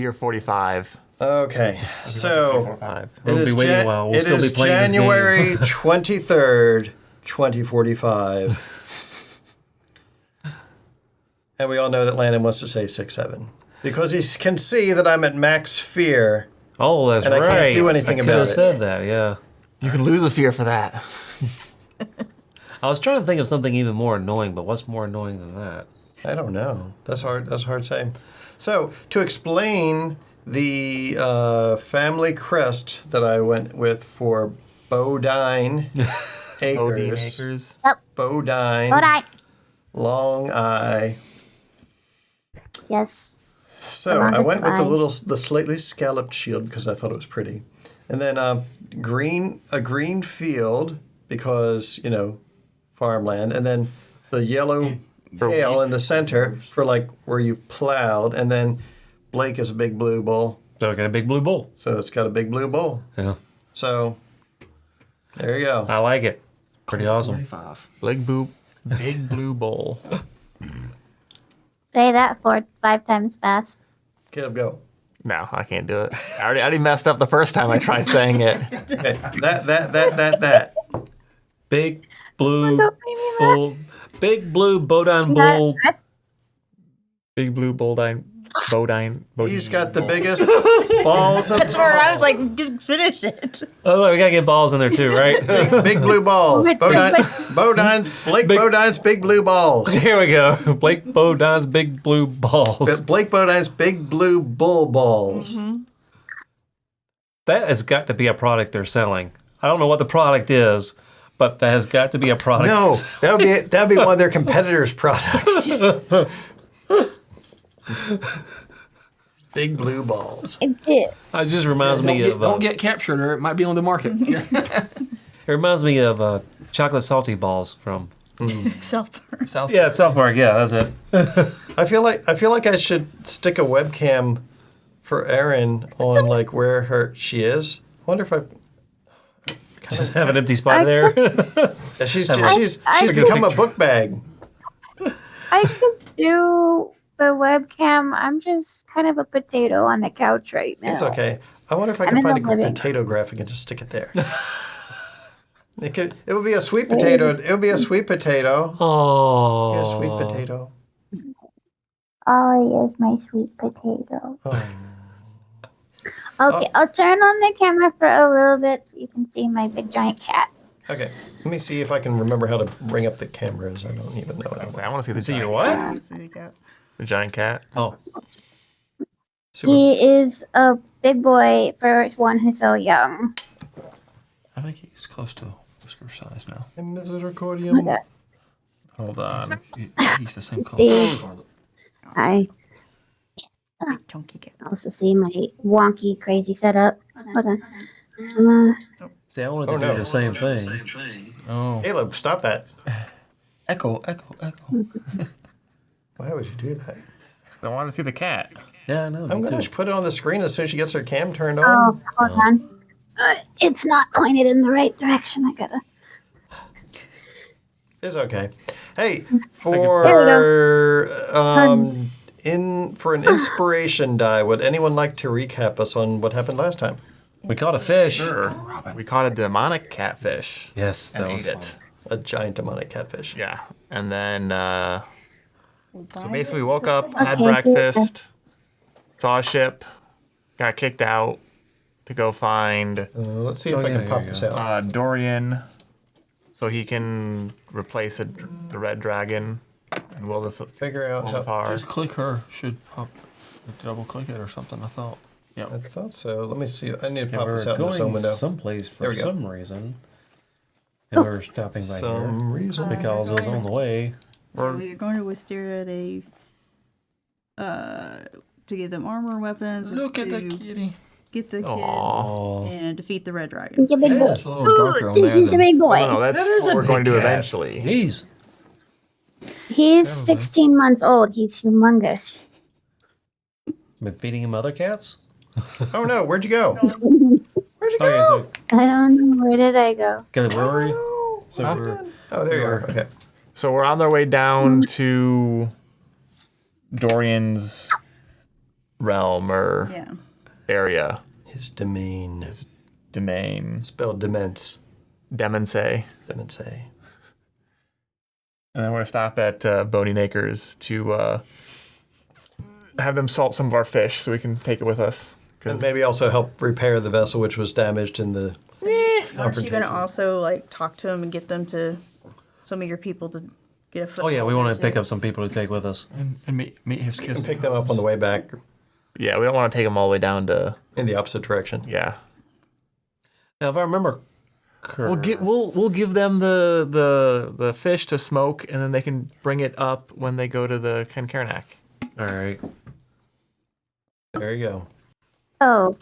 beer 45. Okay, so We'll be waiting a while. We'll it still is be playing January 23rd, 2045. And we all know that Landon wants to say 6-7 because he can see that I'm at max fear. Oh, that's and right. I can't do anything I about could have it. said that, yeah. You can lose a fear for that. I was trying to think of something even more annoying, but what's more annoying than that? I don't know. That's hard. That's hard to say. So to explain the family crest that I went with for Bodine Acres. Bodine Acres. Bodine. Long Eye. Yes. So I went with the slightly scalloped shield because I thought it was pretty, and then a green field because farmland, and then the yellow pale in the center for like where you've plowed, and then Blake is a big blue bull. So I got a big blue bull. So it's got a big blue bull. Yeah. So there you go. I like it. Pretty awesome. 45. Big blue bowl. Say that 5 times fast. Caleb, go. No, I can't do it. I already messed up the first time I tried saying it. Okay. That. Big blue bull. Big blue Bodine bull. Big blue Bodine. He's got the biggest balls of That's where I was like, just finish it. Oh, we gotta get balls in there too, right? big blue balls. Blake Bodine's big blue balls. Here we go. Blake Bodine's big blue balls. Blake Bodine's big blue bull balls. Mm-hmm. That has got to be a product they're selling. I don't know what the product is, but that has got to be a product. No, that'd be one of their competitors' products. Big blue balls. It just reminds me of. Don't get captured, or it might be on the market. It reminds me of chocolate salty balls from. South Park. Yeah, South Park. Yeah, that's it. I feel like I should stick a webcam for Erin on like where she is. I wonder if I just have an empty spot there. She's become a book bag. I could do the webcam. I'm just kind of a potato on the couch right now. It's okay. I wonder if I can find a potato graphic and just stick it there. It would be a sweet potato. It would be a sweet potato. Oh. Yeah, sweet potato. Ollie is my sweet potato. Oh. Okay, I'll turn on the camera for a little bit so you can see my big giant cat. Okay, let me see if I can remember how to bring up the cameras. I don't even know. I want to see the giant what? cat. The giant cat. Oh. He is a big boy for one who's so young. I think he's close to whisker size now. Misericordium. Okay. Hold on. He's the same See, color. I also see my wonky, crazy setup. Hold on. See, I wanted to do the same thing. Oh. Caleb, stop that. Echo. Why would you do that? I want to see the cat. Yeah, I know. I'm going to put it on the screen as soon as she gets her cam turned on. Oh, hold on. It's not pointed in the right direction. I gotta. It's okay. Hey, for an inspiration die, would anyone like to recap us on what happened last time? We caught a fish. Sure. We caught a demonic catfish. Yes, that and was ate it. A giant demonic catfish. Yeah. And then, so basically we woke up, had breakfast, saw a ship, got kicked out to go find let's see if I can pop this out. Dorian, so he can replace the red dragon. And we'll just figure out how. Just click her. Should pop. Double click it or something. I thought. Yeah. I thought so. Let me see. I need to pop we're this out in some window. Someplace There for we go. some reason. And we're stopping by Some reason. because it was on the way. We're going to Wisteria to give them armor and weapons. Look at the to kitty. Get the kids Aww. and defeat the red dragon. It's a big boy. It's a little darker on This there is the than- big boy. No, that's That is what a we're going to do big cat. eventually. Jeez. He's 16 months old. He's humongous. Been feeding him other cats? Oh no, where'd you go? I Where'd you go? don't know. Where did I go? Got a brewery? Oh, So we're, there you are. Okay. So we're on our way down to Dorian's realm or Yeah. area. His domain. Domain. Spelled demence. Demonse. Demence. And then we're going to stop at Boney Acres to have them salt some of our fish so we can take it with us. And maybe also help repair the vessel which was damaged in the Aren't you going to also like talk to them and get them to some of your people to get a foot? Oh yeah, we want to pick up some people to take with us. And meet his kids. and pick them up on the way back Yeah, we don't want to take them all the way down to... in the opposite direction. Yeah. Now, if I remember, We'll give them the fish to smoke, and then they can bring it up when they go to the Kenkarnak. All right. There you go. Oh,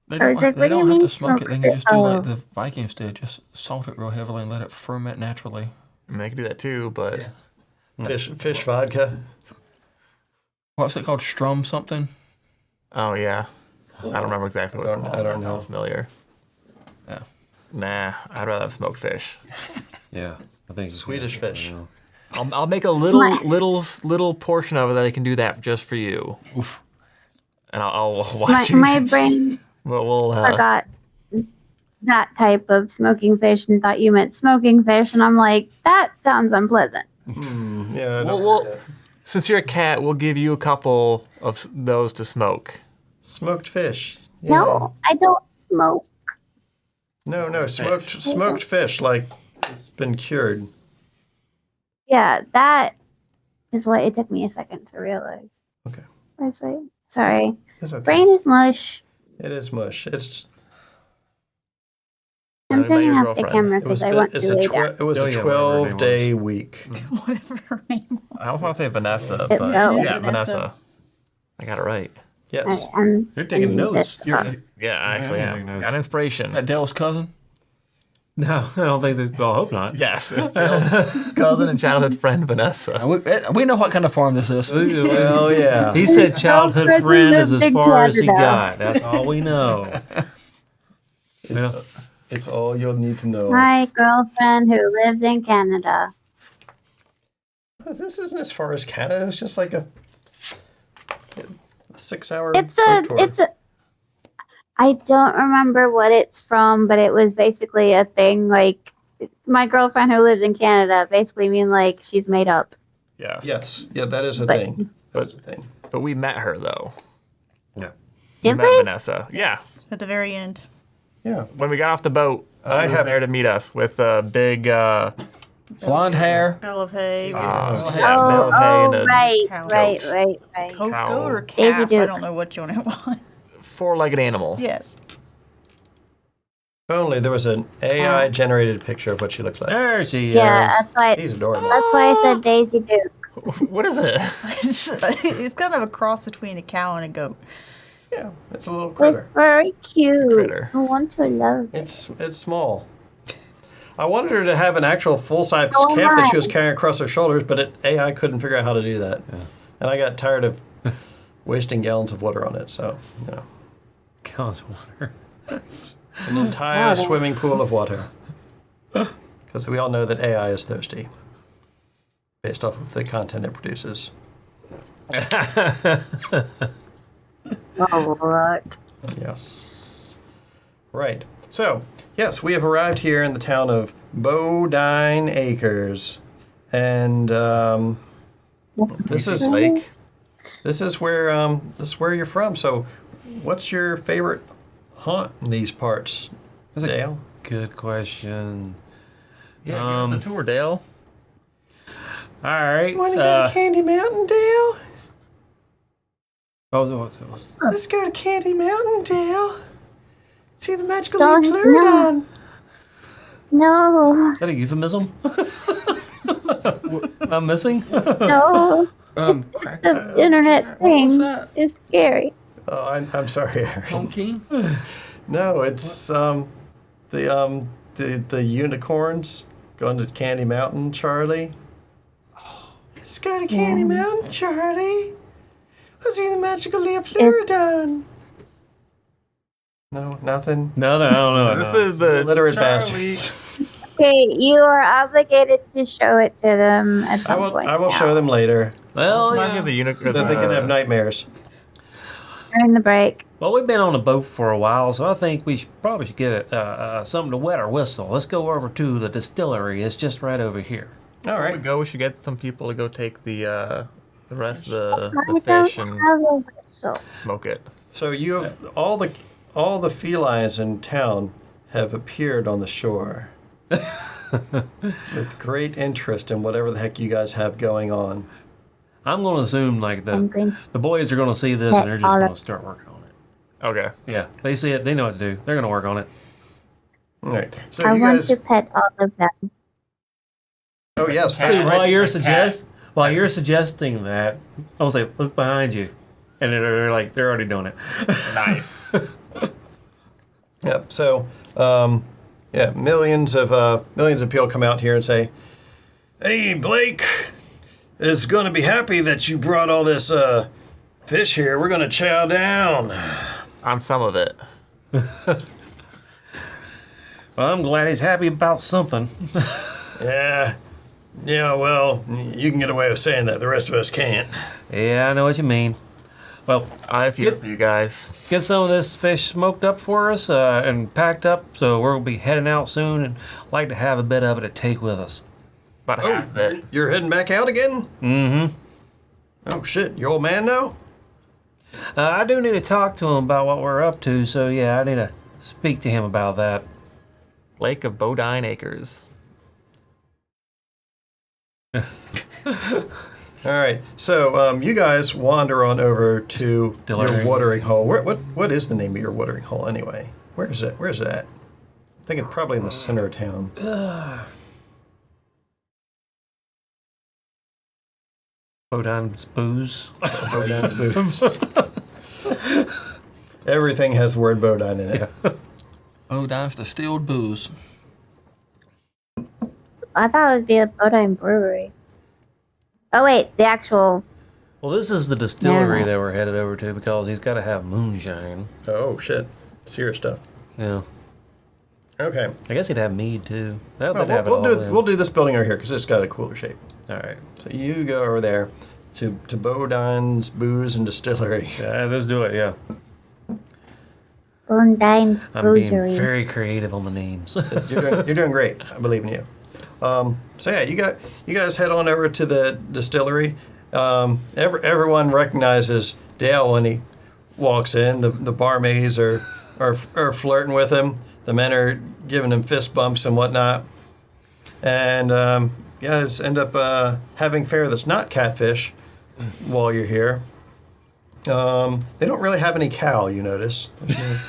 They I was don't, like, they what do you don't have mean to smoke it. They smoke can it? just do like Oh. the Vikings did. Just salt it real heavily and let it ferment naturally. I mean, they can do that too, but Fish vodka. What's it called? Strum something? oh yeah, I don't remember exactly what it's called. I don't know. Sounds familiar. Yeah. Nah, I'd rather have smoked fish. Yeah, I think Swedish fish. I'll make a little portion of it that I can do that just for you. Oof. And I'll my, watch you. my brain But we'll forgot that type of smoking fish and thought you meant smoking fish, and I'm like, that sounds unpleasant. Yeah. I don't We'll- like that. since you're a cat, we'll give you a couple of those to smoke. Smoked fish. Yeah. No, I don't smoke. No. Smoked fish, like it's been cured. Yeah, that is what it took me a second to realize. Okay. I was like, sorry. It's okay. Brain is mush. It is mush. It's I'm Tell me turning about your off the girlfriend. camera it was because I want it's to a lay down. it was Oh, a yeah, whatever her name 12-day week. Whatever her name was. I don't want to say Vanessa, It but felt- yeah, Vanessa. Vanessa. I got it right. Yes. You're taking notes. Yeah, I actually Yeah, am. nice. Got inspiration. That Dale's cousin? No, I don't think that. Well, I hope not. Yes, it's Bill's cousin and childhood friend Vanessa. We know what kind of farm this is. Well, yeah. He said childhood Girlfriend friend is lived as in far as he Canada. got. That's all we know. It's all you'll need to know. My girlfriend who lives in Canada. This isn't as far as Canada. It's just like a 6-hour. It's boat tour. a. I don't remember what it's from, but it was basically a thing like my girlfriend who lives in Canada, basically mean like she's made up. Yes. Yes. Yeah, that is a But- thing. That's a thing. But we met her though. Yeah. We Did met we? Vanessa. Yeah. At the very end. Yeah. When we got off the boat, I she was have- there to meet us with a big Blonde hair. Bell of hay. bale Oh, of hay and a right, cow. right, goat. right, right. Goat Cow. or Daisy calf. I Duke. don't know which one it was. four-legged animal. Yes. If only there was an AI generated picture of what she looks like. There she is. Yeah, that's why. He's adorable. That's why I said Daisy Duke. What is it? It's kind of a cross between a cow and a goat. Yeah, it's a little It's critter. very cute. Critter. I want to love it. It's small. I wanted her to have an actual full-size Oh calf that she was my. carrying across her shoulders, but AI couldn't figure out how to do that. And I got tired of wasting gallons of water on it, so, you know. Gallons of water. An entire swimming pool of water. Because we all know that AI is thirsty. Based off of the content it produces. Oh, what? Yes. Right. So, yes, we have arrived here in the town of Bodine Acres. And this is Lake. this is where you're from. So, what's your favorite haunt in these parts, That's a Dale? good question. Yeah, give us a tour, Dale. All right. Want to go to Candy Mountain, Dale? Oh, Let's go to Candy Mountain, Dale. See the magical Don't- Pleurodon. No, is that a euphemism? I'm missing? no. Crack. The internet What was thing that? is scary. Oh, I'm sorry, Aaron. Home King? No, it's the unicorns going to Candy Mountain, Charlie. Let's go to Candy Mountain, Charlie. Let's see the magical Pleurodon. No, nothing. No, I don't know. This is the Illiterate Charlie. bastards. Okay, you are obligated to show it to them at I some will. point. I will now. show them later Well, Remind me yeah. of the unicorn. so that they can have nightmares. during the break. Well, we've been on the boat for a while, so I think we probably should get something to wet our whistle. Let's go over to the distillery. It's just right over here. All right. We should get some people to go take the rest of the I fish don't and have a whistle. smoke it. So you have all the felines in town have appeared on the shore with great interest in whatever the heck you guys have going on. I'm going to assume like I'm going the boys are going to see this and they're just all going of- to start working on it. Okay. Yeah, they see it. They know what to do. They're going to work on it. All right. So I you want guys. to pet all of them. Oh yes, See, that's while right. you're suggesting that, I was like, look behind you, and they're already doing it. Nice. Yep. So, yeah, millions of people come out here and say, "Hey, Blake is going to be happy that you brought all this fish here. We're going to chow down." On some of it. Well, I'm glad he's happy about something. Yeah. Well, you can get away with saying that. The rest of us can't. Yeah, I know what you mean. Well, I have fear Good. for you guys. get some of this fish smoked up for us and packed up, so we'll be heading out soon, and like to have a bit of it to take with us. About half of it. You're heading back out again? Mm-hmm. Oh shit! Your old man know? I do need to talk to him about what we're up to, so yeah, I need to speak to him about that. Lake of Bodine Acres. All right. So you guys wander on over to your Distillery. watering hole. What is the name of your watering hole anyway? Where is it? Where is it at? I think it's probably in the center of town. Bodine's booze. Bodine's Booths. Everything has the word Bodine in it. Yeah. Oh, that's distilled booze. I thought it would be a Bodine Brewery. Oh wait, the actual. Well, this is the distillery Yeah. that we're headed over to because he's got to have moonshine. Oh shit! Serious stuff. Yeah. Okay. I guess he'd have mead too. They'd Well, have it we'll all do in. we'll do this building over here because it's got a cooler shape. All right. So you go over there to Bodine's Booze and Distillery. Yeah, let's do it. Yeah. Bodine's I'm being Brewery. very creative on the names. You're doing great. I believe in you. So yeah, you guys head on over to the distillery. Everyone recognizes Dale when he walks in. The barmaids are flirting with him. The men are giving him fist bumps and whatnot. And you guys end up having fare that's not catfish while you're here. They don't really have any cow, you notice.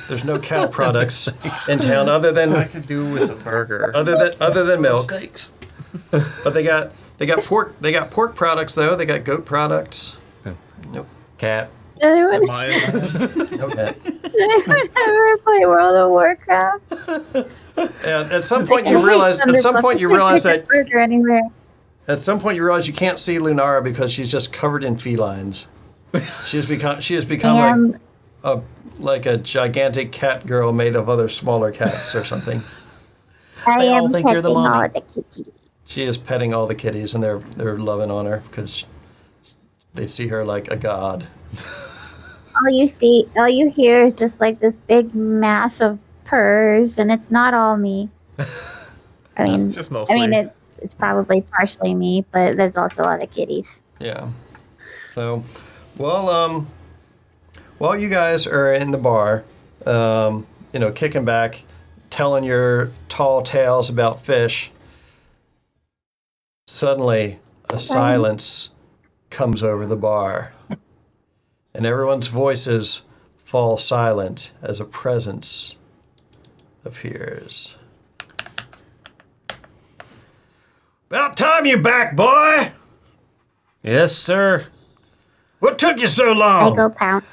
There's no cow products in town other I than could do with a burger. other than milk. Steaks. But they got pork. They got pork products though. They got goat products. Nope. Cat. Anyone, Okay. anyone ever play World of Warcraft? And at some point you realize. At some point you realize that. Burger anywhere. At some point you realize you can't see Lunara because she's just covered in felines. She has become like a gigantic cat girl made of other smaller cats or something. I They all am think you're the petting all mommy. the kitties. She is petting all the kitties and they're loving on her because they see her like a god. All you hear is just like this big mass of purrs, and it's not all me. I mean, Just mostly. it's probably partially me, but there's also other kitties. Yeah. So, while you guys are in the bar, kicking back, telling your tall tales about fish, suddenly a silence comes over the bar, and everyone's voices fall silent as a presence appears. About time you're back, boy! Yes, sir. What took you so I long? go pound.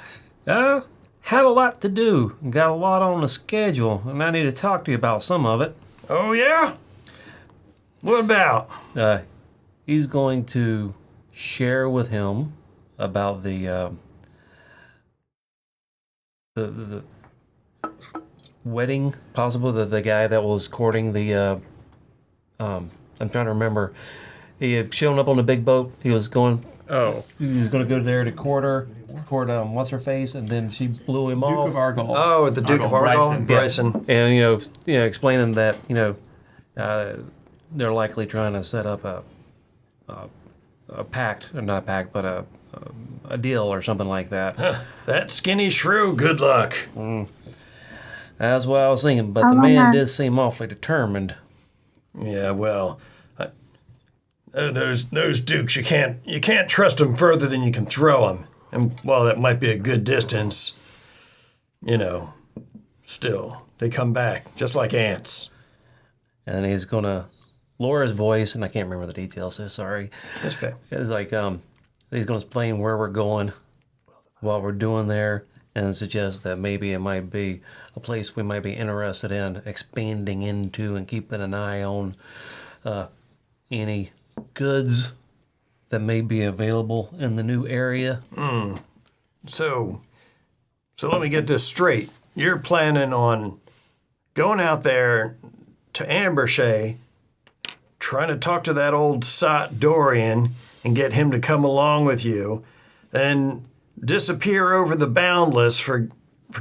Had a lot to do. Got a lot on the schedule, and I need to talk to you about some of it. Oh, yeah? What about? He's going to share with him about the wedding, possibly the guy that was courting the. I'm trying to remember. He had shown up on the big boat. He was going. Oh. He was going to go there to court her, toward what's her face, and then she blew him Duke off. of Argyle. Oh, the Duke of Argyle, Bryson. And explaining that they're likely trying to set up a pact, or not a pact, but a deal or something like that. That skinny shrew, good luck. That's what I was thinking, but the man did seem awfully determined. Yeah, well, those dukes, you can't trust them further than you can throw them. And while that might be a good distance, still they come back just like ants. And he's gonna lower his voice, and I can't remember the details, so sorry. That's okay. It's like he's gonna explain where we're going, what we're doing there, and suggest that maybe it might be a place we might be interested in expanding into and keeping an eye on any goods that may be available in the new area. So let me get this straight. You're planning on going out there to Ambershay, trying to talk to that old sot Dorian and get him to come along with you, then disappear over the Boundless for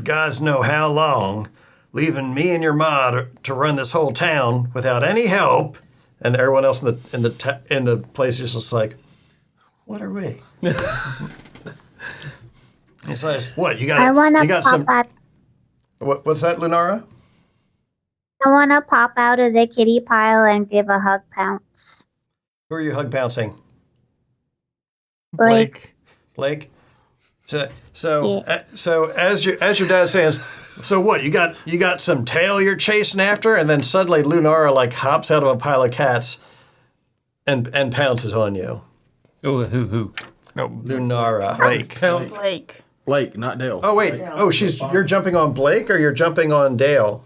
guys know how long, leaving me and your ma to run this whole town without any help, and everyone else in the place is just like, what are we? He says, "What you got? I want You to got pop some? out. What's that, Lunara? I want to pop out of the kitty pile and give a hug pounce. Who are you hug bouncing? Blake. Blake. So as your dad says, so what? You got some tail you're chasing after, and then suddenly Lunara like hops out of a pile of cats, and pounces on you. Oh, who? No, Lunara. Blake. Blake, not Dale. Oh wait. Oh, you're jumping on Blake, or you're jumping on Dale?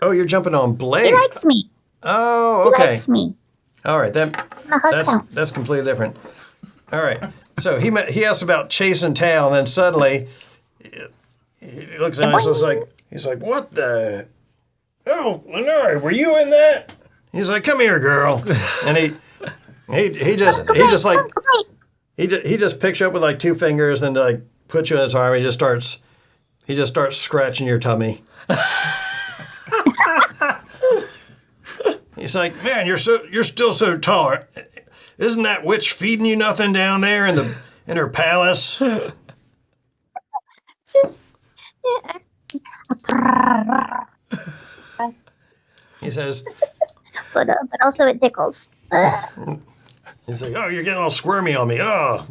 Oh, you're jumping on Blake. He likes me. Oh, He okay. likes me. All right, I'm a hug pounce. that's completely different. All right. So he asked about chasing tail, and then suddenly he looks at us. He's like, what the? Oh, Lenore, were you in that? He's like, come here, girl. And he just picks you up with like two fingers and like puts you in his arm. He just starts scratching your tummy. He's like, man, you're still so tall. Isn't that witch feeding you nothing down there in her palace? Just, He says, but also it tickles. he's like, oh, you're getting all squirmy on me. Oh,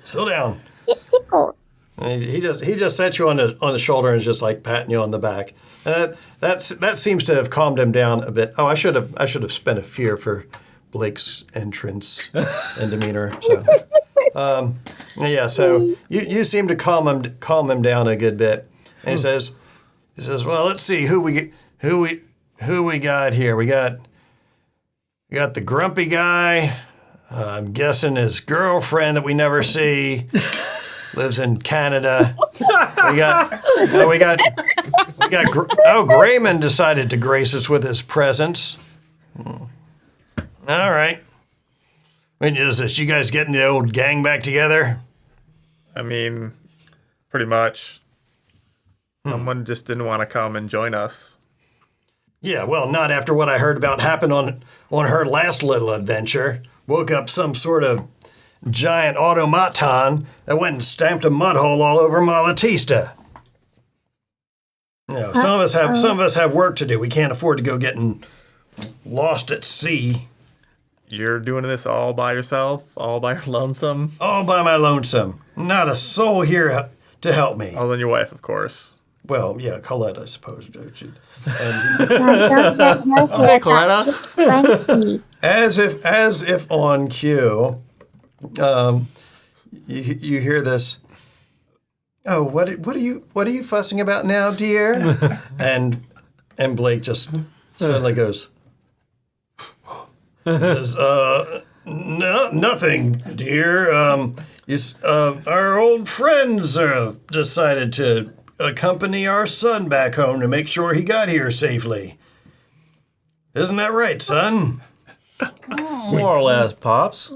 sit down. It tickles. And he just sets you on the shoulder and is just like patting you on the back. And that seems to have calmed him down a bit. Oh, I should have spent a fear for Blake's entrance and demeanor. So, yeah. So you seem to calm him down a good bit. And he says, well, let's see who we got here. We got the grumpy guy. I'm guessing his girlfriend that we never see. Lives in Canada. Grayman decided to grace us with his presence. All right. When is this? You guys getting the old gang back together? I mean, pretty much. Someone just didn't want to come and join us. Yeah, well, not after what I heard about happened on her last little adventure. Woke up some sort of giant automaton that went and stamped a mud hole all over Malatista. You know, some of us have work to do. We can't afford to go getting lost at sea. You're doing this all by yourself, all by your lonesome. All by my lonesome. Not a soul here to help me. Other than your wife, of course. Well, yeah, Colette, I suppose. Hey, Coletta. Frankie. As if on cue, you hear this. Oh, what are you fussing about now, dear? and Blake just suddenly goes. He says, no, nothing, dear. Our old friends decided to accompany our son back home to make sure he got here safely. Isn't that right, son? More or less, Pops.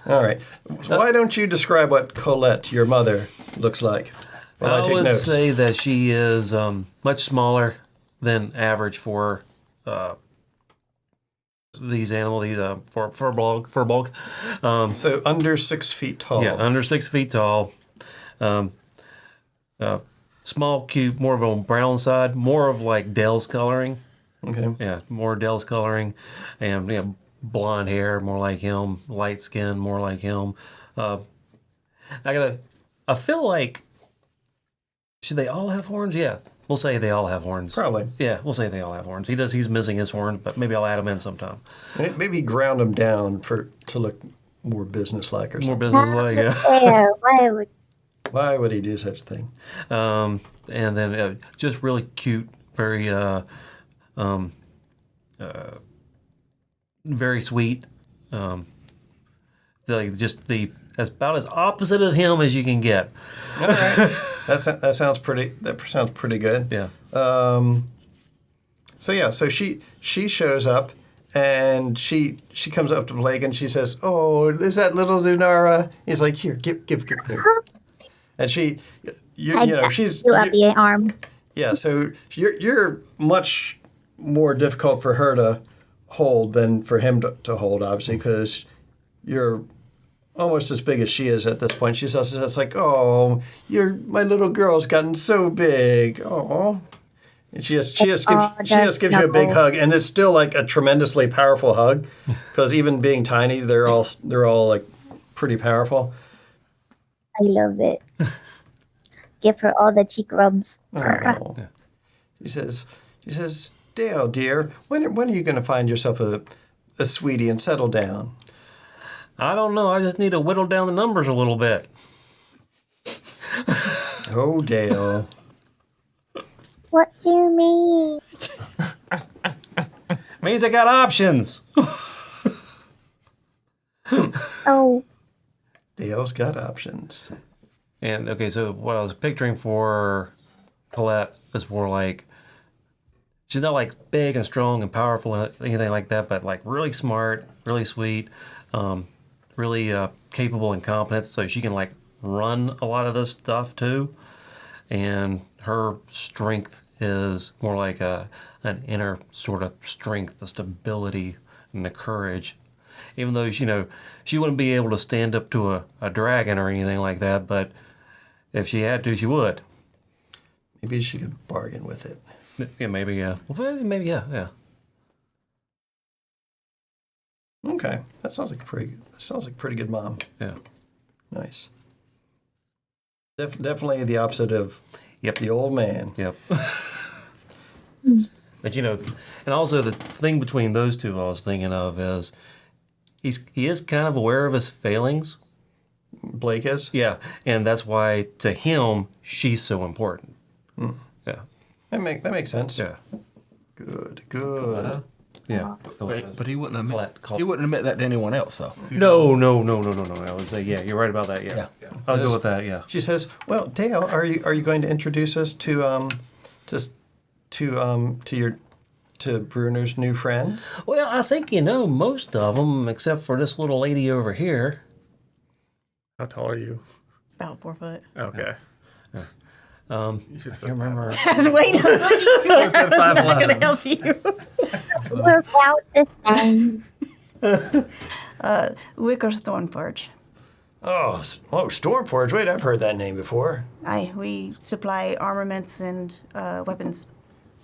All right. Why don't you describe what Colette, your mother, looks like? While I take would notes. say that she is much smaller than average for these animals, these fur bulk. So under 6 feet tall. Yeah, under 6 feet tall. Small, cute, more of a brown side, more of like Dell's coloring. Okay. Yeah, more Dell's coloring, and blonde hair, more like him. Light skin, more like him. I feel like, should they all have horns? Yeah, we'll say they all have horns. Probably. Yeah, we'll say they all have horns. He's missing his horns, but maybe I'll add them in sometime. Maybe ground them down to look more businesslike or More something. business-like, yeah. Yeah, why would Why would he do such a thing? And then just really cute, very very sweet. As about as opposite of him as you can get. All right. That sounds pretty good. Yeah. So she shows up and she comes up to Blake and she says, "Oh, is that little Lunara?" He's like, "Here, give her." And she's you up the arms? Yeah, so you're much more difficult for her to hold than for him to hold, obviously, because you're almost as big as she is at this point. She's also just like, "Oh, my little girl's gotten so big." Oh, and she just gives you a big hug, and it's still like a tremendously powerful hug, because even being tiny, they're all like pretty powerful. I love it. Give her all the cheek rubs. Oh. She says, "Dale, dear, when are you going to find yourself a sweetie and settle down?" I don't know. I just need to whittle down the numbers a little bit. Oh, Dale. What do you mean? Means I got options. Oh, Dale's got options. And okay, so what I was picturing for Colette is more like, she's not like big and strong and powerful and anything like that, but like really smart, really sweet, really capable and competent, so she can like run a lot of this stuff too. And her strength is more like an inner sort of strength, the stability and the courage. Even though she wouldn't be able to stand up to a dragon or anything like that, but if she had to, she would. Maybe she could bargain with it. Yeah, maybe, yeah. Well, maybe, yeah, yeah. Okay, that sounds like a pretty good mom. Yeah. Nice. Definitely the opposite of the old man. Yep. But and also the thing between those two I was thinking of is he is kind of aware of his failings. Blake is? Yeah, and that's why to him she's so important. Mm. Yeah. That makes sense. Yeah. Good. Yeah. But he wouldn't admit that to anyone else, though. No. I would say, yeah, you're right about that. Yeah. I'll go with that. Yeah. She says, "Well, Dale, are you going to introduce us to Bruner's new friend?" Well, I think most of them, except for this little lady over here. How tall are you? About 4 foot. Okay. I can't remember. I was waiting. I was not going to help you. we're about the same. Wicker Stormforge. Oh, Stormforge. Wait, I've heard that name before. Aye, we supply armaments and weapons.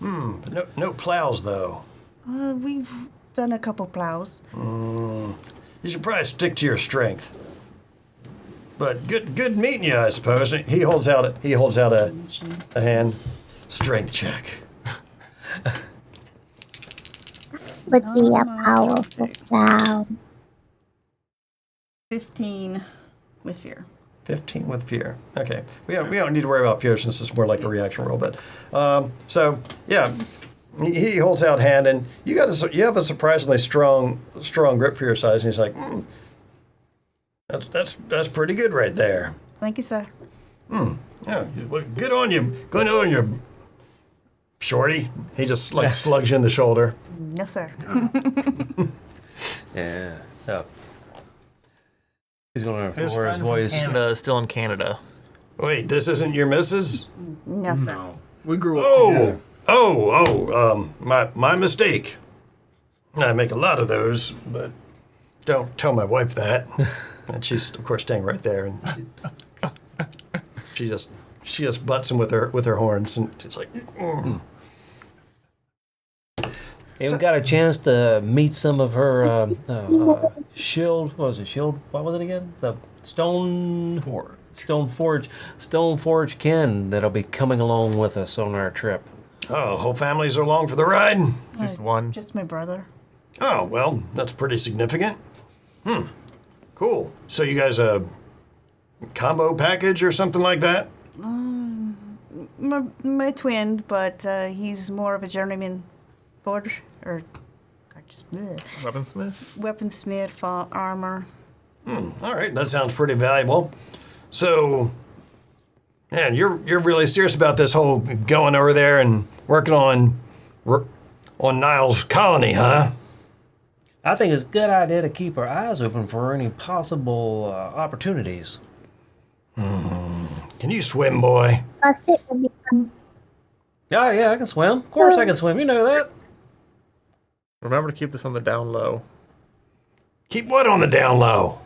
No plows, though. We've done a couple plows. You should probably stick to your strength. But good meeting you, I suppose. He holds out a hand. Strength check. Would be a powerful cloud. 15 with fear. 15 with fear. Okay. We don't need to worry about fear since it's more like a reaction roll. But so yeah, he holds out hand, and you have a surprisingly strong grip for your size. And he's like, that's pretty good right there. Thank you, sir. Yeah, well, good on you. Good on you, shorty. He just slugs you in the shoulder. Yes, sir. Yeah. He's gonna His lower his friend voice. from Canada is still in Canada. Wait, this isn't your missus? No, sir. No. We grew up. My mistake. I make a lot of those, but don't tell my wife that. And she's, of course, staying right there, and she just butts him with her horns, and she's like, And we got a chance to meet some of her shield. What was it? Shield? What was it again? The Stone Forge kin that'll be coming along with us on our trip. "Oh, whole families are along for the ride." Just one. Just my brother. Oh, well, that's pretty significant. Cool. So you guys a combo package or something like that? My twin, but he's more of a journeyman forger, or Weaponsmith? weaponsmith, armor. All right, that sounds pretty valuable. So, man, you're really serious about this whole going over there and working on Niall's colony, huh? I think it's a good idea to keep our eyes open for any possible opportunities. Can you swim, boy? Plus it would be fun. Yeah, I can swim. Of course I can swim. You know that. Remember to keep this on the down low. Keep what on the down low?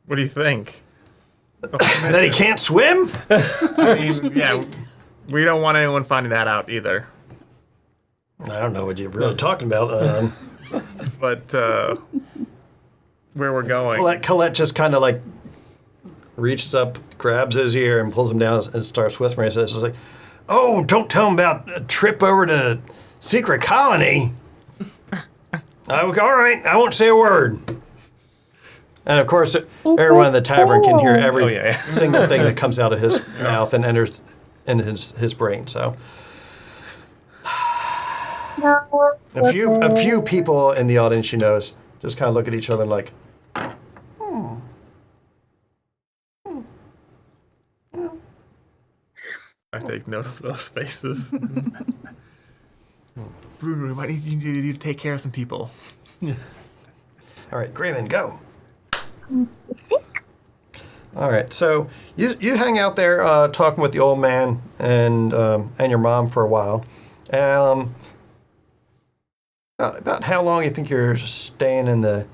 What do you think? That he can't swim? I mean, yeah, we don't want anyone finding that out either. I don't know what you're really talking about. But where we're going, Colette just kind of like reaches up, grabs his ear, and pulls him down and starts whispering. He says, like, "Oh, don't tell him about a trip over to Secret Colony." All right, I won't say a word. And of course, everyone in the tavern can hear every single thing that comes out of his mouth and enters in his brain. So No. a few people in the audience, she knows, just kind of look at each other like, I take note of those faces. Bruno, we might need you to take care of some people. "All right, Grayman, go." Sick. All right, so you hang out there talking with the old man and your mom for a while. About how long you think you're staying in the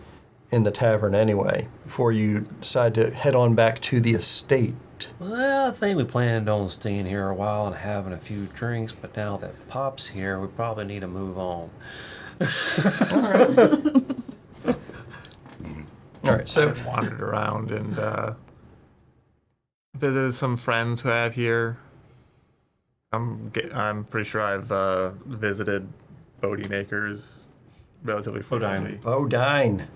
tavern anyway before you decide to head on back to the estate? Well, I think we planned on staying here a while and having a few drinks, but now that Pop's here, we probably need to move on. All right, so I've wandered around and visited some friends who I have here. I'm pretty sure I've visited Bodine Acres relatively frequently. Bodine.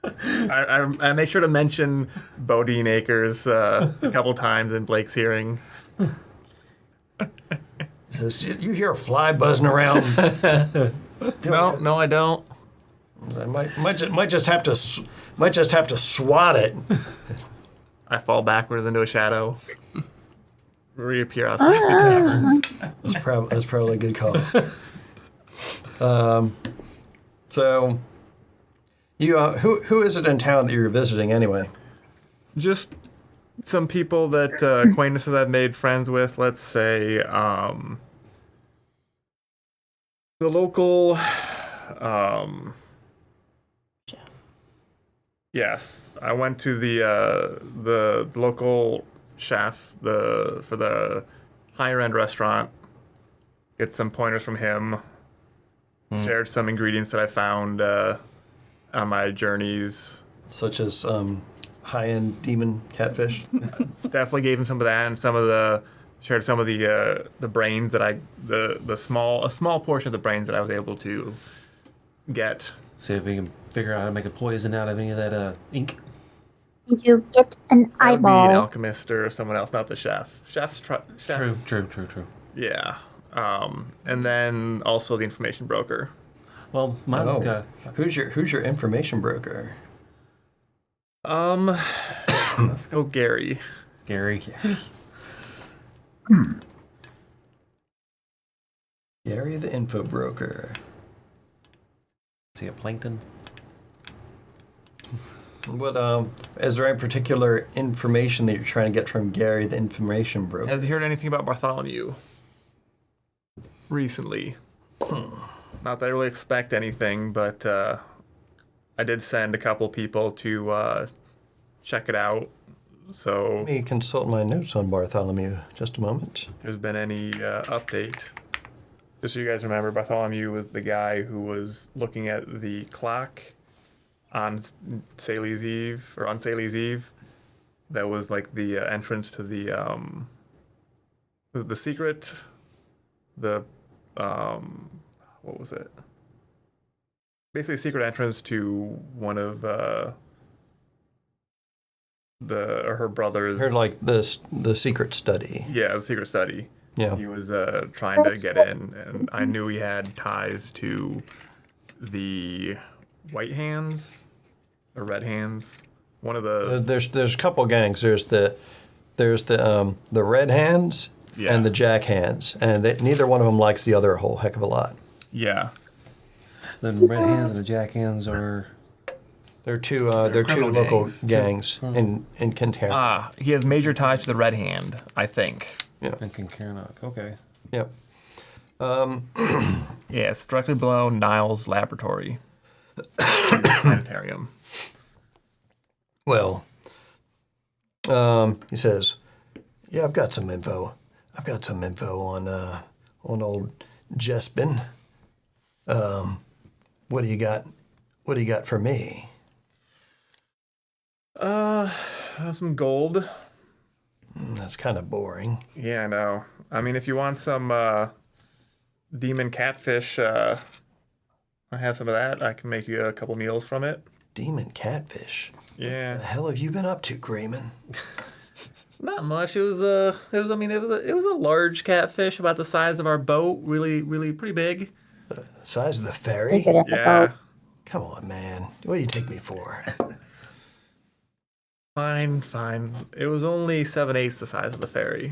I make sure to mention Bodine Acres a couple times in Blake's hearing. Says, "You hear a fly buzzing around?" No, I don't. I might just have to swat it. I fall backwards into a shadow. Reappear outside the tavern. That's probably a good call. So, you who is it in town that you're visiting anyway? Just some people that acquaintances I've made friends with. Let's say the local. Yes, I went to the local chef for the higher end restaurant. Get some pointers from him. Shared some ingredients that I found on my journeys. Such as high-end demon catfish. Definitely gave him some of that, and shared some of the brains that a small portion of the brains that I was able to get. See if we can figure out how to make a poison out of any of that ink. Did you get an That would be an eyeball? alchemist or someone else, not the chef. Chefs. True. Yeah. And then also the information broker. Well, mine's got. Who's your information broker? Let's go Gary. Gary. Gary the info broker. See a plankton? What is there any particular information that you're trying to get from Gary, the information broker? Has he heard anything about Bartholomew recently? Not that I really expect anything, but I did send a couple people to check it out. So Let me consult my notes on Bartholomew. Just a moment. if there's been any update. Just so you guys remember, Bartholomew was the guy who was looking at the clock on Sally's Eve, or on Sally's Eve. That was like the entrance to the secret, what was it? Basically, a secret entrance to one of her brothers. Heard like the secret study. Yeah, the secret study. Yeah. He was trying to get in, and I knew he had ties to the White Hands or Red Hands. One of the There's a couple gangs. There's the Red Hands Yeah. and the Jack Hands, and neither one of them likes the other a whole heck of a lot. yeah. Then the Red Hands and the Jack Hands are. They're two criminal local gangs. in Kentare. He has major ties to the Red Hand, I think. And Kincairnock. Okay. Yep. Yeah, it's directly below Niles Laboratory Planetarium. Well, he says, "Yeah, I've got some info. on old Jespin. What do you got? What do you got for me?" Some gold. That's kind of boring. Yeah, I know. I mean, if you want some demon catfish, I have some of that. I can make you a couple meals from it. Demon catfish. Yeah. The hell have you been up to, Grayman? Not much. It was a large catfish about the size of our boat. Really, really pretty big. The size of the Pretty ferry? good at the Yeah. boat. Come on, man. What do you take me for? Fine. It was only 7/8 the size of the ferry.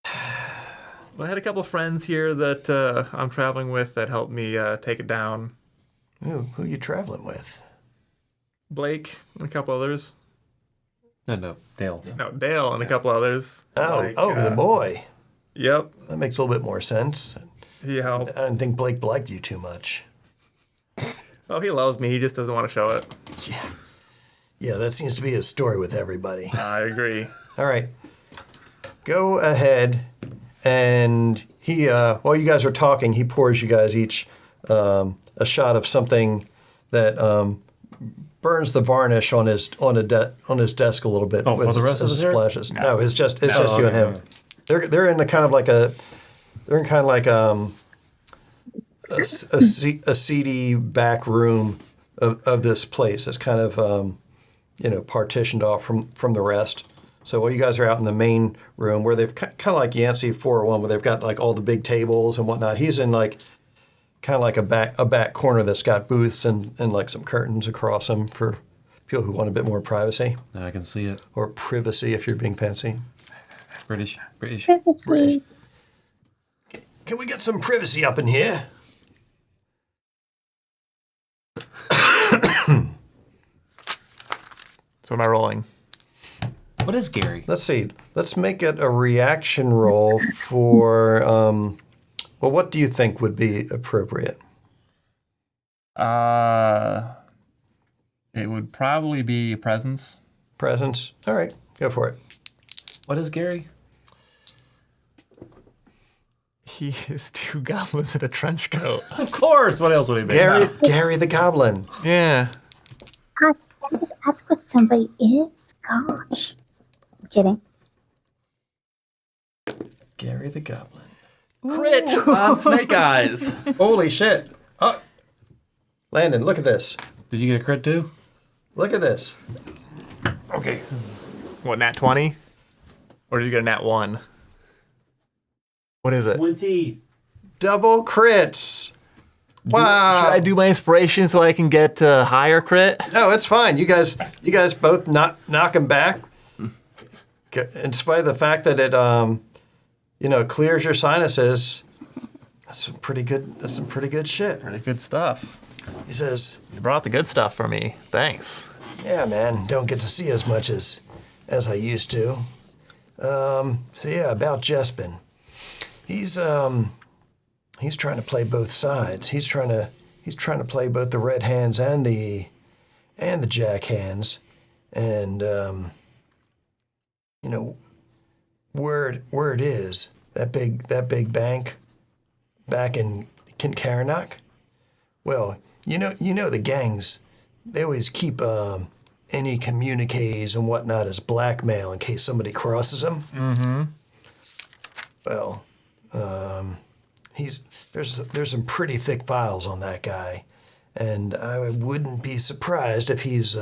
I had a couple friends here that I'm traveling with that helped me take it down. Who you traveling with? Blake and a couple others. No, Dale. No, Dale and a couple others. The boy. Yep, That makes a little bit more sense. he helped. I didn't think Blake liked you too much. Oh, he loves me. He just doesn't want to show it. Yeah, that seems to be his story with everybody. I agree. All right. Go ahead, and he, while you guys are talking, he pours you guys each a shot of something that burns the varnish on his desk a little bit. Oh, for the rest of as us it here? splashes. No, it's just you and him. okay. They're in a kind of like a seedy back room of this place. It's kind of partitioned off from the rest. So while you guys are out in the main room where they've kind of like Yancey 401, where they've got like all the big tables and whatnot, he's in like kind of like a back corner that's got booths and like some curtains across them for people who want a bit more privacy I can see it. or privacy if you're being fancy. British. Privacy. Can we get some privacy up in here? So am I rolling? What is Gary? Let's see. Let's make it a reaction roll for. What do you think would be appropriate? It would probably be presence. Presence. All right, go for it. What is Gary? He is two goblins in a trench coat. Of course. What else would he be? Gary the Goblin. Yeah. That's what somebody is. Gosh. I'm kidding. Gary the Goblin. Crit on Snake Eyes. Holy shit! Oh, Landon, look at this. Did you get a crit too? Look at this. Okay. What, nat 20? Or did you get a nat 1? What is it? 20. Double crits. Wow. Should I do my inspiration so I can get higher crit? No, it's fine. You guys both knock him back. In spite of the fact that it clears your sinuses. That's some pretty good shit. Pretty good stuff. He says, You brought the good stuff for me. Thanks. yeah, man, don't get to see as much as I used to. So yeah, about Jespin. He's trying to play both sides. He's trying to play both the red hands and the jack hands. And you know, word is that big bank back in Kincairnock. Well, you know the gangs, they always keep any communiques and whatnot as blackmail in case somebody crosses them. Mm-hmm. Well, there's some pretty thick files on that guy, and I wouldn't be surprised if he's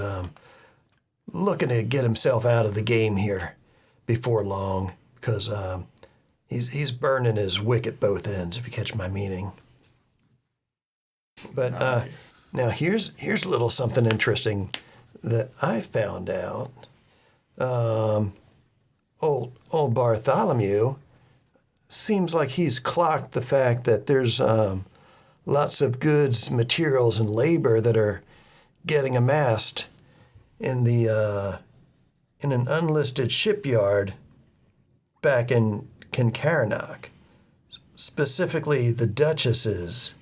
looking to get himself out of the game here before long, because he's burning his wick at both ends, if you catch my meaning. But Nice. now here's a little something interesting that I found out. Old Bartholomew seems like he's clocked the fact that there's lots of goods, materials, and labor that are getting amassed in an unlisted shipyard back in Kincairnock, specifically the Duchess's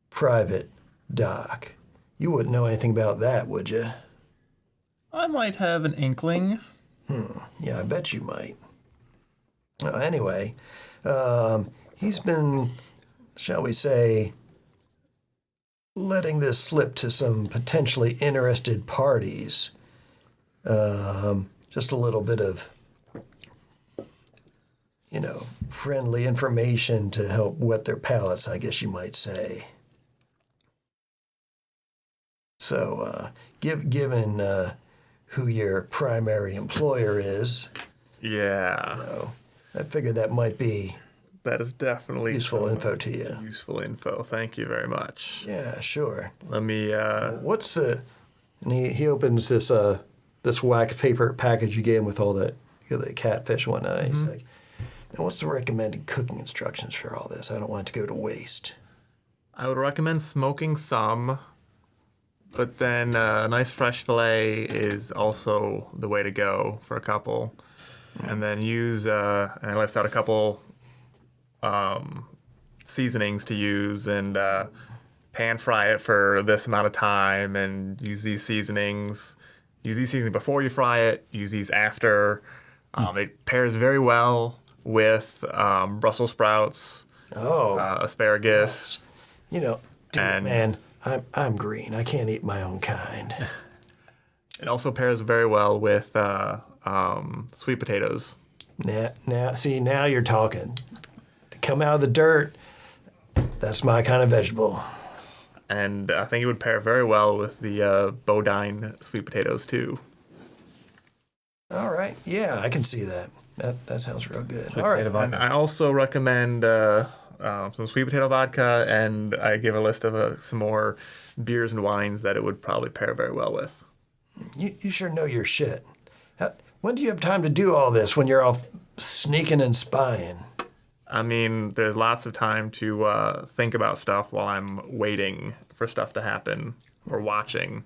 private dock. You wouldn't know anything about that, would you? I might have an inkling. Yeah, I bet you might. Anyway, he's been, shall we say, letting this slip to some potentially interested parties. Just a little bit of, friendly information to help whet their palates, I guess you might say. So, given who your primary employer is, Yeah. I figured that might be That is definitely useful some info to you. Useful info. Thank you very much. Yeah, sure. Let me. What's the? And he opens this wax paper package you gave him with all the catfish and whatnot. And he's like, "Now, what's the recommended cooking instructions for all this? I don't want it to go to waste." I would recommend smoking some, but then a nice fresh fillet is also the way to go for a couple. And then use, and I list out a couple seasonings to use, and pan fry it for this amount of time, and use these seasonings. Use these seasonings before you fry it. Use these after. It pairs very well with Brussels sprouts, asparagus. Man, I'm green. I can't eat my own kind. It also pairs very well with sweet potatoes. Now you're talking. To come out of the dirt, that's my kind of vegetable. And I think it would pair very well with the Bodine sweet potatoes too. All right. Yeah, I can see that. That sounds real good. Sweet All right. potato vodka. And I also recommend some sweet potato vodka, and I give a list of some more beers and wines that it would probably pair very well with. You sure know your shit. When do you have time to do all this when you're off sneaking and spying? I mean, there's lots of time to think about stuff while I'm waiting for stuff to happen or watching.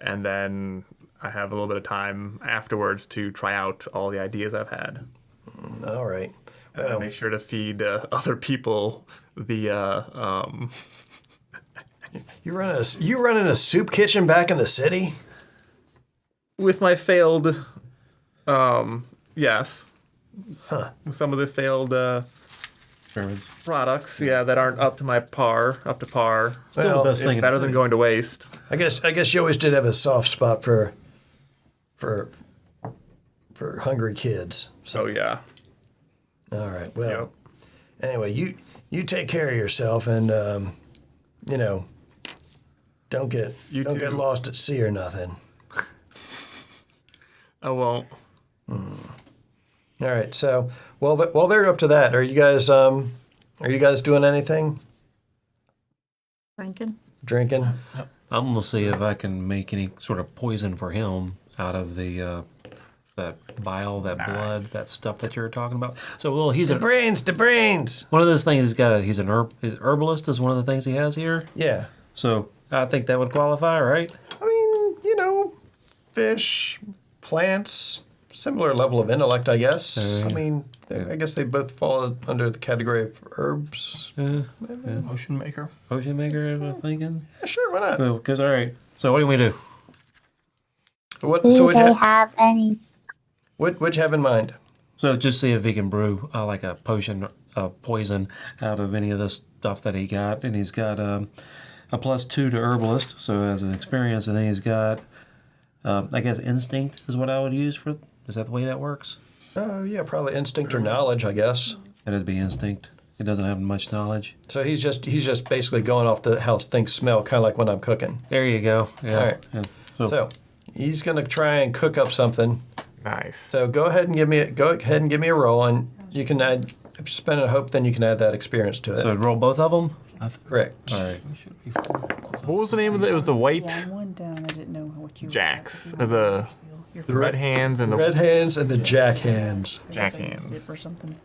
And then I have a little bit of time afterwards to try out all the ideas I've had. All right. And I make sure to feed other people the... You running a soup kitchen back in the city? With my failed... yes. Huh. Some of the failed products, that aren't up to par. Well, the best thing in the Better than city. going to waste. I guess you always did have a soft spot for hungry kids. So yeah. All right. Well, Yep. anyway, you take care of yourself, and don't get You get too. lost at sea or nothing. I won't. All right. So while they're up to that, are you guys doing anything? Drinking? I'm gonna see if I can make any sort of poison for him out of the that bile, that blood, that stuff that you're talking about. So, well, he's The brains. one of those things. He's an herbalist is one of the things he has here. Yeah. So I think that would qualify, right? I mean, fish, plants, similar level of intellect, I guess. I mean, I guess they both fall under the category of herbs. Potion maker. Potion maker, I'm thinking. Yeah, sure, why not? So, all right. So what do we do? What? Do So they have any? what'd you have in mind? So just see if he can brew like a potion of poison out of any of this stuff that he got. And he's got a +2 to herbalist, so as an experience, and then he's got, I guess, instinct is what I would use for. Is that the way that works? Yeah, probably instinct or knowledge, I guess. It'd be instinct. He doesn't have much knowledge. So he's just basically going off how things smell, kind of like when I'm cooking. There you go. Yeah. All right. Yeah. So he's gonna try and cook up something. Nice. So go ahead and give me a roll, and you can add. If you spend a hope, then you can add that experience to it. So roll both of them. Correct. All right. We should be full. What was the name of it? It was the white Yeah, one down. I didn't know what you. jacks, or the Your red hands and the Red hands and the jack hands. jack hands. Zip or something.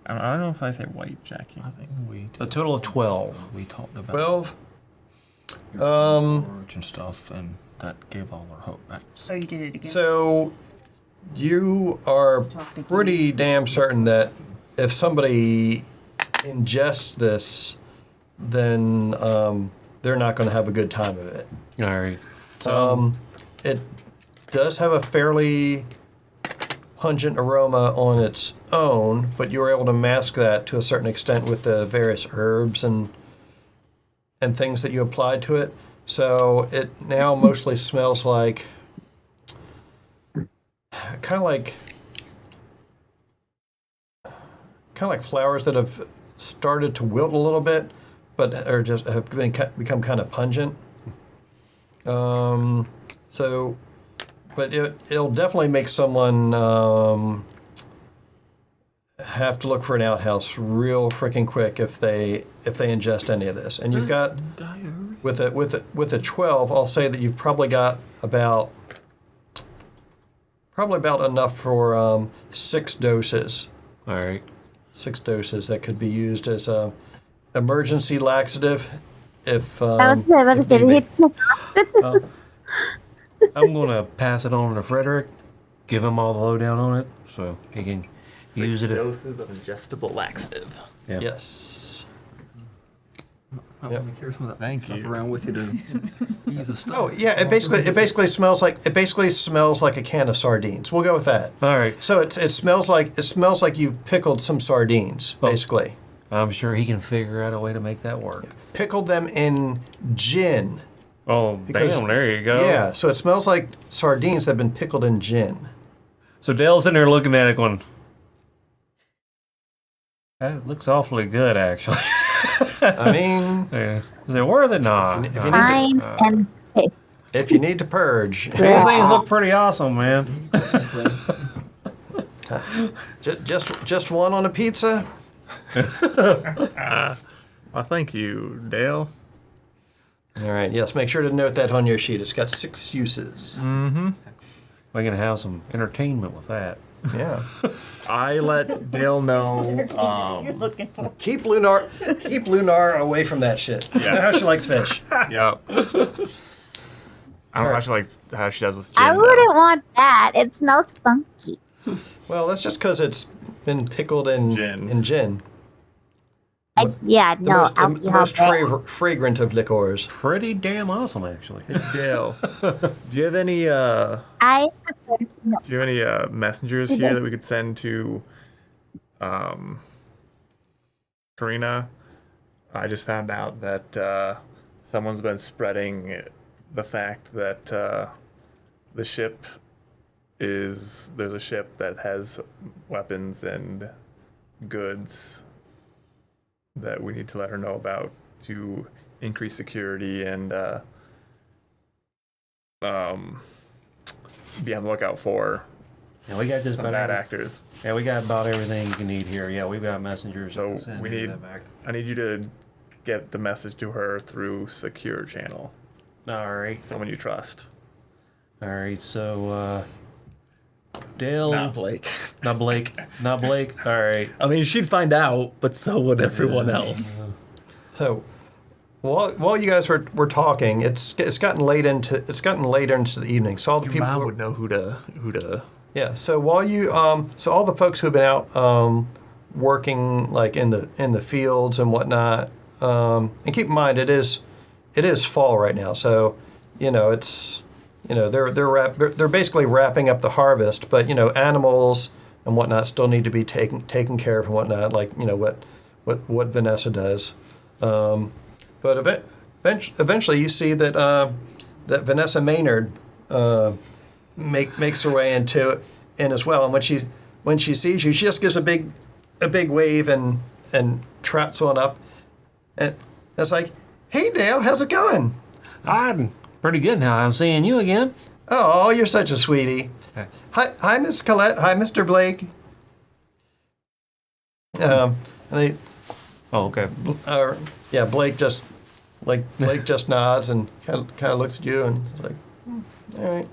I don't know if I say white jack I hands. think we. A total of 12. We talked about 12. forage and stuff, and that gave all our hope back. Oh, you did it again. So you are pretty damn certain that if somebody ingests this, then they're not going to have a good time of it. All right. So It does have a fairly pungent aroma on its own, but you were able to mask that to a certain extent with the various herbs and things that you applied to it. So it now mostly smells like kind of like flowers that have started to wilt a little bit, but are just have become kind of pungent. But it'll definitely make someone have to look for an outhouse real freaking quick if they ingest any of this. And you've got with a 12, I'll say that you've probably got about enough for 6 doses. all right. 6 doses that could be used as a emergency laxative if I was about to if say need be. I'm going to pass it on to Frederick, give him all the lowdown on it, so he can use it. Doses of ingestible laxative. Yeah. Yes. I Yep. want to carry some of that Thank stuff you. around with you to ease the stuff. Oh yeah, it basically smells like a can of sardines. We'll go with that. All right. So it smells like you've pickled some sardines, basically. I'm sure he can figure out a way to make that work. Pickled them in gin. Oh, Because- damn, there you go. Yeah, so it smells like sardines that have been pickled in gin. So Dale's sitting there looking at it going, that looks awfully good, actually. I mean, Yeah. Is it worth it? Nah. If you need Time and pace. if you need to purge, These things look pretty awesome, man. just one on a pizza. Well, thank you, Dale. All right. Yes. Make sure to note that on your sheet. It's got 6 uses. We're going to have some entertainment with that. Yeah. I let Dale know. You're looking for. Keep Lunar away from that shit. You know how she likes fish. Yep. I don't know how she does with gin. I though. wouldn't want that. It smells funky. Well, that's just because it's been pickled in Gin. gin. Yeah, The no, most, I'll the be most hungry. fragrant of liqueurs. Pretty damn awesome, actually. Dale, do you have any I prefer no. do you have any messengers here that we could send to Karina? I just found out that someone's been spreading the fact that there's a ship that has weapons and goods that we need to let her know about to increase security and be on the lookout for Yeah, we got just some about bad every- actors. Yeah, we got about everything you can need here. Yeah, we've got messengers. So that can send we any of need- that back. I need you to get the message to her through secure channel, All right. someone you trust. All right. So, Dale. Not Blake. Not Blake. Not Blake. All right. I mean, she'd find out, but so would everyone else. So, while you guys were talking, it's gotten late into the evening. So all the Your people mom would know who to. Yeah. So while you so all the folks who've been out working like in the fields and whatnot, and keep in mind it is fall right now. So it's they're basically wrapping up the harvest, but animals and whatnot still need to be taken care of and whatnot, like what Vanessa does. But eventually you see that Vanessa Maynard makes her way in as well, and when she sees you, she just gives a big wave and trots on up, and it's like, "Hey Dale, how's it going?" I'm pretty good now. I'm seeing you again. Oh, you're such a sweetie. Okay. Hi, Miss Colette. Hi, Mr. Blake. And they, Oh, okay. yeah, Blake just nods and kind of looks at you and is like, all right.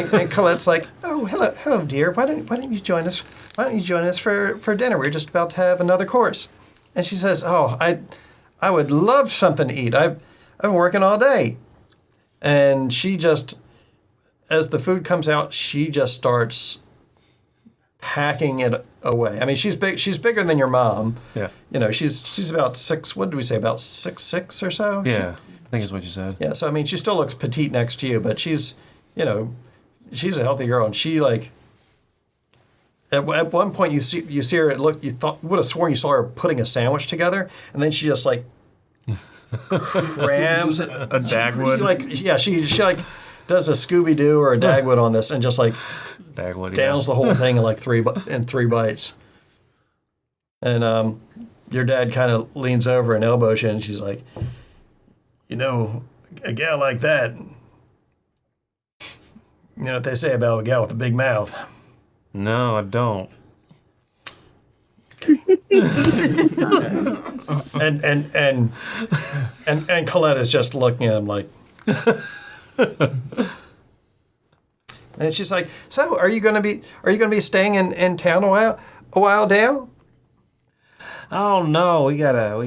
And Colette's like, oh, hello, dear. Why don't you join us? Why don't you join us for dinner? We're just about to have another course. And she says, oh, I would love something to eat. I've been working all day. And she just, as the food comes out, she just starts packing it away. I mean, she's big. She's bigger than your mom. Yeah. She's about 6. What did we say? About 6'6" or so. Yeah, I think is what you said. Yeah. So I mean, she still looks petite next to you, but she's a healthy girl, and she like. At one point, you see her. You would have sworn you saw her putting a sandwich together, and then she just like crams it. A Dagwood. She like does a Scooby Doo or a Dagwood on this, and just like. Dagwood, Downs the whole thing in like 3 bites. And your dad kind of leans over and elbows you, and she's like, a gal like that, you know what they say about a gal with a big mouth. No, I don't. and Colette is just looking at him like. And she's like, "So, are you gonna be staying in town a while, Dale?" Oh no, we got a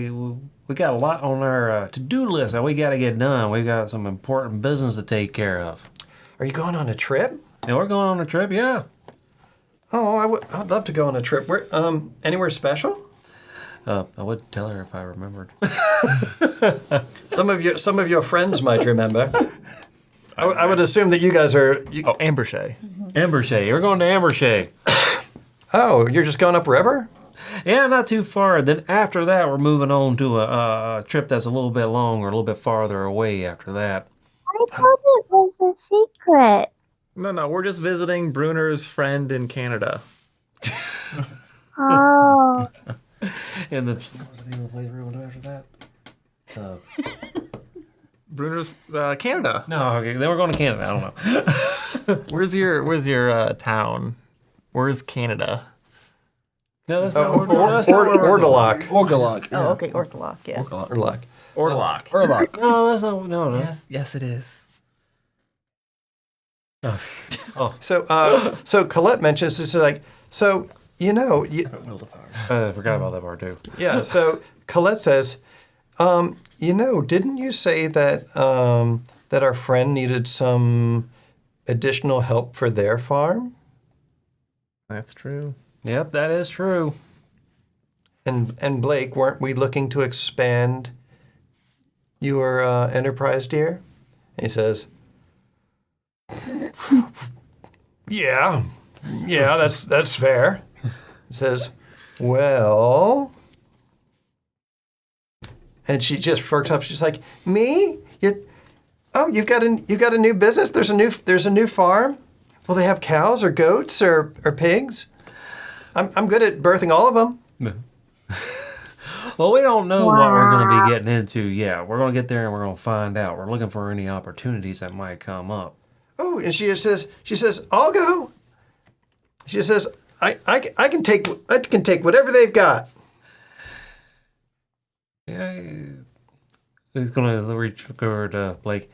lot on our to-do list that we got to get done. We got some important business to take care of. Are you going on a trip? Yeah, we're going on a trip. Yeah. Oh, I'd love to go on a trip. Where anywhere special? I would tell her if I remembered. Some of your friends might remember. I would assume that you guys are. Ambershey. Ambershey. We're going to Ambershey. Oh, you're just going upriver? Yeah, not too far. Then after that, we're moving on to a trip that's a little bit longer, a little bit farther away after that. I thought it was a secret. No, we're just visiting Bruner's friend in Canada. Oh. And what's the name of the place we're going to after that? Bruner's Canada. No, okay. Then we're going to Canada. I don't know. Where's your town? Where's Canada? No, that's not where we're going. Ordelock. Orgalock. Oh, okay, Ortholock, yeah. Ordelock. Orlock. Orlock. No, that's not. No. Yes, it is. Oh. So Colette mentions this is like Wildethar. I forgot about that part too. Yeah. So Colette says, didn't you say that that our friend needed some additional help for their farm? That's true. Yep, that is true. And Blake, weren't we looking to expand your enterprise, dear? And he says, Yeah, that's fair. He says, well, and she just perks up. She's like, me? You've got a new business. There's a new farm. Will they have cows or goats or pigs? I'm good at birthing all of them. Well, we don't know what we're going to be getting into yet. We're going to get there and we're going to find out. We're looking for any opportunities that might come up. Oh, and she says, I'll go. She says, I can take whatever they've got. Yeah, he's going to reach over to Blake.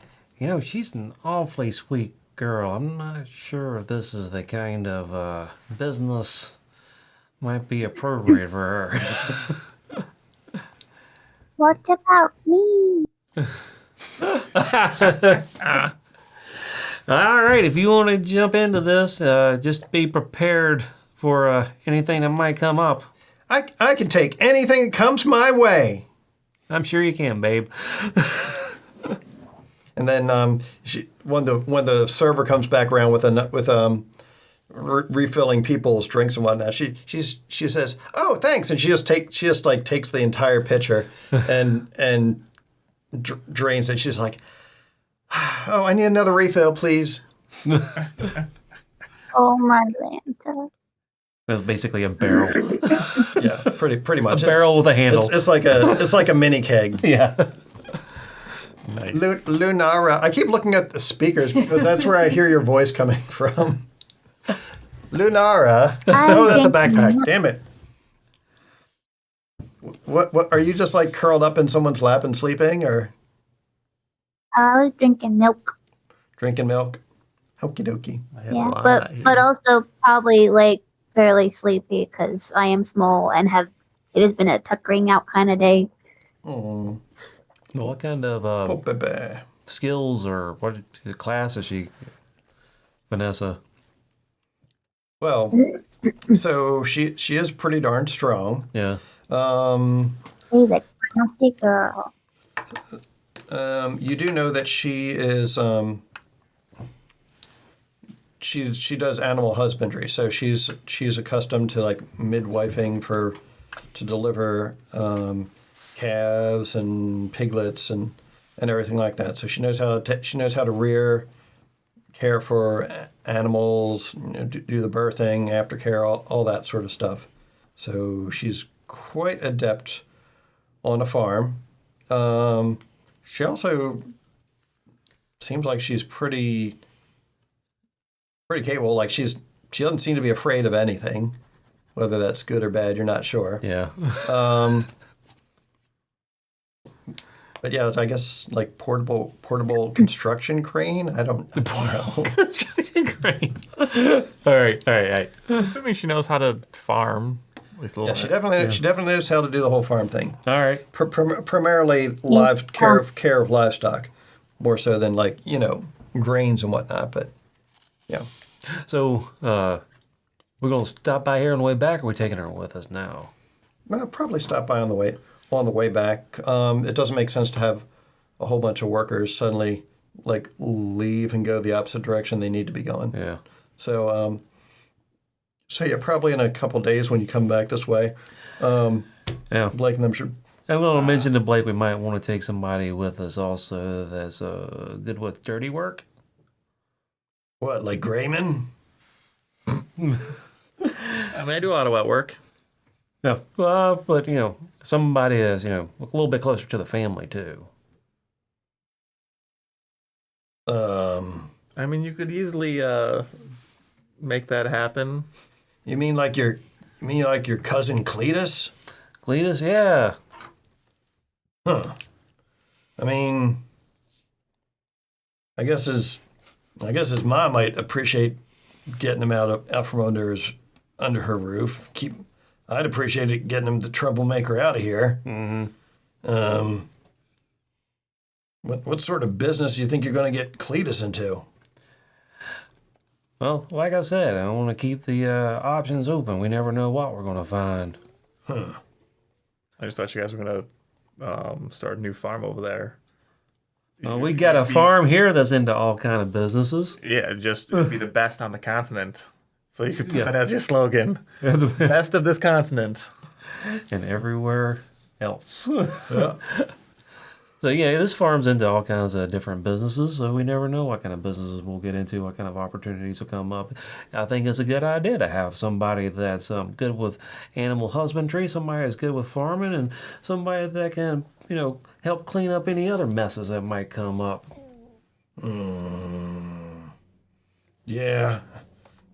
She's an awfully sweet girl. I'm not sure if this is the kind of might be appropriate for her. What about me? All right, if you want to jump into this, just be prepared for anything that might come up. I can take anything that comes my way. I'm sure you can, babe. And then when the server comes back around with refilling people's drinks and whatnot, she says, "Oh, thanks," and she just takes the entire pitcher and drains it. She's like, "Oh, I need another refill, please." Oh my Lanta. It was basically a barrel. Yeah, pretty much. A barrel with a handle. It's like a mini keg. Yeah. Nice. Lunara. I keep looking at the speakers because that's where I hear your voice coming from. Lunara. Oh, that's a backpack. Damn it. What are you just like curled up in someone's lap and sleeping, or I was drinking milk. drinking milk? Okie dokie. Yeah, but also probably like fairly sleepy because I am small and it has been a tuckering out kind of day. Oh, Well, what kind of baby. skills or what class is she, Vanessa? Well, so she is pretty darn strong. Yeah. She's a classy girl. You do know that she is she does animal husbandry, so she's accustomed to like midwifing to deliver calves and piglets and everything like that. So she knows how to rear, care for animals, do the birthing, aftercare, all that sort of stuff. So she's quite adept on a farm. She also seems like she's pretty capable. Like she doesn't seem to be afraid of anything, whether that's good or bad. You're not sure. Yeah. But yeah, I guess like portable construction crane. I don't know. Construction crane. All right. Assuming she knows how to farm. At least a little Yeah, she bit. definitely knows how to do the whole farm thing. All right. Primarily care of livestock, more so than like grains and whatnot. But yeah. So we're gonna stop by here on the way back, or are we taking her with us now? I'll probably stop by on the way back. It doesn't make sense to have a whole bunch of workers suddenly like leave and go the opposite direction they need to be going. Yeah. So yeah, probably in a couple days when you come back this way. Yeah. Blake and them should. I'm going to mention to Blake we might want to take somebody with us also that's good with dirty work. What, like Grayman? I mean, I do a lot of wet work. Yeah. But somebody that's a little bit closer to the family too. I mean, you could easily make that happen. You mean like your cousin Cletus? Cletus, yeah. Huh. I mean, I guess his mom might appreciate getting him out from under her roof. I'd appreciate it getting him the troublemaker out of here. Mm-hmm. What sort of business do you think you're going to get Cletus into? Well, like I said, I want to keep the options open. We never know what we're going to find. Huh. I just thought you guys were gonna start a new farm over there. Well, we got a farm here that's into all kind of businesses. Yeah, just be the best on the continent. So you could put Yeah. that as your slogan. Best of this continent. And everywhere else. Yeah. So yeah, this farm's into all kinds of different businesses, so we never know what kind of businesses we'll get into, what kind of opportunities will come up. I think it's a good idea to have somebody that's good with animal husbandry, somebody that's good with farming, and somebody that can, help clean up any other messes that might come up. Yeah.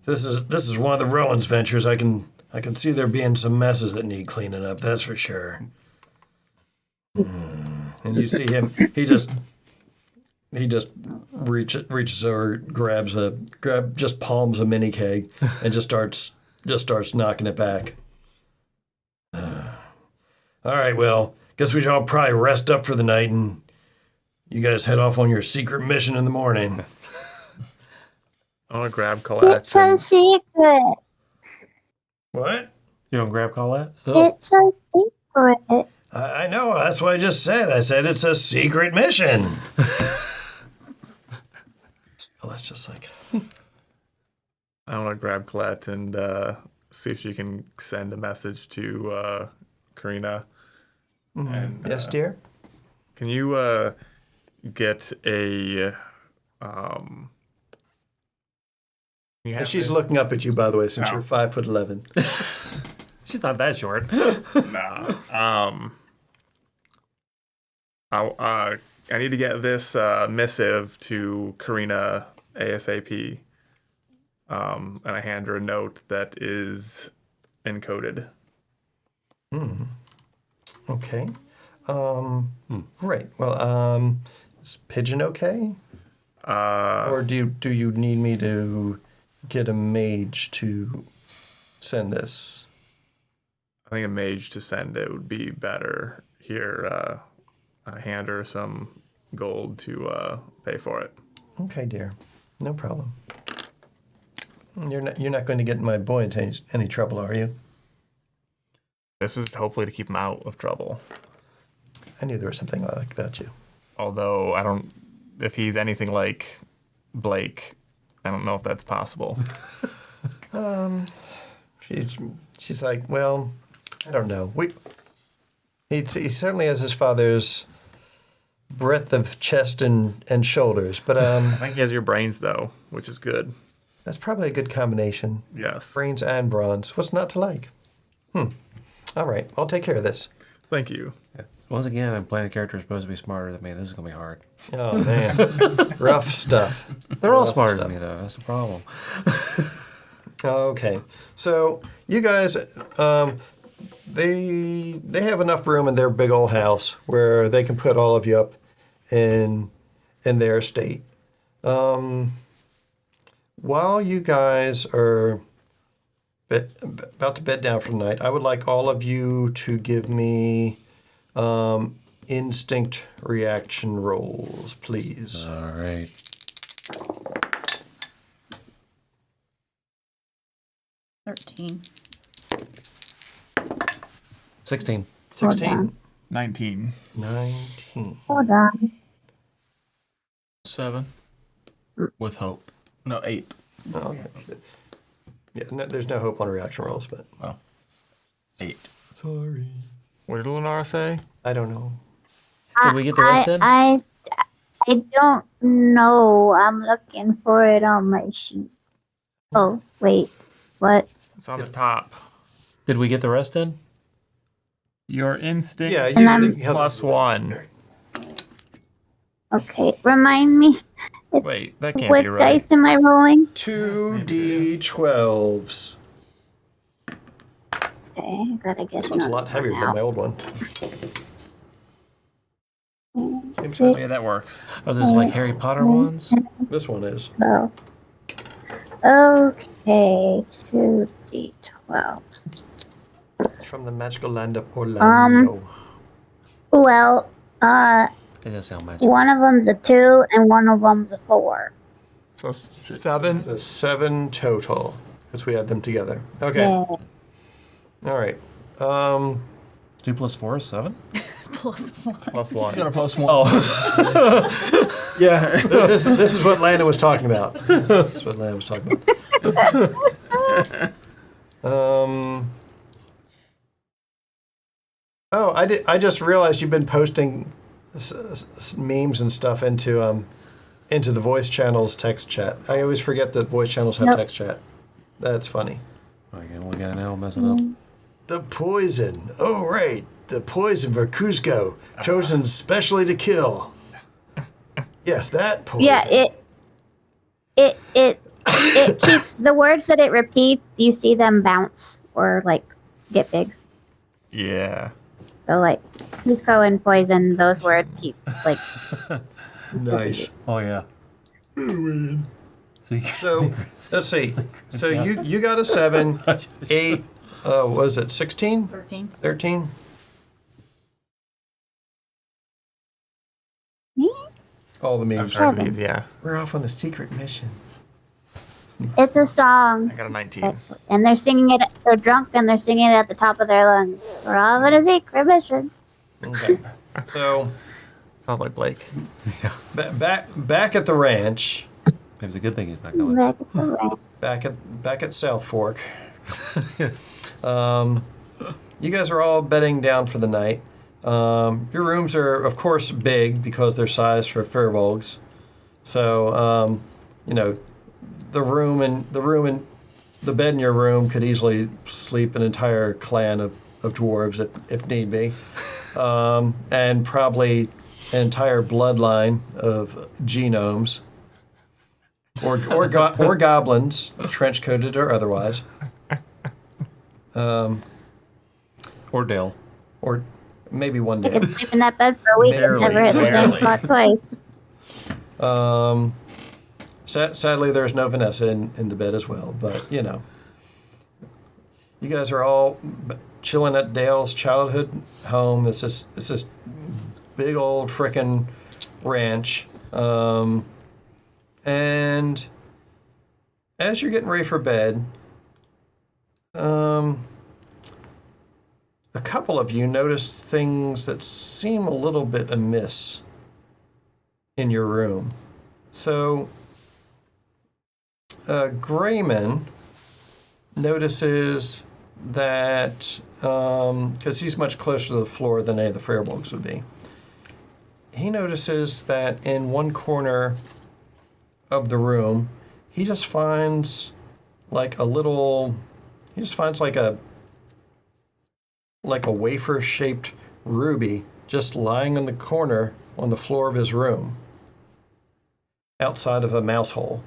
This is one of the Rowan's ventures. I can see there being some messes that need cleaning up. That's for sure. And you see him. He just reaches over, just palms a mini keg, and just starts knocking it back. All right, well, guess we should all probably rest up for the night and you guys head off on your secret mission in the morning. I want to grab Colette. It's a secret. What? You don't grab Colette? Oh. It's a secret. I know. That's what I just said. I said it's a secret mission. Colette's just like... I want to grab Colette and see if she can send a message to Karina. And, yes, dear? Can you get a... And she's looking up at you, by the way, since you're 5'11". She's not that short. Nah. I need to get this missive to Karina ASAP. And I hand her a note that is encoded. Okay. Right. Well, is Pigeon okay? Or do you need me to get a mage to send this? I think a mage to send it would be better. Here, I hand her some gold to pay for it. Okay, dear. No problem. You're not going to get my boy into any trouble, are you? This is hopefully to keep him out of trouble. I knew there was something I liked about you. Although I don't, if he's anything like Blake, I don't know if that's possible. She's like, well, I don't know. He certainly has his father's breadth of chest and shoulders, but I think he has your brains though, which is good. that's probably a good combination. Yes. Brains and bronze. What's not to like? All right, I'll take care of this. Thank you. Yeah. Once again, I'm playing a character who's supposed to be smarter than me. This is going to be hard. Oh, man. Rough stuff. They're all Rough smarter stuff. than me, though. That's the problem. Okay, so you guys, they have enough room in their big old house where they can put all of you up in their estate. While you guys are about to bed down for the night, I would like all of you to give me instinct reaction rolls, please. All right. 13. 16. 16, 19. 19. Hold on. 7. With hope. No, 8. Oh, yeah, no, there's no hope on reaction rolls, but 8. sorry. What did Lenara say? I don't know. Did we get the rest in? I don't know. I'm looking for it on my sheet. Oh, wait. What? It's on the top. Did we get the rest in? Your instinct Yeah, And I'm- you held plus 1. Okay. Remind me. Wait, that can't What be right. dice am I rolling? 2d12s. Okay, I gotta get This one's a another lot heavier one than out. my old one. Six, Oh, yeah, that works. Are those like Harry Potter ones? This one is. 12. Okay, 2d12. It's from the magical land of Orlando. Well, It does sound magical. one of them's a 2 and one of them's a 4. So 7. So 7 total, because we had them together. Okay, Yeah. all right. 2 plus 4 is 7? Plus 1. Plus 1. You got a plus 1. Oh. Yeah. This is what Landon was talking about. This is what Landon was talking about. Oh, I just realized you've been posting memes and stuff into the voice channel's text chat. I always forget that voice channels have Nope. text chat. That's funny. Okay, we got an L messing up. The poison. Oh, right. The poison for Cusco, chosen specially to kill. Yes, that poison. Yeah, it keeps the words that it repeats, you see them bounce or like get big. Yeah. So like Cusco and poison, those words keep like Nice. Oh, yeah. Secret. So let's see. So you got a 7, 8. Was it 16? 13. 13? All the memes. I've heard these, yeah. We're off on a secret mission. It's a song. I got a 19. And they're singing it. They're drunk and they're singing it at the top of their lungs. We're off on a secret mission. Okay. So, Sounds like Blake. back at the ranch. It was a good thing he's not going. Back at the ranch. Back at South Fork. You guys are all bedding down for the night. Your rooms are, of course, big because they're sized for firbolgs. So, the bed in your room could easily sleep an entire clan of dwarves if need be, and probably an entire bloodline of genomes or goblins, trench coated or otherwise. Or Dale. Or maybe one I day. could sleep in that bed for a week and never hit the same spot twice. Sadly, there's no Vanessa in the bed as well, but you guys are all chilling at Dale's childhood home. It's this big old frickin' ranch, and as you're getting ready for bed, a couple of you notice things that seem a little bit amiss in your room. So, Grayman notices that, because he's much closer to the floor than any of the firbolgs would be, he notices that in one corner of the room, he just finds like a wafer-shaped ruby just lying in the corner on the floor of his room, outside of a mouse hole.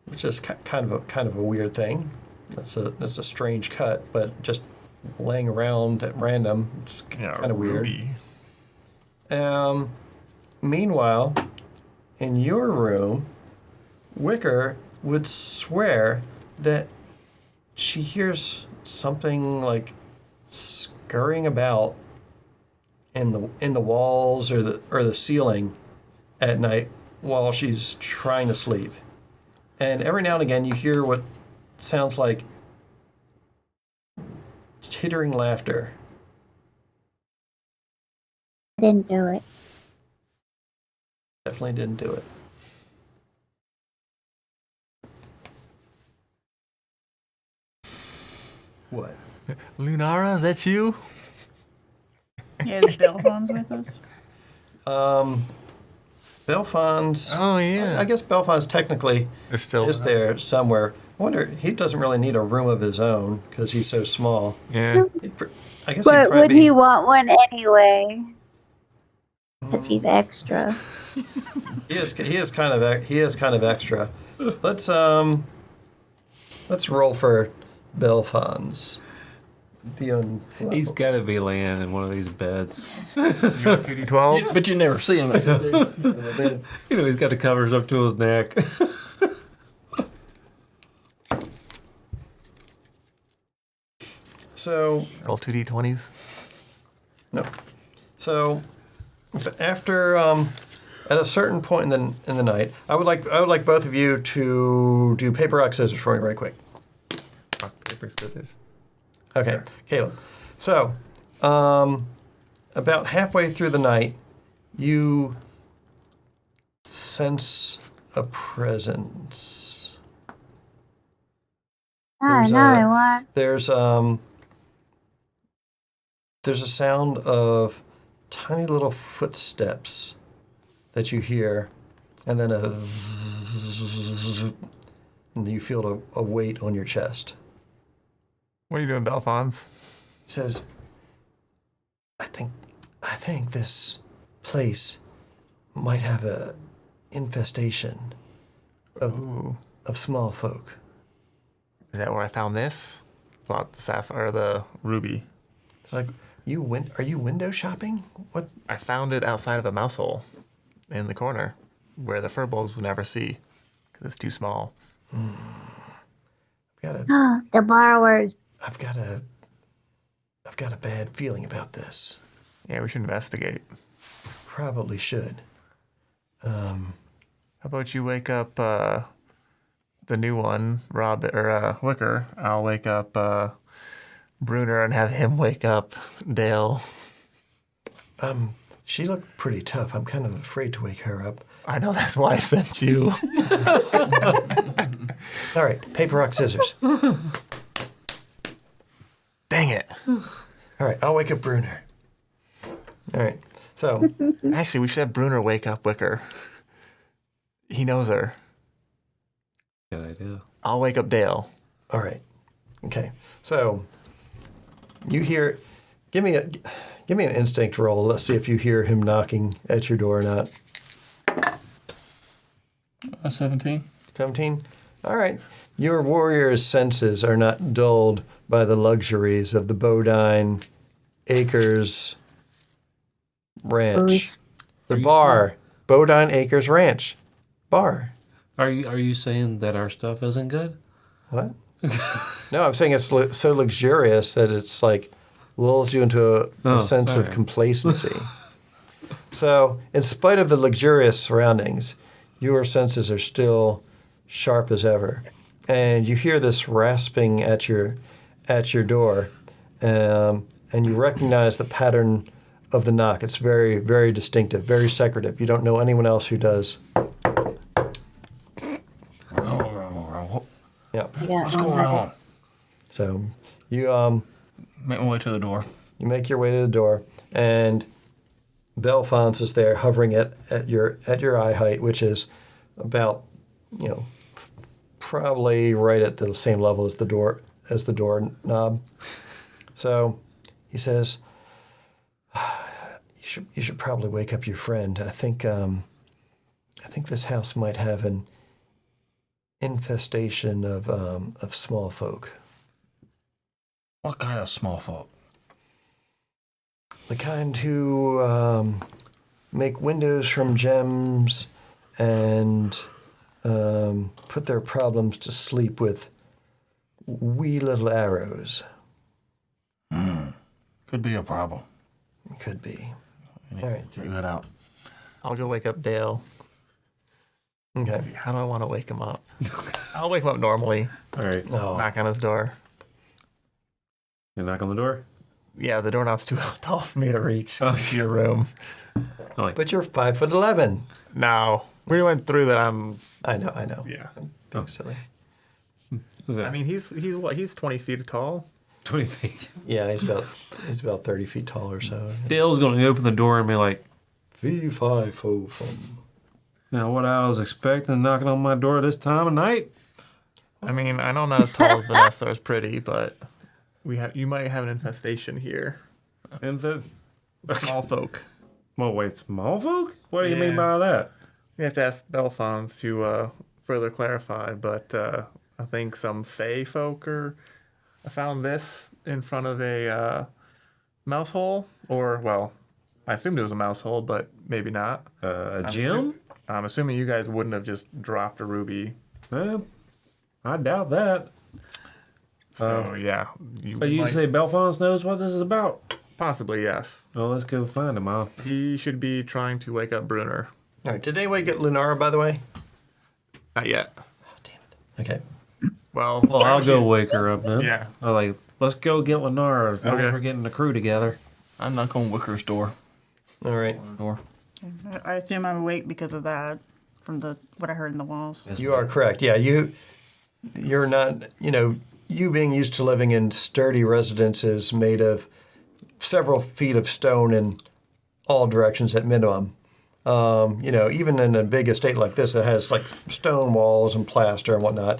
Which is kind of a weird thing. That's a strange cut, but just laying around at random, it's kind of weird. Meanwhile, in your room, Wicker would swear that she hears something like scurrying about in the walls or the ceiling at night while she's trying to sleep. And every now and again you hear what sounds like tittering laughter. I didn't do it. Definitely didn't do it. What? Lunara, is that you? Yeah, is Belfon's with us? Belfon's. Oh, yeah. I guess Belfon's technically is there somewhere. I wonder, he doesn't really need a room of his own because he's so small. Yeah. I guess But would he want one anyway? Because he's extra. He is kind of extra. Let's roll for Belfon's. He's got to be laying in one of these beds. You got 2d12? But you never see him. He's got the covers up to his neck. So Roll 2d20s. no. So after at a certain point in the night, I would like both of you to do paper rock scissors for me right quick. Rock, paper, scissors. Okay, Caleb. So, about halfway through the night, you sense a presence. Another one. There's a sound of tiny little footsteps that you hear, and then and you feel a weight on your chest. What are you doing, Belfons? He says, I think this place might have a infestation of small folk. Is that where I found this? About the sapphire, the ruby. It's like, are you window shopping? What? I found it outside of a mouse hole in the corner where the firbolgs would never see because it's too small. The borrowers. I've got a I've got a bad feeling about this. Yeah, we should investigate. Probably should. How about you wake up the new one, Wicker? I'll wake up Bruner and have him wake up Dale. She looked pretty tough. I'm kind of afraid to wake her up. I know, that's why I sent you. All right, paper, rock, scissors. Dang it. All right, I'll wake up Bruner. All right, so Actually, we should have Bruner wake up Wicker. He knows her. Good idea. I'll wake up Dale. all right, okay. So you hear. Give me an instinct roll. Let's see if you hear him knocking at your door or not. 17. 17. All right. Your warrior's senses are not dulled by the luxuries of the Bodine Acres Ranch. The bar, Bodine Acres Ranch. Bar. Are you saying that our stuff isn't good? What? No, I'm saying it's so luxurious that it's like lulls you into a sense of complacency. So, in spite of the luxurious surroundings, your senses are still sharp as ever, and you hear this rasping at your door, and you recognize the pattern of the knock. It's very, very distinctive, very secretive. You don't know anyone else who does. Yeah. What's going on? So you Make my way to the door. you make your way to the door, and Belfonse is there, hovering at your eye height, which is about, probably right at the same level as the door knob. So he says, "You should probably wake up your friend. I think this house might have an infestation of small folk. What kind of small folk? The kind who make windows from gems and put their problems to sleep with wee little arrows." Could be a problem. Could be. All right. Check that out. I'll go wake up Dale. Okay. How do I want to wake him up? I'll wake him up normally. All right. Oh, Knock on his door. You knock on the door? Yeah, the doorknob's too tall for me to reach into your room. but you're 5'11". No, we went through that. I know. Yeah. Being silly. I mean, he's what? He's 20 feet tall. 20 feet. Yeah, he's about 30 feet tall or so. Dale's going to open the door and be like, Fee, fi, fo, fum. now what I was expecting knocking on my door this time of night? I mean, I know I'm not as tall as Vanessa or as pretty, but you might have an infestation here. Small folk. Well, wait, small folk? What do you mean Yeah. by that? You have to ask Belfonse to further clarify, but I think some Fey folk I found this in front of a mouse hole, I assumed it was a mouse hole, but maybe not. A gym? I'm assuming you guys wouldn't have just dropped a ruby. Well, I doubt that. So, yeah. But you say Belfonse knows what this is about? Possibly, yes. Well, let's go find him, huh? He should be trying to wake up Bruner. All right. Did anybody get Lunara, by the way? Not yet. Oh, damn it. Okay. Well, I'll go wake her up then. Yeah. I'm let's go get Lenara. Okay. We're getting the crew together. I knock on Wicker's door. All right. Door. I assume I'm awake because of that, from what I heard in the walls. You are correct. Yeah, you're not, you being used to living in sturdy residences made of several feet of stone in all directions at minimum. Even in a big estate like this that has like stone walls and plaster and whatnot,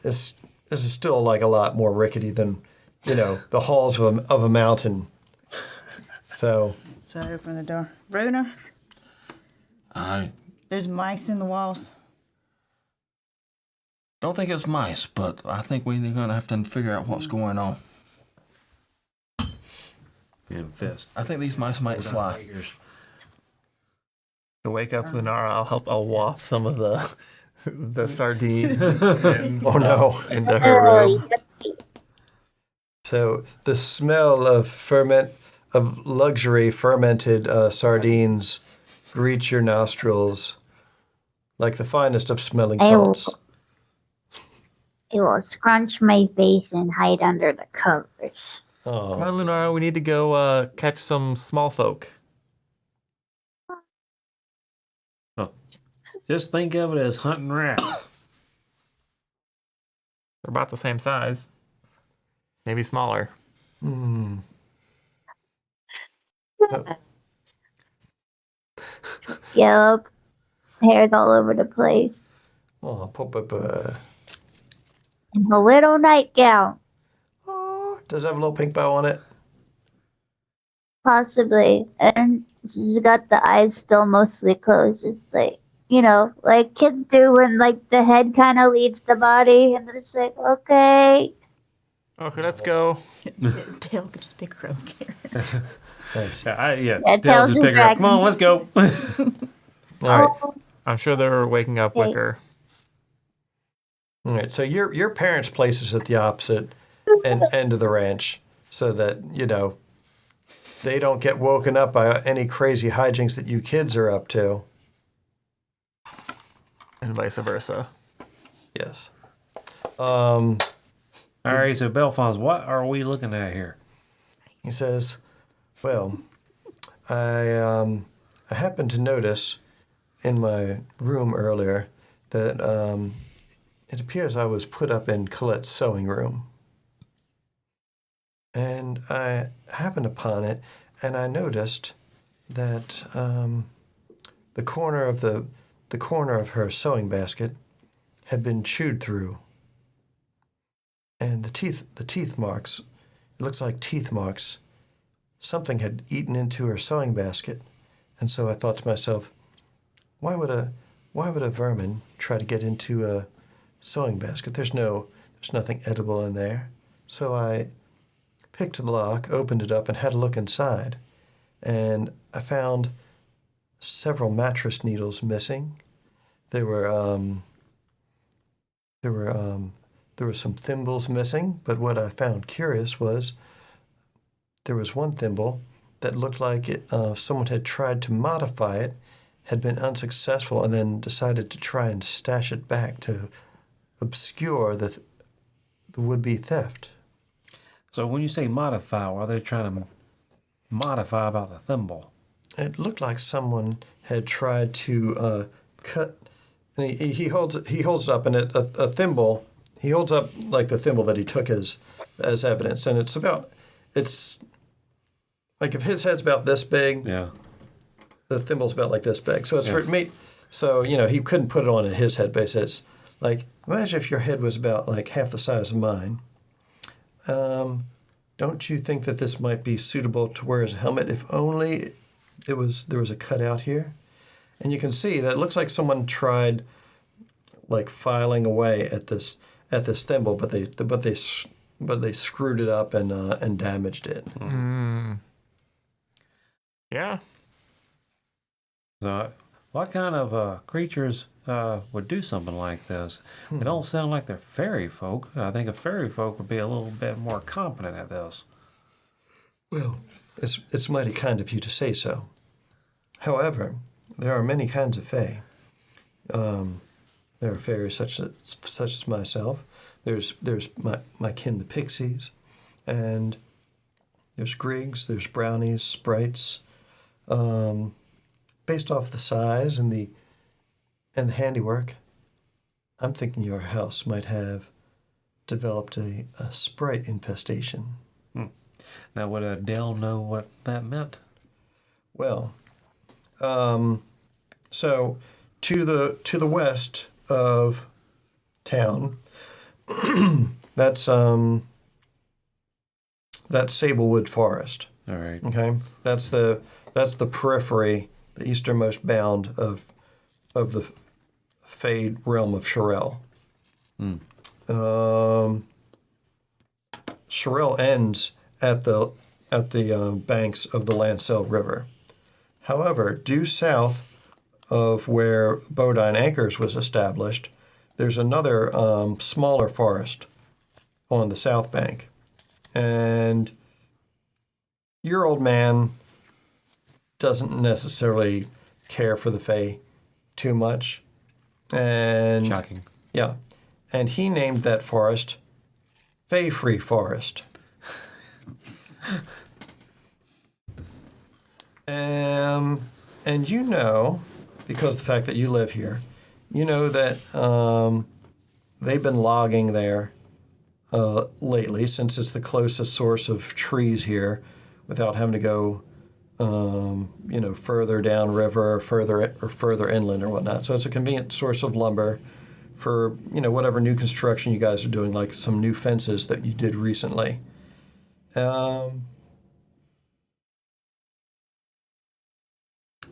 this is still like a lot more rickety than, the halls of a mountain. So I open the door. Bruner, I there's mice in the walls. don't think it's mice, but I think we're going to have to figure out what's going on. And fist. I think these mice might fly. to wake up Lunara, I'll waft some of the sardine in, oh no. into her room. So the smell of luxury fermented sardines greets your nostrils like the finest of smelling I will, salts. I will scrunch my face and hide under the covers. Come Oh, on, Lunar, we need to go catch some small folk. Oh. Just think of it as hunting rats. They're about the same size. Maybe smaller. hmm. Yup. Hair's all over the place. Oh, Papa. And a little nightgown. Oh, does it have a little pink bow on it? Possibly. And she's got the eyes still mostly closed. Just like, like kids do when like the head kind of leads the body. And then it's like, okay. Okay, let's go. Tail could just pick her up here. Nice. Yeah, Tails Tails just is pick her up. Come on, dragging. let's go. All right. Oh, I'm sure they're waking up Okay. Wicker. All right. So your parents' place is at the opposite end of the ranch, so that they don't get woken up by any crazy hijinks that you kids are up to. And vice versa. Yes. All right, so Belfons, what are we looking at here? He says, "Well, I happened to notice in my room earlier that it appears I was put up in Colette's sewing room, and I happened upon it, and I noticed that the corner of her sewing basket had been chewed through, and the teeth marks. It looks like teeth marks. Something had eaten into her sewing basket, and so I thought to myself, why would a vermin try to get into a sewing basket? There's nothing edible in there. So I picked the lock, opened it up, and had a look inside, and I found several mattress needles missing. There were some thimbles missing, but what I found curious was there was one thimble that looked like someone had tried to modify it, had been unsuccessful, and then decided to try and stash it back to obscure the would-be theft. So when you say modify, what are they trying to modify about the thimble? It looked like someone had tried to cut. And he holds it up, and a thimble. He holds up like the thimble that he took as evidence, and it's like if his head's about this big, Yeah. the thimble's about like this big. So it's for me. So he couldn't put it on his head, but he says, like, imagine if your head was about like half the size of mine. Don't you think that this might be suitable to wear as a helmet? If only there was a cutout here, and you can see that it looks like someone tried like filing away at this thimble, but they screwed it up and damaged it. Yeah. So what kind of creatures would do something like this? It don't sound like they're fairy folk. I think a fairy folk would be a little bit more competent at this. Well, it's mighty kind of you to say so. However, there are many kinds of fae. There are fairies such as myself. There's my kin, the pixies, and there's grigs, there's brownies, sprites. Based off the size and the handiwork, I'm thinking your house might have developed a sprite infestation. Now, would Adele know what that meant? Well, so to the west of town, that's Sablewood Forest. All right. Okay, that's the periphery, the easternmost bound of the Fade realm of Sherelle. Sherelle ends at the banks of the Lancel River. However, due south of where Bodine Acres was established, there's another smaller forest on the south bank. And your old man doesn't necessarily care for the Fae too much. And Shocking. yeah. And he named that forest Fae-Free Forest. And you know, because of the fact that you live here, you know that they've been logging there lately, since it's the closest source of trees here, without having to go, further downriver or further inland or whatnot. So it's a convenient source of lumber for whatever new construction you guys are doing, like some new fences that you did recently.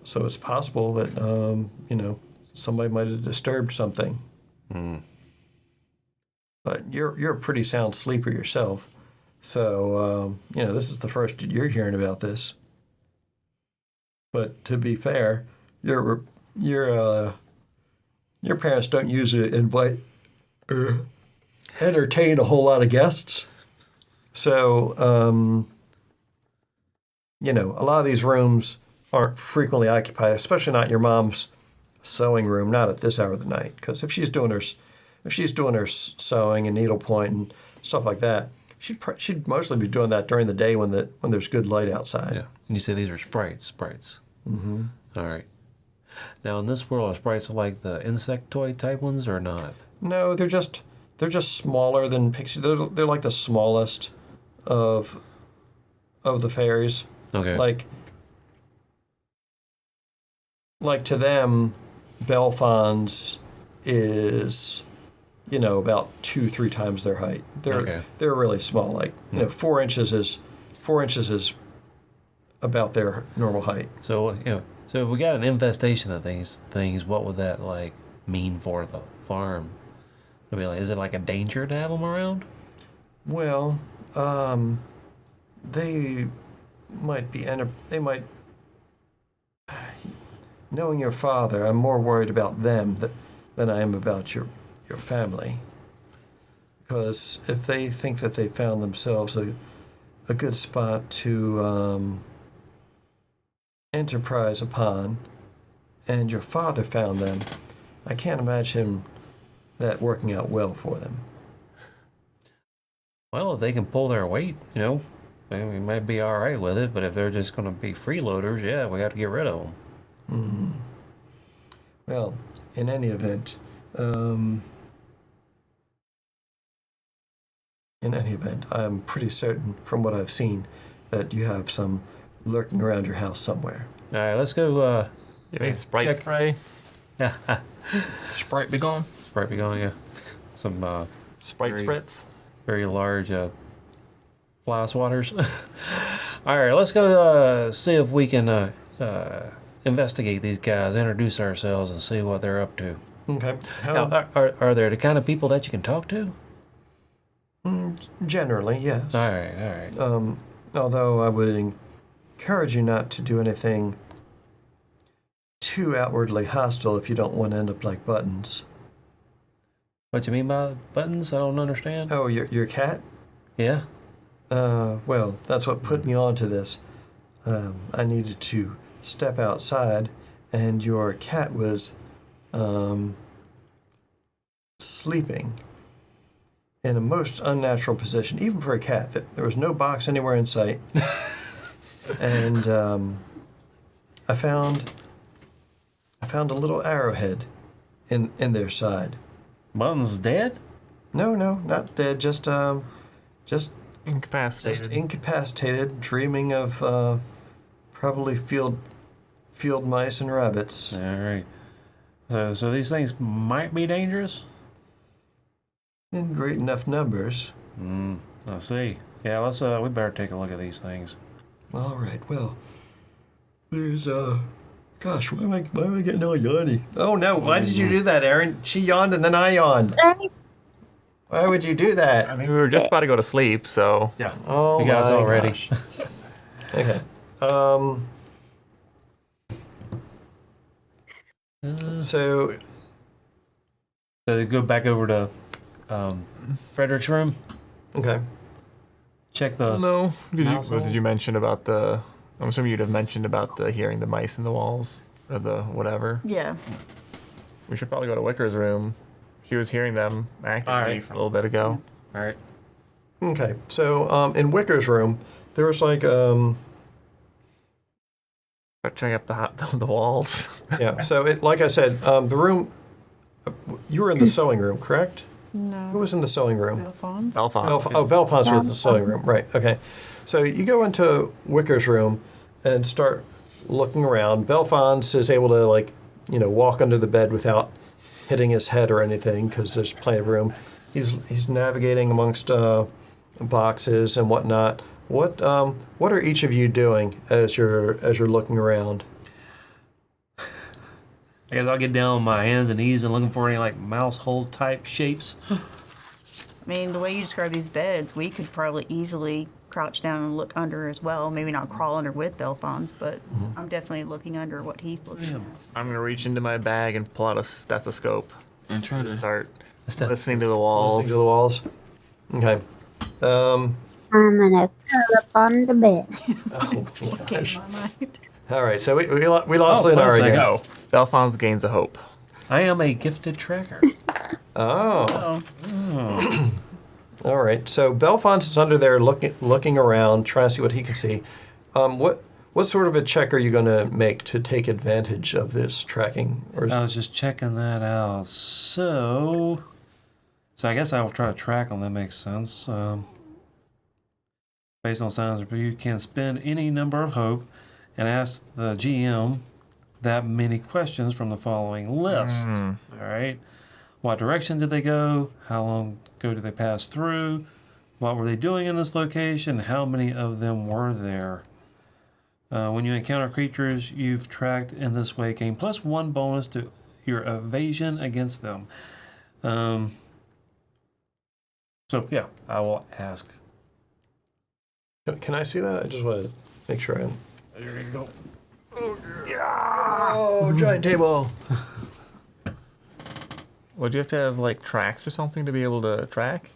So it's possible that somebody might have disturbed something. But you're a pretty sound sleeper yourself, so this is the first you're hearing about this. But to be fair, your parents don't usually invite or entertain a whole lot of guests, so a lot of these rooms aren't frequently occupied, especially not your mom's sewing room, not at this hour of the night, because if she's doing her sewing and needlepoint and stuff like that, she'd mostly be doing that during the day when there's good light outside. Yeah. And you say these are sprites. Mm-hmm. All right. Now, in this world, are sprites like the insectoid type ones or not? No, they're just smaller than pixies. They're like the smallest of the fairies. Okay. Like to them, Belfon's is, about 2-3 times their height. They're really small. Like 4 inches is about their normal height. So so if we got an infestation of these things, what would that mean for the farm? I mean, is it like a danger to have them around? Well, they might be. Knowing your father, I'm more worried about them than I am about your family. Because if they think that they found themselves a good spot to enterprise upon, and your father found them, I can't imagine that working out well for them. Well, if they can pull their weight, we might be all right with it. But if they're just going to be freeloaders, yeah, we got to get rid of them. Mm-hmm. Well, in any event, I'm pretty certain from what I've seen that you have some lurking around your house somewhere. All right, let's go. Any Sprite spray? Sprite be gone. Sprite be gone, yeah. Some Sprite spritz? very large fly swatters. All right, let's go see if we can investigate these guys, introduce ourselves, and see what they're up to. Okay. Now, are there the kind of people that you can talk to? Generally, yes. All right. Although I would encourage you not to do anything too outwardly hostile if you don't want to end up like Buttons. What you mean by Buttons? I don't understand. Oh, your cat? Yeah? Well, that's what put me on to this. I needed to step outside, and your cat was sleeping in a most unnatural position, even for a cat. There was no box anywhere in sight. And I found a little arrowhead in their side. Buttons dead? No, not dead. Just Incapacitated. Just incapacitated, dreaming of probably field mice and rabbits. All right. So these things might be dangerous? In great enough numbers. I see. Yeah, let's we better take a look at these things. All right. Well, there's gosh, why am I getting all yawny? Oh no! Why did you do that, Aaron? She yawned and then I yawned. Why would you do that? I mean, we were just about to go to sleep, so. Yeah. Oh You guys my all ready? gosh. Okay. So So go back over to Frederick's room. okay. check the. No. Mouse What hole? did you mention about the? I'm assuming you'd have mentioned about the hearing the mice in the walls or the whatever. Yeah. We should probably go to Wicker's room. She was hearing them actively Alright. for a little bit ago. All right. Okay, so in Wicker's room, there was like Start checking up the walls. yeah. So like I said, the room. You were in the sewing room, correct? Who No. was in the sewing room? Alphonse? Alphonse. Belfonte was in the sewing room, right? Okay. So you go into Wicker's room and start looking around. Belfonte is able to walk under the bed without hitting his head or anything because there's plenty of room. He's navigating amongst boxes and whatnot. What are each of you doing as you're looking around? I guess I'll get down on my hands and knees and looking for any like mouse hole type shapes. I mean, the way you describe these beds, we could probably easily crouch down and look under as well. Maybe not crawl under with Belfon's, but I'm definitely looking under what he's looking at. I'm gonna reach into my bag and pull out a stethoscope And try to. start listening to the walls. To the walls. Okay. I'm gonna curl up on the bed. Gosh. My mind. All right. So we lost Oh, Leonara wait a again. Go. Belfonte gains a hope. I am a gifted tracker. Oh. Oh, All right. So Belfonte is under there looking around, trying to see what he can see. What sort of a check are you going to make to take advantage of this tracking? Or I was just checking that out. So I guess I will try to track them. That makes sense. Based on signs, you can spend any number of hope and ask the GM that many questions from the following list. All right. What direction did they go? How long ago did they pass through? What were they doing in this location? How many of them were there? When you encounter creatures you've tracked in this way, gain +1 bonus to your evasion against them. So yeah, I will ask. can I see that? I just want to make sure I'm. There you go. Oh, giant table. Would you have to have like tracks or something to be able to track?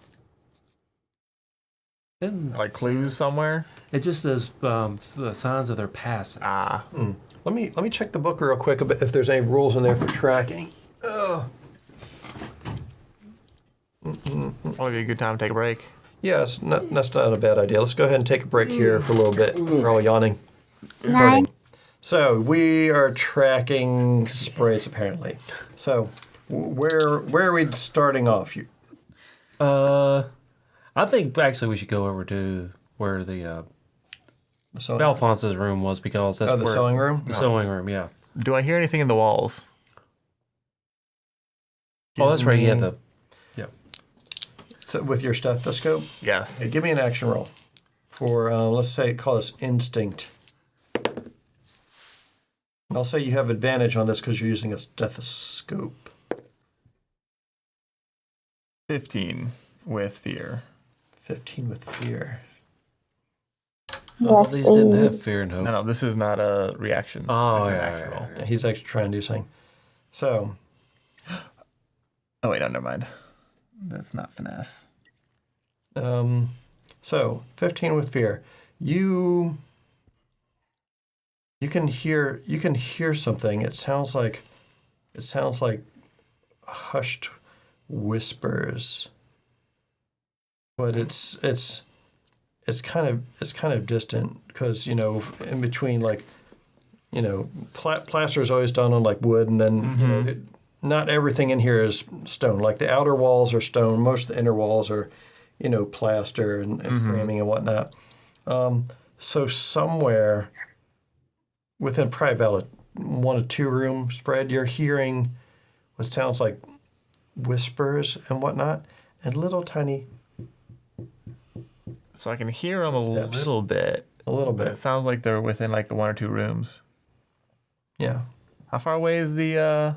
Like clues somewhere? It just says the signs of their passing. Ah. Let me check the book real quick if there's any rules in there for tracking. Oh. Probably be a good time to take a break. Yeah, that's not a bad idea. Let's go ahead and take a break here for a little bit. We're all yawning. Nine. So we are tracking sprays apparently. So where are we starting off? I think actually we should go over to where the sewing, Belfonte's room was because that's the where sewing room? the sewing room. Yeah. Do I hear anything in the walls? Oh, that's right. You had the. So with your stethoscope? Yes. Okay, give me an action roll for, let's say, call this instinct. I'll say you have advantage on this because you're using a stethoscope. 15 with fear. 15 with fear. All Yes, these didn't please. have fear and hope. No, this is not a reaction. Oh, This is an yeah, action yeah, roll. Yeah, he's actually trying to do something. So, Oh wait, no, never mind. That's not finesse. so 15 with fear. You can hear something. It sounds like hushed whispers. But it's kind of distant because in between plaster is always done on like wood and then not everything in here is stone. Like the outer walls are stone. Most of the inner walls are plaster and framing and whatnot. So somewhere within probably about a 1 or 2 room spread, you're hearing what sounds like whispers and whatnot, and little tiny. So I can hear them Steps. little bit. A little But it bit, sounds like they're within like 1 or 2 rooms. yeah. How far away is the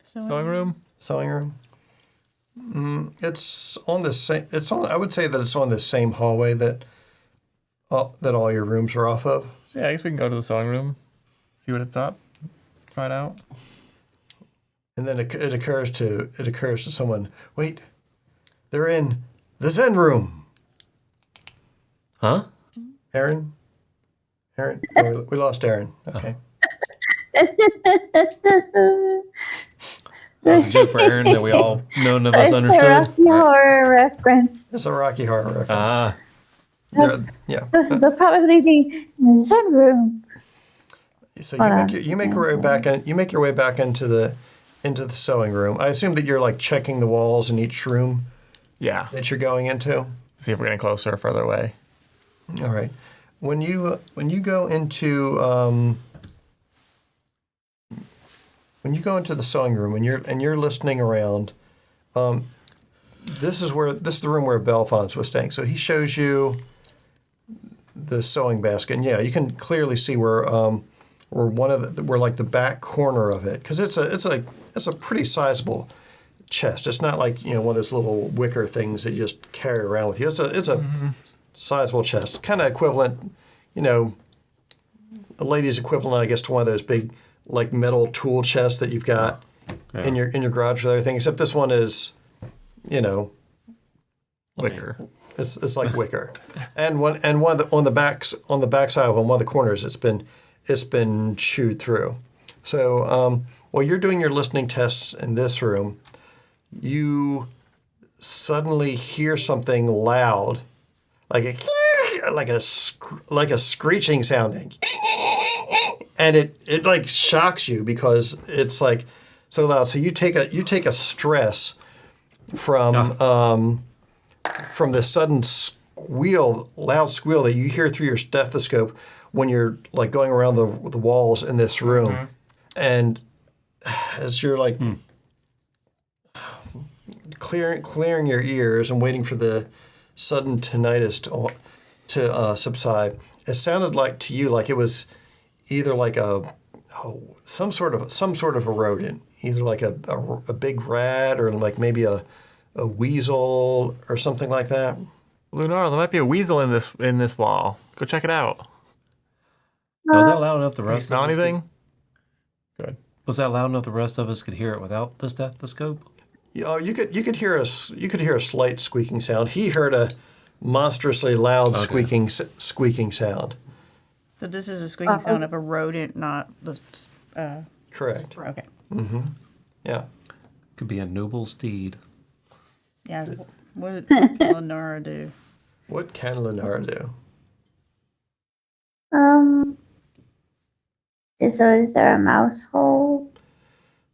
sewing room? Sewing room. It's on the same. It's on. I would say that it's on the same hallway that all your rooms are off of. Yeah, I guess we can go to the sewing room, see what it's up, try it out. And then it occurs to someone. Wait, they're in the Zen room. Huh? Aaron? Oh, we lost Aaron. Okay. That was a joke for Aaron that we all, none of us It's a understood. Rocky Horror reference. It's a Rocky Horror reference. Ah, Yeah. They'll probably be in the sunroom. So Hold you make your way back in. You make your way back into the sewing room. I assume that you're like checking the walls in each room Yeah. that you're going into. See if we're getting closer or further away. All right. When you go into the sewing room and you're listening around, this is the room where Belfons was staying. So he shows you the sewing basket, and yeah, you can clearly see where like the back corner of it, because it's a pretty sizable chest. It's not like one of those little wicker things that you just carry around with you. It's a sizable chest, kind of equivalent, a lady's equivalent, I guess, to one of those big like metal tool chests that you've got in your garage with everything. Except this one is, Wicker. it's like wicker, and one on the backside of one of the corners, it's been chewed through. So while you're doing your listening tests in this room, you suddenly hear something loud, like a screeching sounding, and it like shocks you because it's like so loud. So you take a stress from the sudden loud squeal that you hear through your stethoscope when you're like going around the walls in this room, and as you're like clearing your ears and waiting for the sudden tinnitus to subside, it sounded like to you like it was either like some sort of a rodent, either like a big rat or like maybe a weasel or something like that. Lunar, there might be a weasel in this wall. Go check it out. was that loud enough the Can you rest smell of us anything? Good. Was that loud enough the rest of us could hear it without the stethoscope? You could hear a slight squeaking sound. He heard a monstrously loud squeaking sound. So this is a squeaking sound of a rodent, not the. Correct. Okay. Yeah. Could be a noble steed. Yeah. What did Lenora do? What can Lenara do? Is there a mouse hole?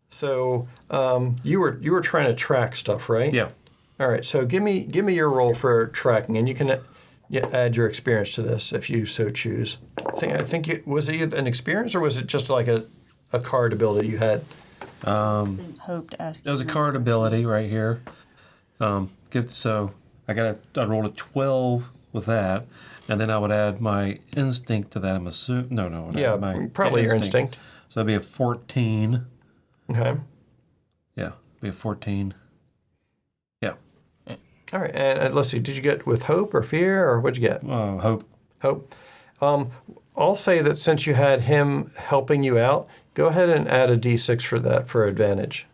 So you were trying to track stuff, right? Yeah. All right. So give me your roll for tracking, and you can add your experience to this if you so choose. I think was it an experience or was it just like a card ability you had? Hope to ask. There's a card ability right here. So I rolled a 12 with that, and then I would add my instinct to that. I'm assuming no. Yeah, my probably your instinct. So that'd be a 14. Okay. Yeah, be a 14. Yeah. All right, and let's see. Did you get with hope or fear, or what'd you get? Hope. Hope. I'll say that since you had him helping you out, go ahead and add a d6 for that for advantage.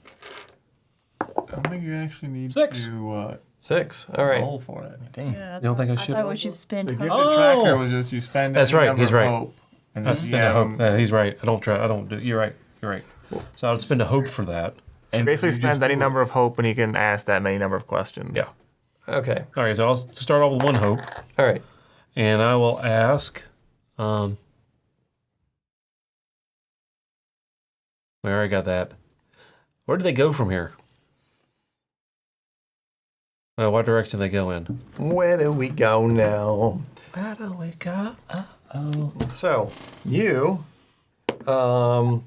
I don't think you actually need 6. to 6. All right. roll for it. Dang. Yeah, You don't think I should thought roll we should spend. The hope. gifted tracker was just you spend. That's any right, number he's of right. Hope, and I the spend a GM hope. He's right. I don't do. You're right. So I'd spend a hope for that. And basically you just spends any do it. number of hope, and he can ask that many number of questions. Yeah. Okay. All right. So I'll start off with 1 hope, All right. and I will ask. We already got that. Where do they go from here? What direction do they go in? Where do we go now? Where do we go? So you know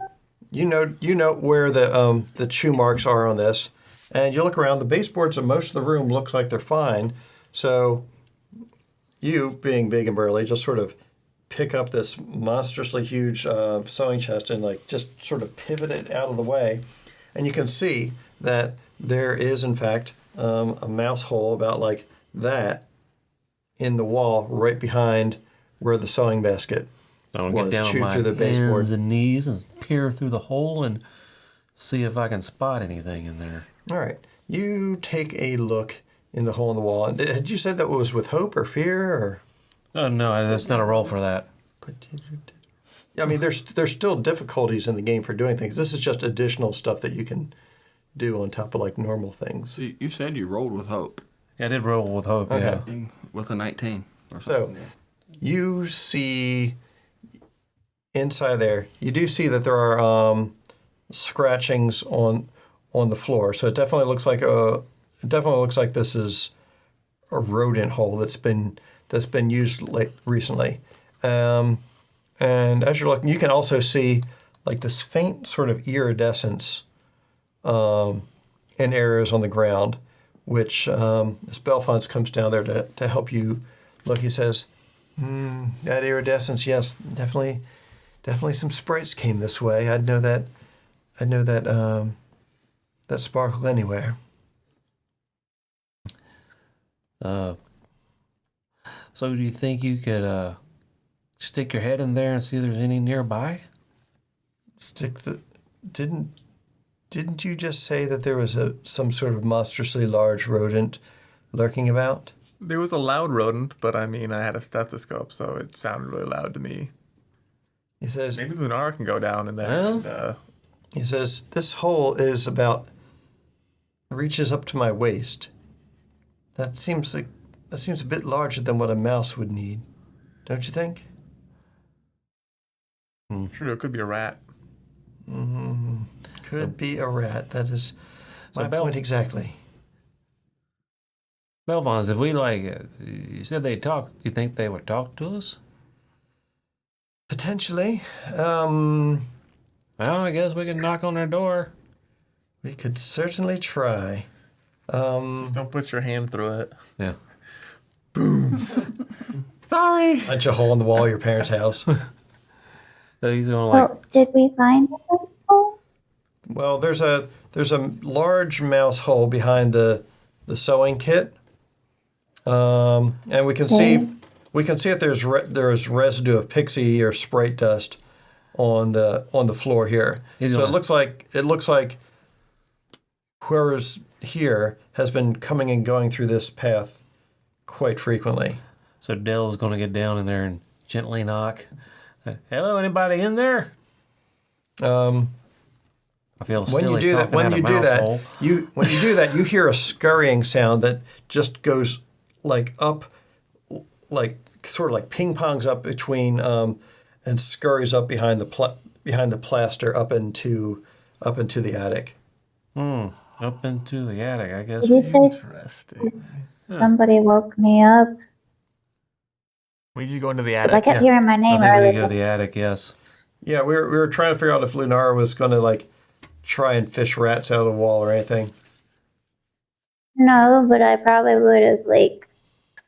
where the chew marks are on this, and you look around. The baseboards of most of the room looks like they're fine. So you, being big and burly, just sort of pick up this monstrously huge sewing chest and like just sort of pivot it out of the way, and you can see that there is in fact a mouse hole about like that in the wall right behind where the sewing basket I'll was get down on chewed my through the baseboard. hands and knees and peer through the hole and see if I can spot anything in there. All right. You take a look in the hole in the wall. Had you said that was with hope or fear or? Oh no, that's not a roll for that. Yeah, I mean, there's still difficulties in the game for doing things. This is just additional stuff that you can do on top of like normal things. So you said you rolled with hope. Yeah, I did roll with hope. Okay. Yeah. With a 19 or So something. you see inside there, you do see that there are scratchings on the floor. So it definitely looks like this is a rodent hole that's been used recently. And as you're looking, you can also see like this faint sort of iridescence in areas on the ground, which as Belfonz comes down there to help you look, he says, that iridescence, yes, definitely some sprites came this way. I'd know that that sparkle anywhere. So do you think you could stick your head in there and see if there's any nearby? Didn't you just say that there was some sort of monstrously large rodent lurking about? There was a loud rodent, but I mean, I had a stethoscope, so it sounded really loud to me. He says, Maybe Lunar can go down in there. Well- he says, this hole is reaches up to my waist. That seems a bit larger than what a mouse would need, don't you think? Sure, it could be a rat. Could be a rat. That is my Bel- point exactly. Belvons, if we you said they talk, do you think they would talk to us? Potentially. Well, I guess we can knock on their door. We could certainly try. Just don't put your hand through it. Yeah. Sorry. Punch a hole in the wall of your parents' house. So he's going Oh, did we find it? Oh, Well, there's a large mouse hole behind the sewing kit, and we can see that there's residue of pixie or sprite dust on the floor here. So it looks like whoever's here has been coming and going through this path quite frequently. So Dell's going to get down in there and gently knock. Hello, anybody in there? I feel When silly you do that, talking out a mouse hole. you hear a scurrying sound that just goes like up, like sort of like ping pongs up between and scurries up behind the plaster up into the attic. Up into the attic, I guess. did you say Interesting. somebody woke me up? We need to go into the I attic. kept hearing my I name think we need to go earlier. to the attic, yes. Yeah, we were trying to figure out if Lunar was going to like try and fish rats out of the wall or anything. No, but I probably would have like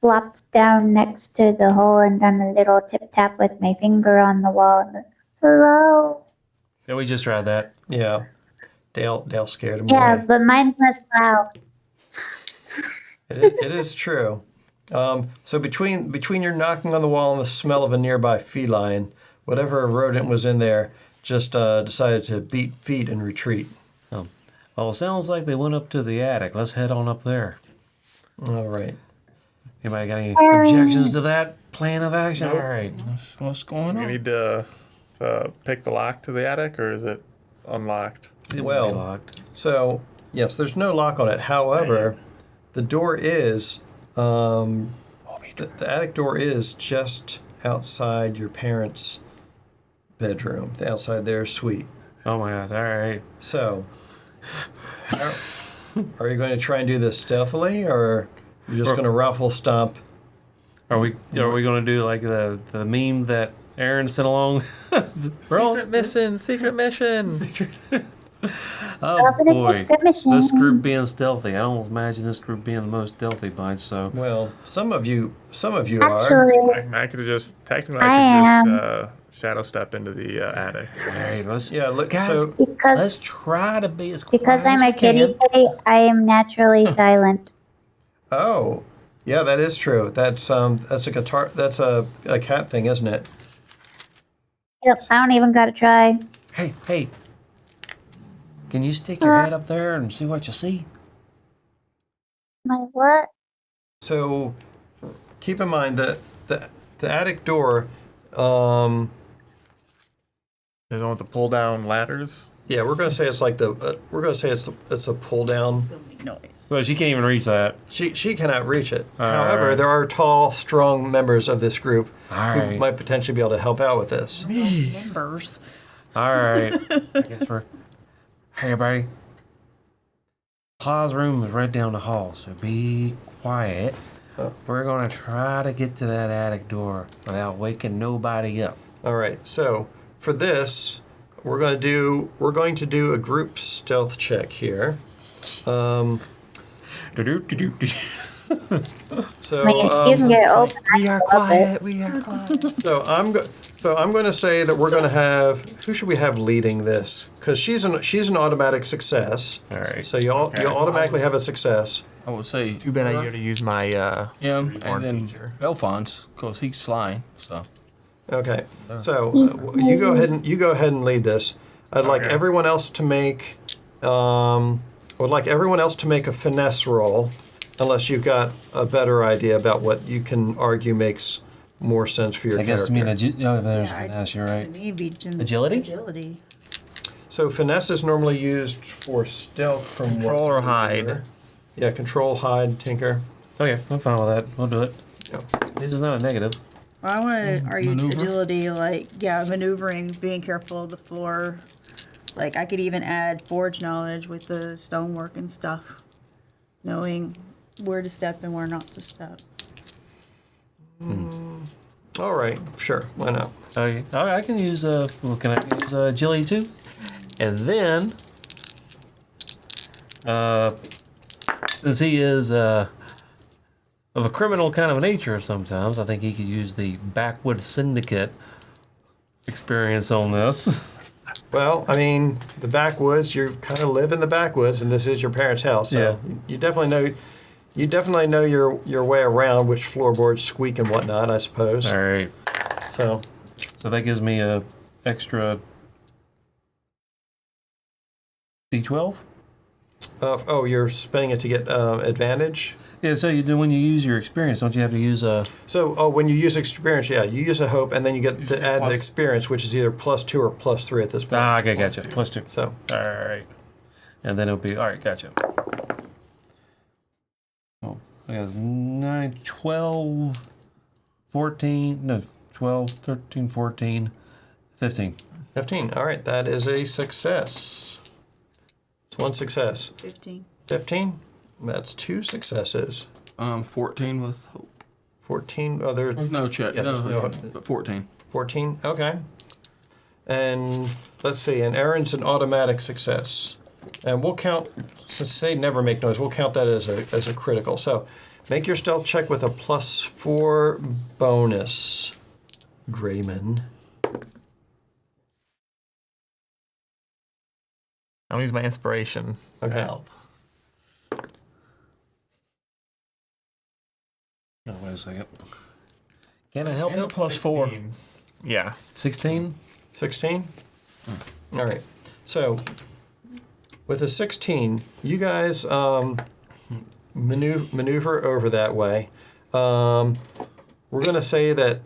flopped down next to the hole and done a little tip tap with my finger on the wall. And, hello. Yeah, we just tried that. Yeah, Dale scared him Yeah, away. but mine's less loud. It is true. So between your knocking on the wall and the smell of a nearby feline, whatever rodent was in there just decided to beat feet and retreat. Well, it sounds like they went up to the attic. Let's head on up there. All right. Anybody got any objections to that plan of action? Nope. All right. What's going We on? need to pick the lock to the attic, or is it unlocked? It will Well- be locked. So yes, there's no lock on it. However, the door is the attic door is just outside your parents' bedroom, outside their suite. Oh my God! All right. So, are you going to try and do this stealthily, or you're just going to ruffle stomp? Are we going to do like the meme that Aaron sent along? Secret mission. Oh Open a boy, secret mission. this group being stealthy. I don't imagine this group being the most stealthy bunch. So Well, some of you are. Actually, I could just technically I shadow step into the attic. all right, let's Yeah. Look. Guys, So because let's try to be as quiet I'm as a we can. kitty kitty, I am naturally silent. oh, yeah, that is true. That's a guitar. That's a cat thing, isn't it? Yep, I don't even gotta try. Hey, can you stick your head up there and see what you see? My what? So keep in mind that the attic door. There's one with the pull down ladders. Yeah, we're gonna say it's like it's a pull down. Noise. Well, she can't even reach that. She cannot reach it. All However, right. there are tall, strong members of this group All who right. might potentially be able to help out with this. Members. All right. I guess we're. Hey, everybody. Pa's room is right down the hall, so be quiet. Oh. We're gonna try to get to that attic door without waking nobody up. All right. So for this, we're going to do a group stealth check here. Do-do-do-do-do. So I mean, you can get open. We are quiet. We are quiet. So I'm going to say that we're going to have, who should we have leading this? Because she's an automatic success. All right. So you'll automatically have a success. I would say. Too bad I get to use my Him reborn and then feature. Belfon's, because he's flying. So Okay. So you go ahead and lead this. I'd like Okay. everyone else to make a finesse roll, unless you've got a better idea about what you can argue makes more sense for your I guess character. you mean there's finesse, you're right. Agility? Agility. So finesse is normally used for stealth from Control what or we hide. hear. Yeah, control, hide, tinker. Okay, I'm fine with that. We'll do it. Yeah. This is not a negative. Well, I want to argue Maneuver? agility, maneuvering, being careful of the floor. Like, I could even add forge knowledge with the stonework and stuff. Knowing where to step and where not to step. All right, sure, why not? Okay. All right, I can use can I use agility too? And then since he is of a criminal kind of nature sometimes, I think he could use the Backwoods Syndicate experience on this. Well, I mean, the backwoods, you kind of live in the backwoods, and this is your parents' house, so you definitely know your way around which floorboards squeak and whatnot, I suppose. All right. So, So that gives me a extra D12. You're spending it to get advantage. Yeah, so you do when you use your experience, don't you have to use a? So, when you use experience, yeah, you use a hope, and then you get to add the plus. experience, which is either +2 or +3 at this point. Ah, okay, gotcha. +2. So, All right. And then it'll be, all right, gotcha. Oh, I got 9, 12, 14, no, 12, 13, 14, 15. 15. All right, that is a success. It's one success. 15. 15. That's 2 successes. 14 with hope. 14. Oh, there's There's no check. Yeah, no, there's no- but 14. 14. Okay. And let's see. And Aaron's an automatic success. And we'll count, since they never make noise, we'll count that as a critical. So make your stealth check with a +4 bonus, Grayman. I'll use my inspiration. to Okay. help. Oh, wait a second. Can I help And a you? +4. Yeah. 16? 16? All right. So with a 16, you guys maneuver over that way. We're going to say that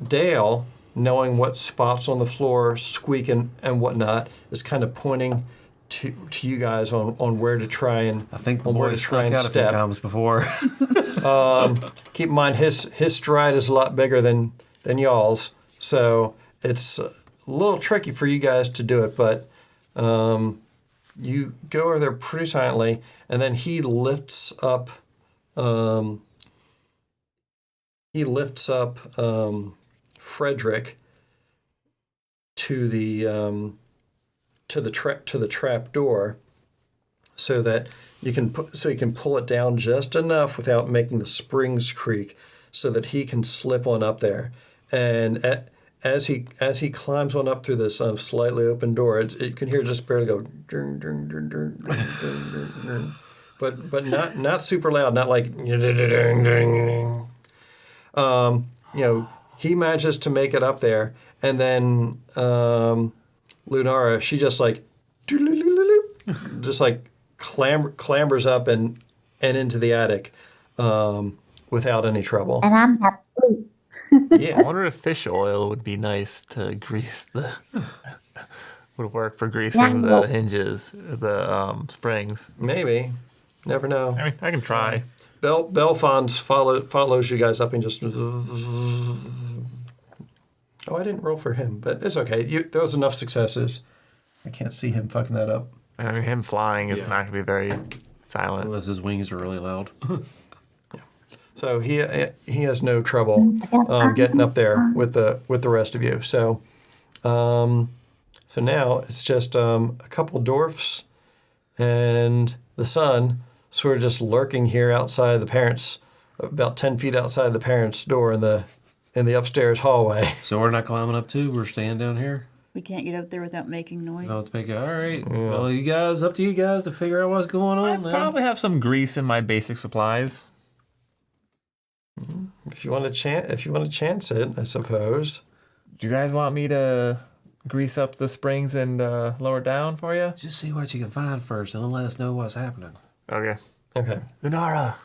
Dale, knowing what spots on the floor squeak and whatnot, is kind of pointing to you guys on where to try and I think the on where boy to try struck and out a few step. times before. Keep in mind his stride is a lot bigger than y'all's, so it's a little tricky for you guys to do it. But you go over there pretty silently, and then he lifts up. Frederick to the trap door, so that you can pull it down just enough without making the springs creak, so that he can slip on up there. And as he climbs on up through this slightly open door, you can hear just barely go, ding, ding, ding, ding, ding, ding, ding, but not super loud, not like ding, ding, ding. He manages to make it up there, and then Lunara, she just like clambers up and into the attic without any trouble. And I'm happy. I Yeah. wonder if fish oil would be nice to grease the. would work for greasing the No. hinges, the springs. Maybe. Never know. I mean, I can try. Belfons follows you guys up and just. Oh, I didn't roll for him, but it's okay. There was enough successes. I can't see him fucking that up. I mean, him flying is Yeah. not going to be very silent. Unless his wings are really loud. So he has no trouble getting up there with the rest of you. So now it's just a couple dwarfs and the son sort of just lurking here outside the parents, about 10 feet outside the parents' door in the upstairs hallway. So we're not climbing up too. We're staying down here. We can't get up there without making noise. So let's make it. All right. Well, you guys, up to you guys to figure out what's going I on. Then. probably have some grease in my basic supplies. If you want to chance it, I suppose. Do you guys want me to grease up the springs and lower down for you? Just see what you can find first, and then let us know what's happening. Okay. Okay. Lunara,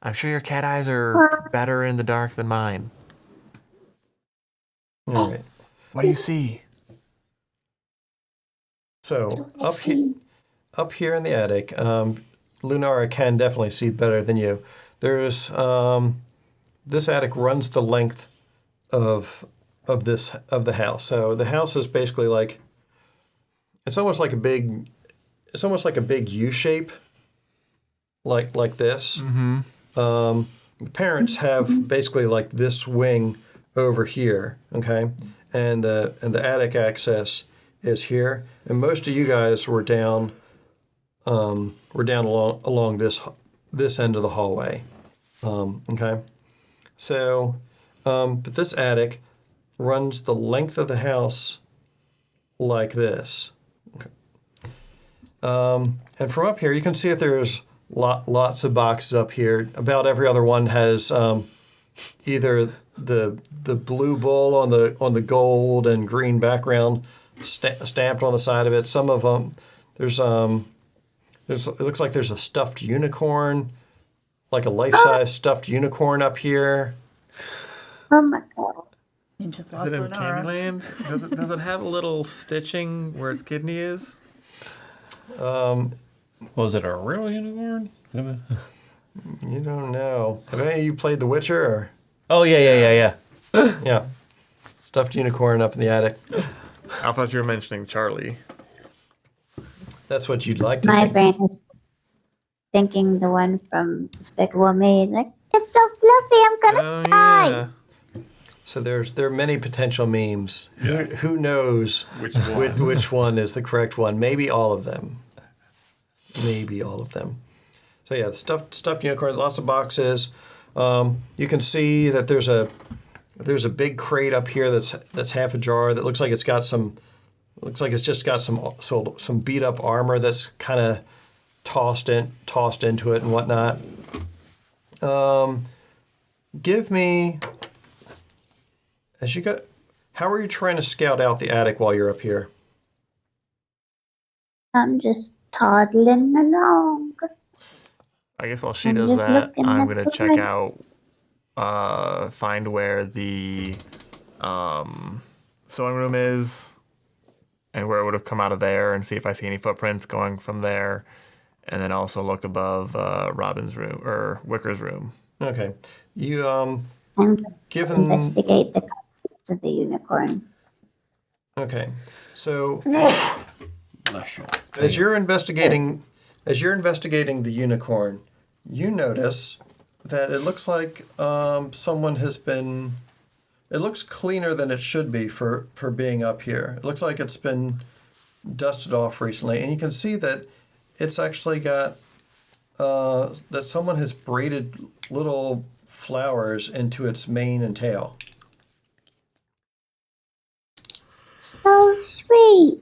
I'm sure your cat eyes are better in the dark than mine. All right. What do you see? So up here in the attic, Lunara can definitely see better than you. There's this attic runs the length of the house. So the house is basically like it's almost like a big U shape, like this. Mm-hmm. The parents have basically like this wing over here, okay, and the attic access is here, and most of you guys were down along this end of the hallway, okay. So, but this attic runs the length of the house like this, okay. And from up here you can see that there's lots of boxes up here. About every other one has either the blue bull on the gold and green background stamped on the side of it. Some of them it looks like there's a stuffed unicorn, like a life-size stuffed unicorn up here. Oh my god. You just Is lost it in Lenora. Candyland? Does it have a little stitching where its kidney is? Was it a real unicorn? You don't know. Have any of you played The Witcher? Or? Oh yeah. Yeah, stuffed unicorn up in the attic. I thought you were mentioning Charlie. That's what you'd like to My think. brain is just thinking the one from Despicable Me. Like, it's so fluffy, I'm gonna Oh die. yeah. So there are many potential memes. Who knows Which one? which one is the correct one? Maybe all of them. Maybe all of them. So yeah, the stuffed unicorn, lots of boxes. You can see that there's a big crate up here that's half ajar that looks like it's just got some beat up armor that's kind of tossed into it and whatnot. Give me how are you trying to scout out the attic while you're up here? I'm just toddling along. I guess while she I'm does just that, looking I'm at gonna the check light. out, find where the sewing room is, and where it would have come out of there, and see if I see any footprints going from there, and then also look above Robin's room or Wicker's room. Okay, you I'm going to given investigate the contents of the unicorn. okay, so Bless you. as you're investigating the unicorn, you notice that it looks like someone has been. It looks cleaner than it should be for being up here. It looks like it's been dusted off recently, and you can see that it's actually got that someone has braided little flowers into its mane and tail. So sweet.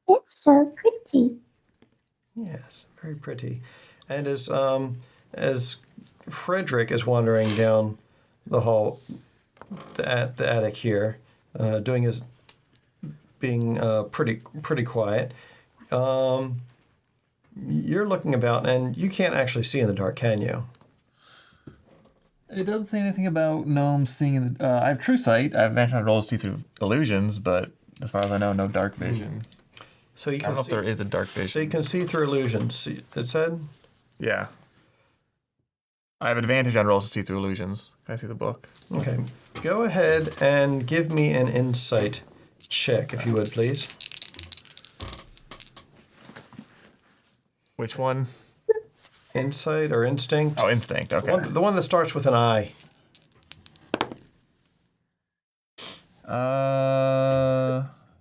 It's so pretty. Yes, very pretty. And as Frederick is wandering down the hall, the attic here, being pretty quiet. You're looking about, and you can't actually see in the dark, can you? It doesn't say anything about gnomes seeing the. I have true sight. I have advantage rolls through illusions, but as far as I know, no dark vision. So you I can don't know if see, there is a dark vision. so you can see through illusions. It said. Yeah. I have advantage on rolls to see through illusions. Can I see the book? Okay. Go ahead and give me an insight check, if you would, please. Which one? Insight or instinct? Oh, instinct. Okay. The one that starts with an I.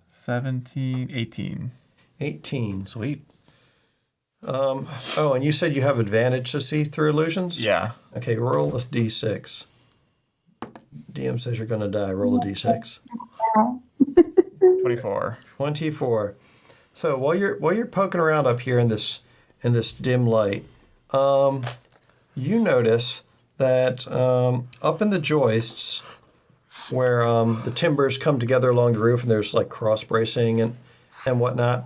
17, 18. 18. Sweet. Oh, and you said you have advantage to see through illusions? Yeah. Okay, roll a d6. DM says you're going to die. Roll a d6. 24. 24. So while you're poking around up here in this dim light, you notice that up in the joists where the timbers come together along the roof and there's like cross bracing and whatnot,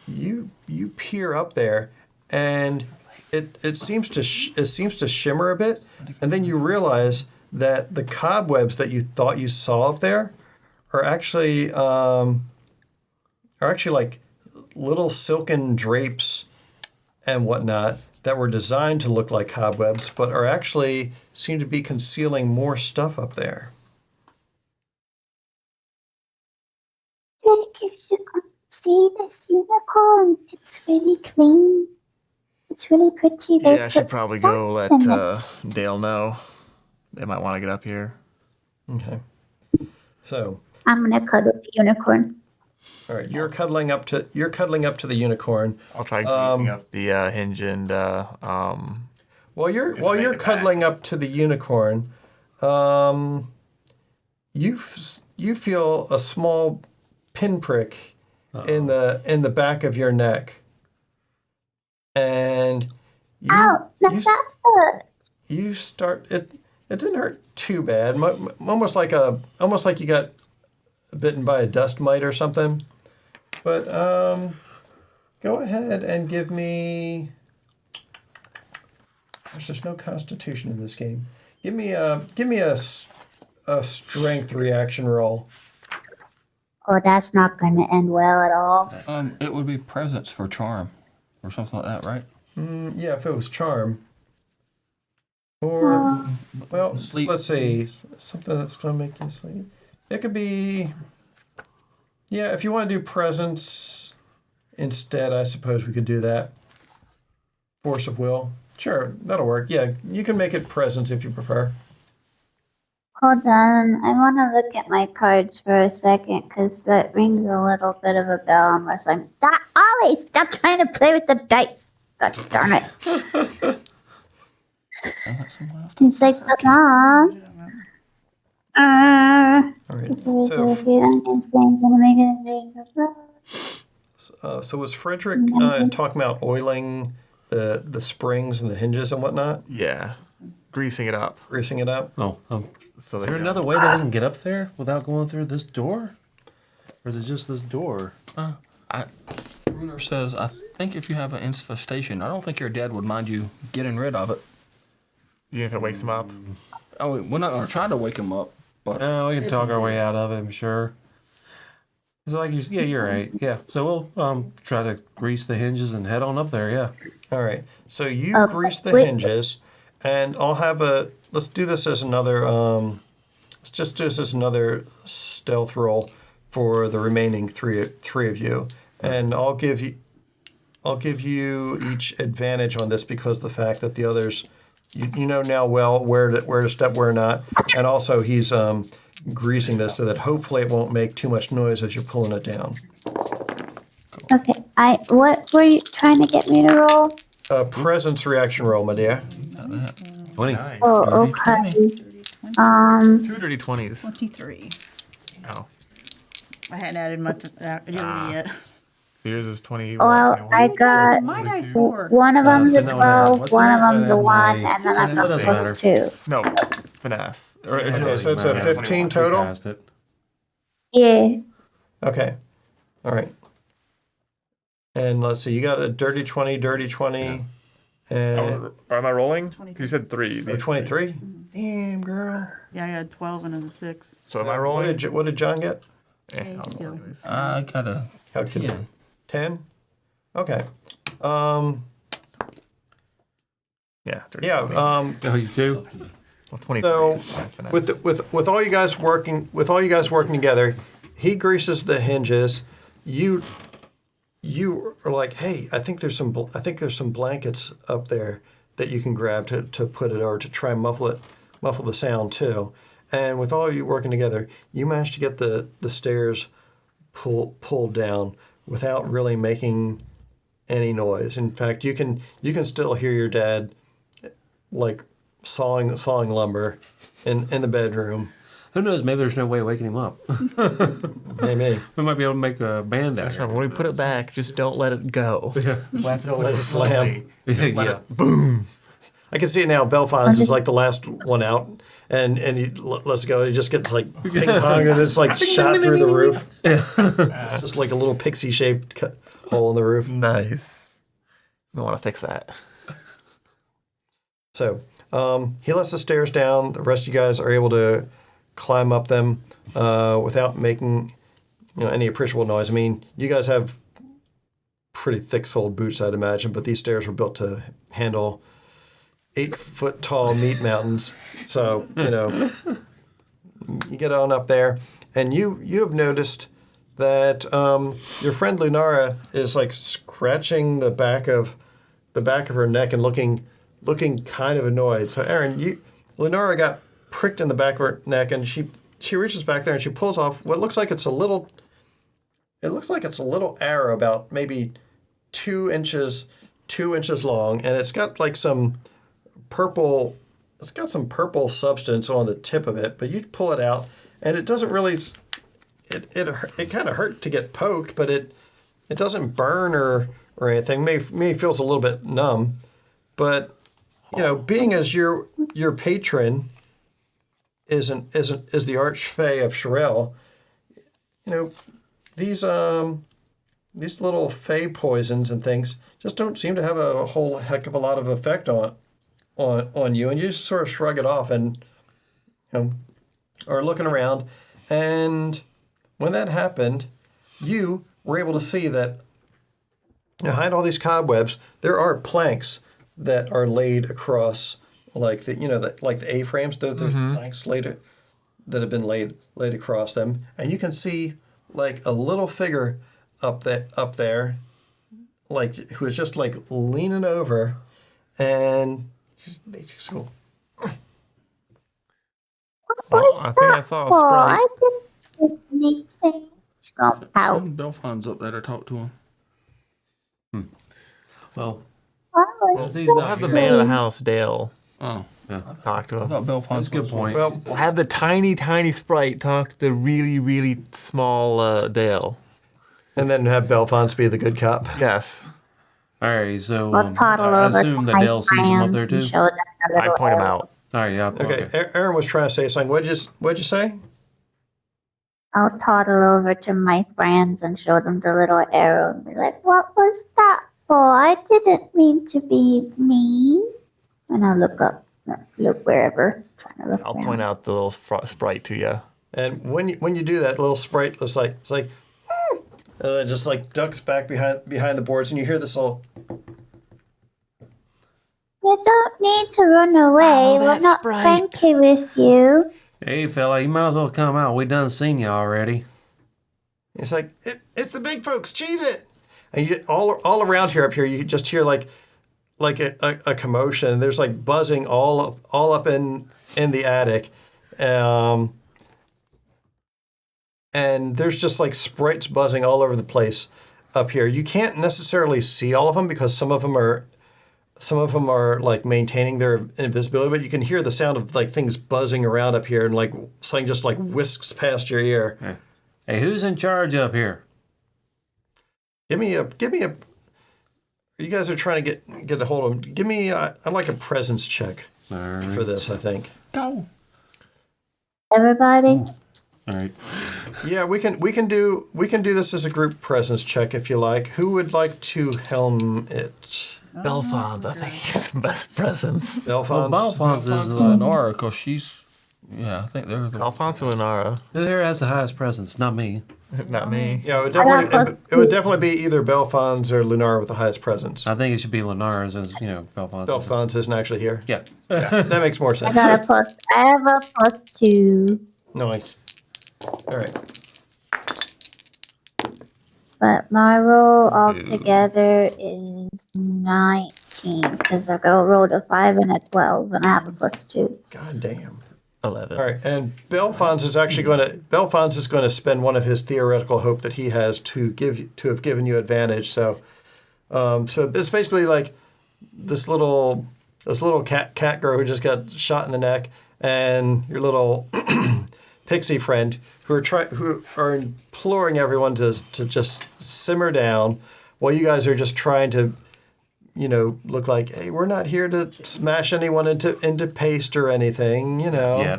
you peer up there and it seems to shimmer a bit, and then you realize that the cobwebs that you thought you saw up there are actually like little silken drapes and whatnot that were designed to look like cobwebs, but are actually seem to be concealing more stuff up there. See this unicorn? It's really clean. It's really pretty. They Yeah, I should put probably go let flowers in it. Dale know. They might want to get up here. Okay. So, I'm gonna cuddle the unicorn. all right, you're cuddling up to the unicorn. I'll try greasing up the hinge and While you're make it cuddling up to the unicorn, you feel a small pinprick in the back of your neck, and Ow! That hurt. you start it. It didn't hurt too bad. Almost like you got bitten by a dust mite or something. But go ahead and give me. Gosh, there's no constitution in this game. Give me a strength reaction roll. Oh, that's not gonna end well at all. It would be presence for charm, or something like that, right? Yeah, if it was charm. Or well, Sleep. let's see, something that's gonna make you sleep. It could be. Yeah, if you want to do presence instead, I suppose we could do that. Force of will. Sure, that'll work. Yeah, you can make it presence if you prefer. Hold on, I want to look at my cards for a second because that rings a little bit of a bell. Unless I'm Ollie, stop trying to play with the dice. God darn it! He's like, Mom. All right. So was Frederick talking about oiling the springs and the hinges and whatnot, yeah, greasing it up. greasing it up? Oh, So is there another way that we can get up there without going through this door? Or is it just this door? Bruner says, I think if you have an infestation, I don't think your dad would mind you getting rid of it. Even if it wakes him up. Oh, we're not going to try to wake him up, but No, we can talk our way out of it, I'm sure. So like yeah, you're right. Yeah, so we'll try to grease the hinges and head on up there. Yeah. All right. So you Okay, grease the wait. hinges, and I'll have a. Let's do this as another. Let's just do this as another stealth roll for the remaining three of you, and I'll give you each advantage on this because of the fact that the others, you know now well where to step, where not, and also he's greasing this so that hopefully it won't make too much noise as you're pulling it down. Okay, what were you trying to get me to roll? Presence reaction roll, my dear. 20. Nice. Oh, Dirty okay. 2 dirty 20s. 23. Oh. I hadn't added my agility yet. Yours is 20. Well, 21? I got My dice 4. one of them's a no, 12, what's one of that? them's a 1, My- and then I've got Doesn't plus 2. No, finesse. Or, Okay, so it's a Yeah, 15 we total? passed it. Yeah. Okay. All right. And let's see, you got a dirty 20, And Am I rolling? 23. You said 3. oh, 23. Damn, girl. Yeah, I got 12 and then a 6. So am I rolling? What did John get? Hey, still. I got a Calculate. 10. Okay. Yeah. 30. Yeah. Oh, you too? Well, 23. So with all you guys working together, he greases the hinges. You are like, hey, I think there's some blankets up there that you can grab to put it or to try and muffle the sound too. And with all of you working together, you managed to get the stairs pulled down without really making any noise. In fact, you can still hear your dad like sawing lumber in the bedroom. Who knows? Maybe there's no way of waking him up. Maybe. We might be able to make a band out here. When we put it back, just don't let it go. Don't let it slam. Yeah. Boom. I can see it now. Belfon's is like the last one out, and he lets go. He just gets like ping pong, and it's like shot through the roof. It's just like a little pixie shaped hole in the roof. Nice. I want to fix that. So he lets the stairs down. The rest of you guys are able to climb up them without making any appreciable noise. I mean, you guys have pretty thick-soled boots, I'd imagine, but these stairs were built to handle 8-foot tall meat mountains. So you get on up there, and you have noticed that your friend Lunara is like scratching the back of her neck and looking kind of annoyed. So Aaron, Lunara got pricked in the back of her neck, and she reaches back there and she pulls off what looks like it's a little arrow about maybe 2 inches long, and it's got like some purple substance on the tip of it, but you pull it out and it doesn't really it kind of hurt to get poked, but it doesn't burn or anything. Maybe feels a little bit numb, but being as your patron is the Archfey of Sherelle, these little fey poisons and things just don't seem to have a whole heck of a lot of effect on you, and you just sort of shrug it off and are looking around. And when that happened, you were able to see that behind all these cobwebs there are planks that are laid across, like the A-frames. There's planks that have been laid across them, and you can see like a little figure up there, like who is just like leaning over, and they just go. I think I saw a sprite. I didn't do anything. Go out. Some Belfon's up there to talk to him. Well, What since he's I not have the here- man of the house, Dale, Oh, talk to I him. thought Belfon's That's a good point. Well, Have the tiny sprite talk to the really, really small Dale. and then have Belfon's be the good cop. Yes. All right, so We'll toddle I over assume to that my Dale sees him up there friends too. and show them the I little point him arrow. out. All right, yeah. Okay, Aaron was trying to say something. What'd you say? I'll toddle over to my friends and show them the little arrow and be like, "What was that for? I didn't mean to be mean." And I'll look wherever, trying to look I'll around. point out the little sprite to you. And when you do that, little sprite was like it's like, and it just like ducks back behind the boards, and you hear this little. You don't need to run away. We're not cranky with you. Hey, fella, you might as well come out. We done seen you already. It's like it's the big folks. Cheese it, and you all around here up here. You just hear like a commotion. There's like buzzing all up in the attic, and there's just like sprites buzzing all over the place up here. You can't necessarily see all of them because some of them are like maintaining their invisibility, but you can hear the sound of like things buzzing around up here, and like something just like whisks past your ear. Hey, who's in charge up here? Give me a. You guys are trying to get a hold of them. Give me. I'd like a presence check All right. for this. I think. go. Everybody, All right. Yeah, we can do this as a group presence check if you like. Who would like to helm it? Belfons, I think, is the best presents. Belfons. Balfons is Lenora, because she's, yeah, I think they're the. Belfons and Lunara. there has the highest presence, not me. Not me. Yeah, it got would definitely be either Belfons or Lunar with the highest presence. I think it should be Lenara's as Balfons. Belfons isn't actually here. Yeah. That makes more I sense. got a plus. I have a +2, Nice. All right. but my roll altogether is 19 because I rolled a 5 and a 12, and I have a +2. God damn. 11. All right, and Belfons is actually going to spend one of his theoretical hope that he has to have given you advantage. So, so it's basically like this little cat girl who just got shot in the neck, and your little pixie friend who are imploring everyone to just simmer down, while you guys are just trying to, look like, hey, we're not here to smash anyone into paste or anything, Yeah.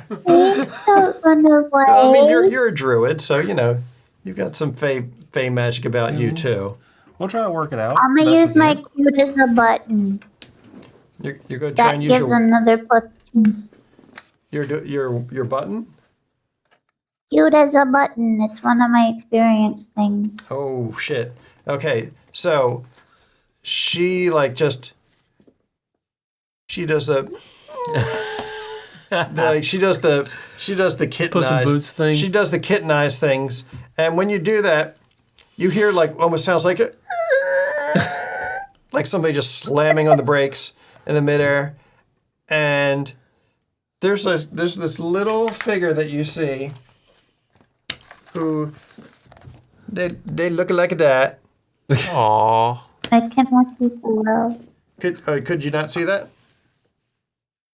Please don't run away. I mean, you're a druid, so you've got some fey magic about you too. We'll try to work it out. I'm gonna best use we my can. cute as a button. You're going to try That and use gives another +2. your button. Cute as a button. It's one of my experience things. Oh shit. Okay, so she she does the she does the kitten Puss in eyes Boots thing. She does the kitten eyes things, and when you do that, you hear almost sounds like like somebody just slamming on the brakes in the midair, and there's this little figure that you see who they look like that. Aww. I cannot see so well. Could you not see that?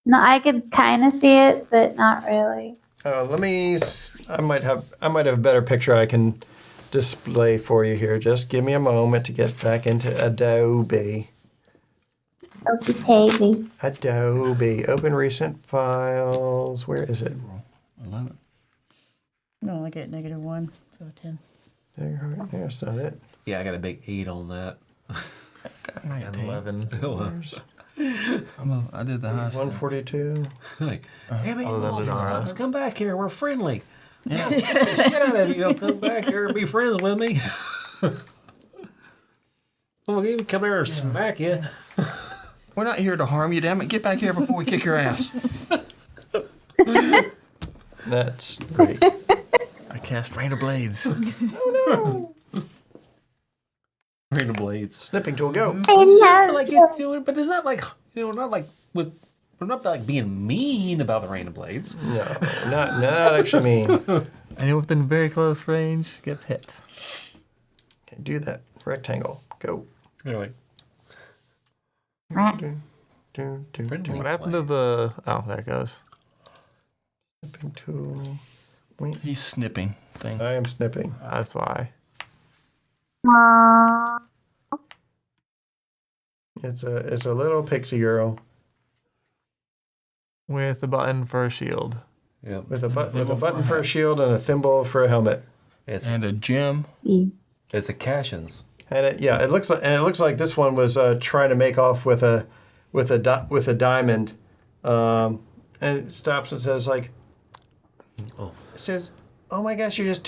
No, I could kind of see it, but not really. I might have a better picture I can display for you here. Just give me a moment to get back into Adobe. Okay, Adobe. Open recent files. Where is it? 11. No, I get -1, so 10. There's not it. Yeah, I got a big 8 on that. And 11. I did the highest. 142. Like, hey, man, Lenara. let's come back here. We're friendly. Yeah, get the shit out of you. Don't come back here and be friends with me. We'll even come here and smack you. We're not here to harm you, damn it. Get back here before we kick your ass. That's great. I cast Rain of Blades. Rain of Blades. Snipping tool, go. Like, but it's not like, not like with. We're not like being mean about the Rain of Blades. No, not actually mean. Anyone within very close range gets hit. Okay, do that. Rectangle, go. Anyway. Do. What happened to the... Oh, there it goes. Snipping tool. Wait. He's snipping thing. I am snipping. That's why. It's a little pixie girl With a button for a shield. Yep. with a button for a shield and a thimble for a helmet. And a gem. It's a Cashin's. And it looks like this one was trying to make off with a diamond, and it stops and says like, it says, "Oh my gosh, you're just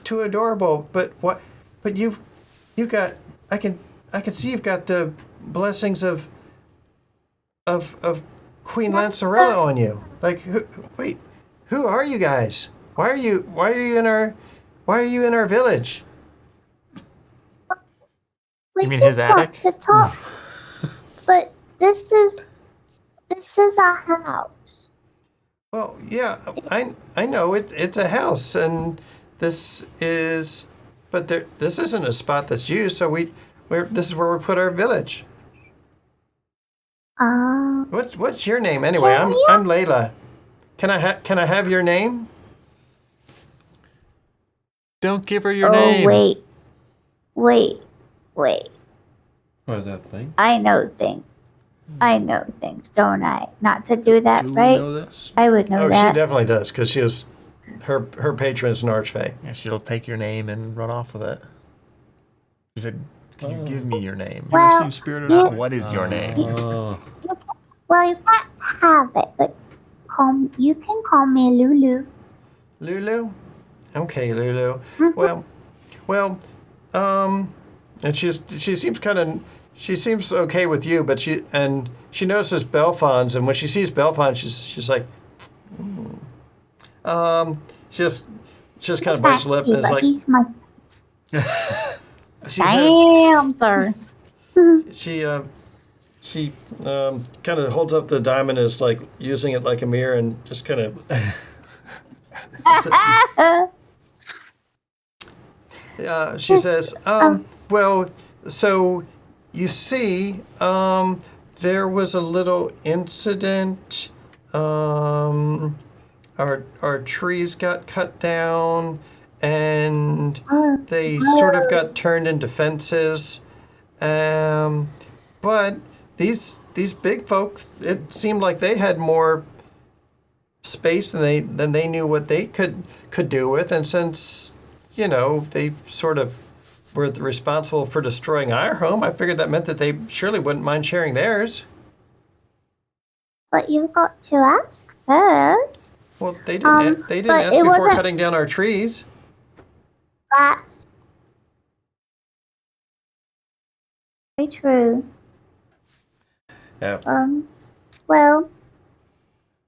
too adorable." But what? But you've got I can see you've got the blessings of Queen Lancerella on you. Like, who are you guys? Why are you in our village? We You mean just his want attic? to talk. But this is a house. Well, yeah, I know it's a house, and this isn't a spot that's used. So this is where we put our village. What's your name anyway? I'm Layla. Can I have your name? Don't give her your name. Wait. What is that thing? I know things, don't I? Not to do that, Do we right? know this? I would know Oh, that. she definitely does, because she was her patron is an archfey. Yeah, she'll take your name and run off with it. She said, Can you give me your name? You ever Well, seen Spirited you- Away? What is your name? Well, you can't have it, but you can call me Lulu. Lulu? Okay, Lulu. Well, and she seems okay with you, but she notices Belfons, and when she sees Belfons, she's like, she just kind of bites her lip and is But like, he's my she says, damn, sir. she kind of holds up the diamond as like using it like a mirror and just kind of. She says, well, so you see, there was a little incident. Our trees got cut down, and they sort of got turned into fences. But these big folks, it seemed like they had more space than they knew what they could do with, and since they sort of were responsible for destroying our home, I figured that meant that they surely wouldn't mind sharing theirs. But you've got to ask first. Well, they didn't. They didn't but ask it before wasn't- cutting down our trees. That's very true. Yeah. Well,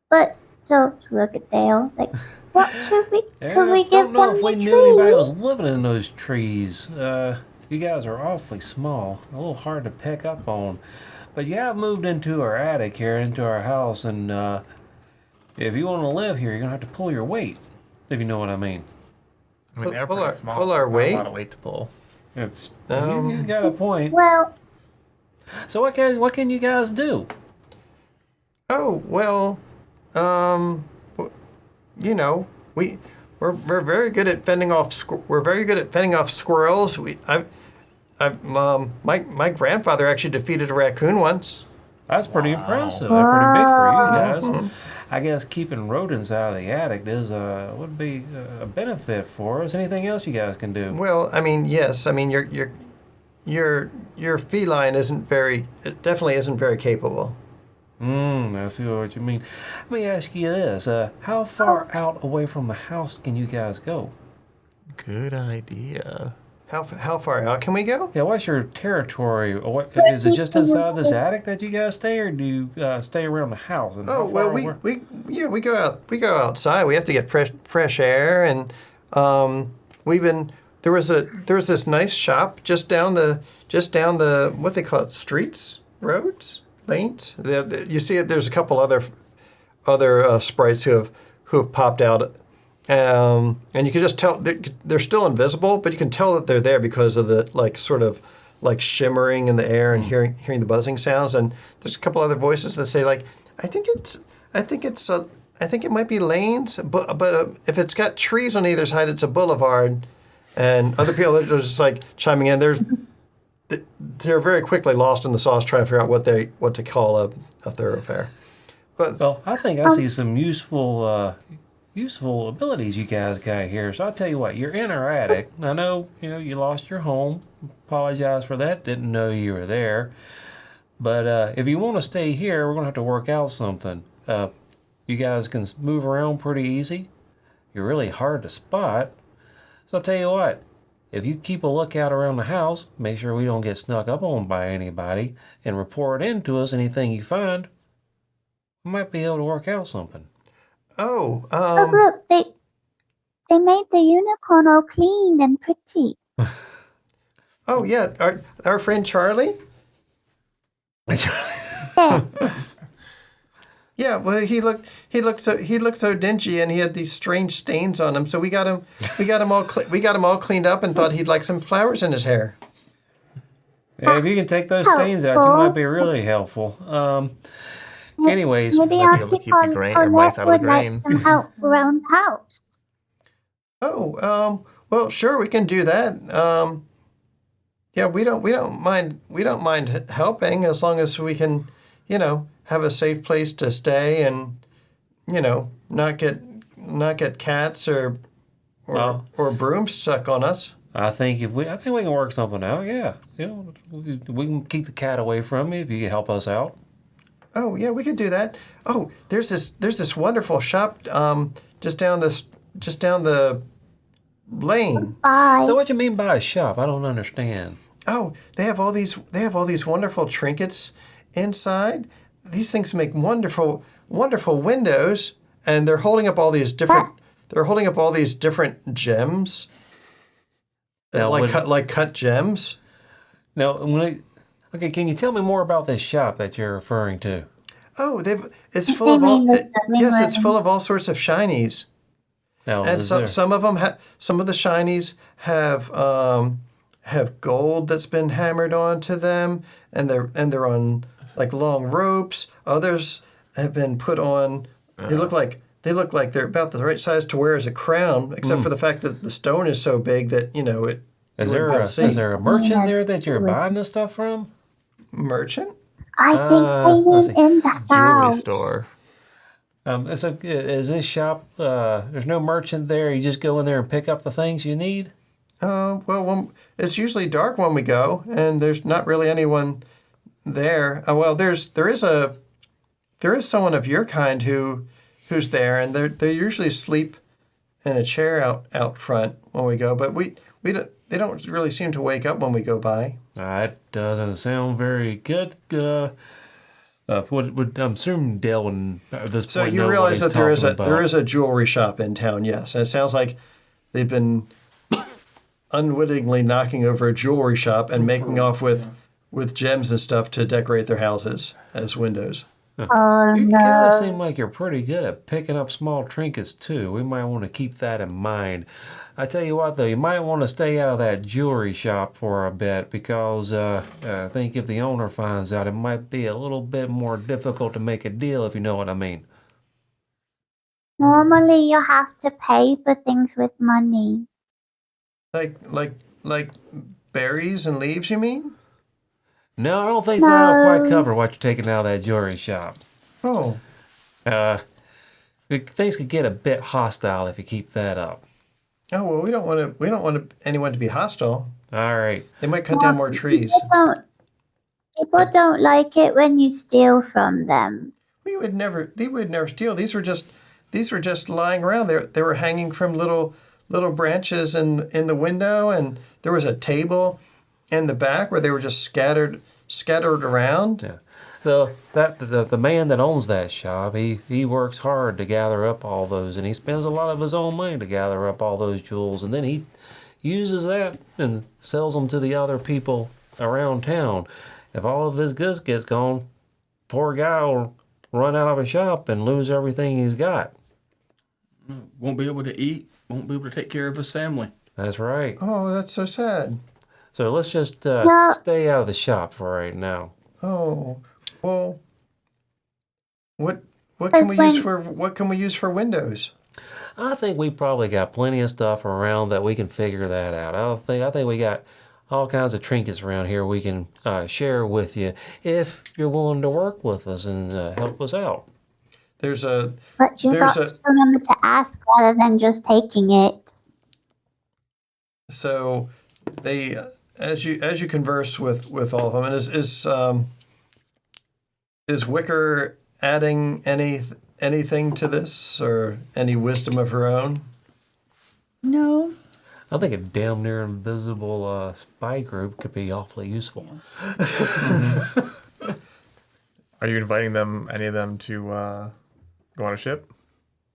but so look at Dale. Like, what should we? Could we I give don't know one if of we the knew anybody was trees? living in those trees. You guys are awfully small, a little hard to pick up on. But yeah, I've moved into our attic here, into our house, and if you want to live here, you're gonna have to pull your weight, if you know what I mean. I mean, they're Pull pretty our- small. pull our It's not weight? a lot of weight to pull. It's, Um, you got a point. Well, So what can you guys do? Oh well, we're very good at fending off. We're very good at fending off squirrels. My grandfather actually defeated a raccoon once. That's pretty impressive. That's pretty big for you guys. Mm-hmm. I guess keeping rodents out of the attic would be a benefit for us. Anything else you guys can do? Well, I mean, yes. I mean, your feline isn't very. It definitely isn't very capable. I see what you mean. Let me ask you this: how far out away from the house can you guys go? Good idea. How far out can we go? Yeah, what's your territory? Is it just inside this attic that you guys stay, or do you stay around the house? And Oh how well, far we go out. We go outside. We have to get fresh air, and there was this nice shop just down the what they call it, streets, roads, lanes. You see it. There's a couple other sprites who have popped out. And you can just tell they're still invisible, but you can tell that they're there because of the sort of shimmering in the air and hearing the buzzing sounds. And there's a couple other voices that say I think it might be lanes, but if it's got trees on either side, it's a boulevard. And other people are just chiming in. They're very quickly lost in the sauce trying to figure out what to call a thoroughfare. But Well, I think I see some useful abilities you guys got here. So I'll tell you what, you're in our attic. I know, you lost your home. Apologize for that. Didn't know you were there. But if you want to stay here, we're going to have to work out something. You guys can move around pretty easy. You're really hard to spot. So I'll tell you what, if you keep a lookout around the house, make sure we don't get snuck up on by anybody, and report in to us anything you find, we might be able to work out something. oh look, they made the unicorn all clean and pretty. oh yeah, our friend Charlie. Yeah. Yeah, well, he looked so dingy, and he had these strange stains on him. So we got him all cleaned up, and thought he'd like some flowers in his hair. Yeah, if you can take those stains out, you might be really helpful. Anyways, Maybe Might be our able to keep the grain or people mice out of the would like grain. some help around the house. Oh, well, sure, we can do that. Yeah, we don't mind helping as long as we can, have a safe place to stay and, not get cats or brooms stuck on us. I think we can work something out. Yeah, we can keep the cat away from you if you can help us out. Oh yeah, we could do that. Oh, there's this wonderful shop just down the lane. Bye. So what you mean by a shop? I don't understand. Oh, they have all these wonderful trinkets inside. These things make wonderful windows, and they're holding up all these different gems. Now, Like cut gems. Now, okay, can you tell me more about this shop that you're referring to? Oh, it's full of all it's full of all sorts of shinies. Now, And some of them some of the shinies have gold that's been hammered onto them, and they're on like long ropes. Others have been put on. They look like they're about the right size to wear as a crown, except for the fact that the stone is so big that it. Is there a merchant there that you're buying this stuff from? Merchant? I think they live in the Jewelry house. store. So is this shop? There's no merchant there. You just go in there and pick up the things you need. It's usually dark when we go, and there's not really anyone there. There is someone of your kind who's there, and they usually sleep in a chair out front when we go. But they don't really seem to wake up when we go by. That doesn't sound very good. I'm assuming Dale would at this point So you know realize what that he's talking there about. is a jewelry shop in town, yes, and it sounds like they've been unwittingly knocking over a jewelry shop and making off with gems and stuff to decorate their houses as windows. Oh You kind of no. seem like you're pretty good at picking up small trinkets too. We might want to keep that in mind. I tell you what, though, you might want to stay out of that jewelry shop for a bit because I think if the owner finds out, it might be a little bit more difficult to make a deal, if you know what I mean. Normally you have to pay for things with money. Like berries and leaves, you mean? No, I don't think that'll quite No. cover what you're taking out of that jewelry shop. Oh, Things could get a bit hostile if you keep that up. well, we don't want anyone to be hostile. All right. They might cut down more trees. People don't like it when you steal from them. They would never steal. These were just lying around. They were hanging from little branches in the window, and there was a table in the back where they were just scattered around. Yeah. So the man that owns that shop, he works hard to gather up all those, and he spends a lot of his own money to gather up all those jewels, and then he uses that and sells them to the other people around town. If all of his goods gets gone, poor guy will run out of a shop and lose everything he's got. Won't be able to eat. Won't be able to take care of his family. That's right. Oh, that's so sad. So let's just Yeah. stay out of the shop for right now. Oh, well, what can we use for windows? I think we probably got plenty of stuff around that we can figure that out. I think we got all kinds of trinkets around here we can share with you if you're willing to work with us and help us out. There's a But you There's got to remember to ask rather than just taking it. so they as you converse with all of them, and is Wicker adding anything to this or any wisdom of her own? No. I think a damn near invisible spy group could be awfully useful. Are you inviting any of them to go on a ship?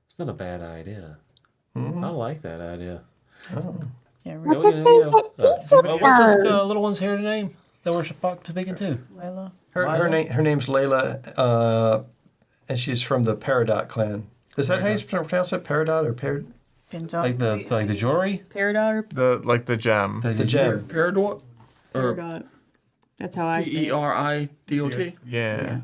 It's not a bad idea. I like that idea. Yeah, What really. if they get decent What's this though? little one's here name that we're speaking to? Layla. Her name's Layla, and she's from the Peridot clan. Is that how you pronounce it? Peridot or Depends on Like the jewelry? Peridot or The gem. the gem? Peridot? Or Peridot. That's how I say it. Peridot? Yeah.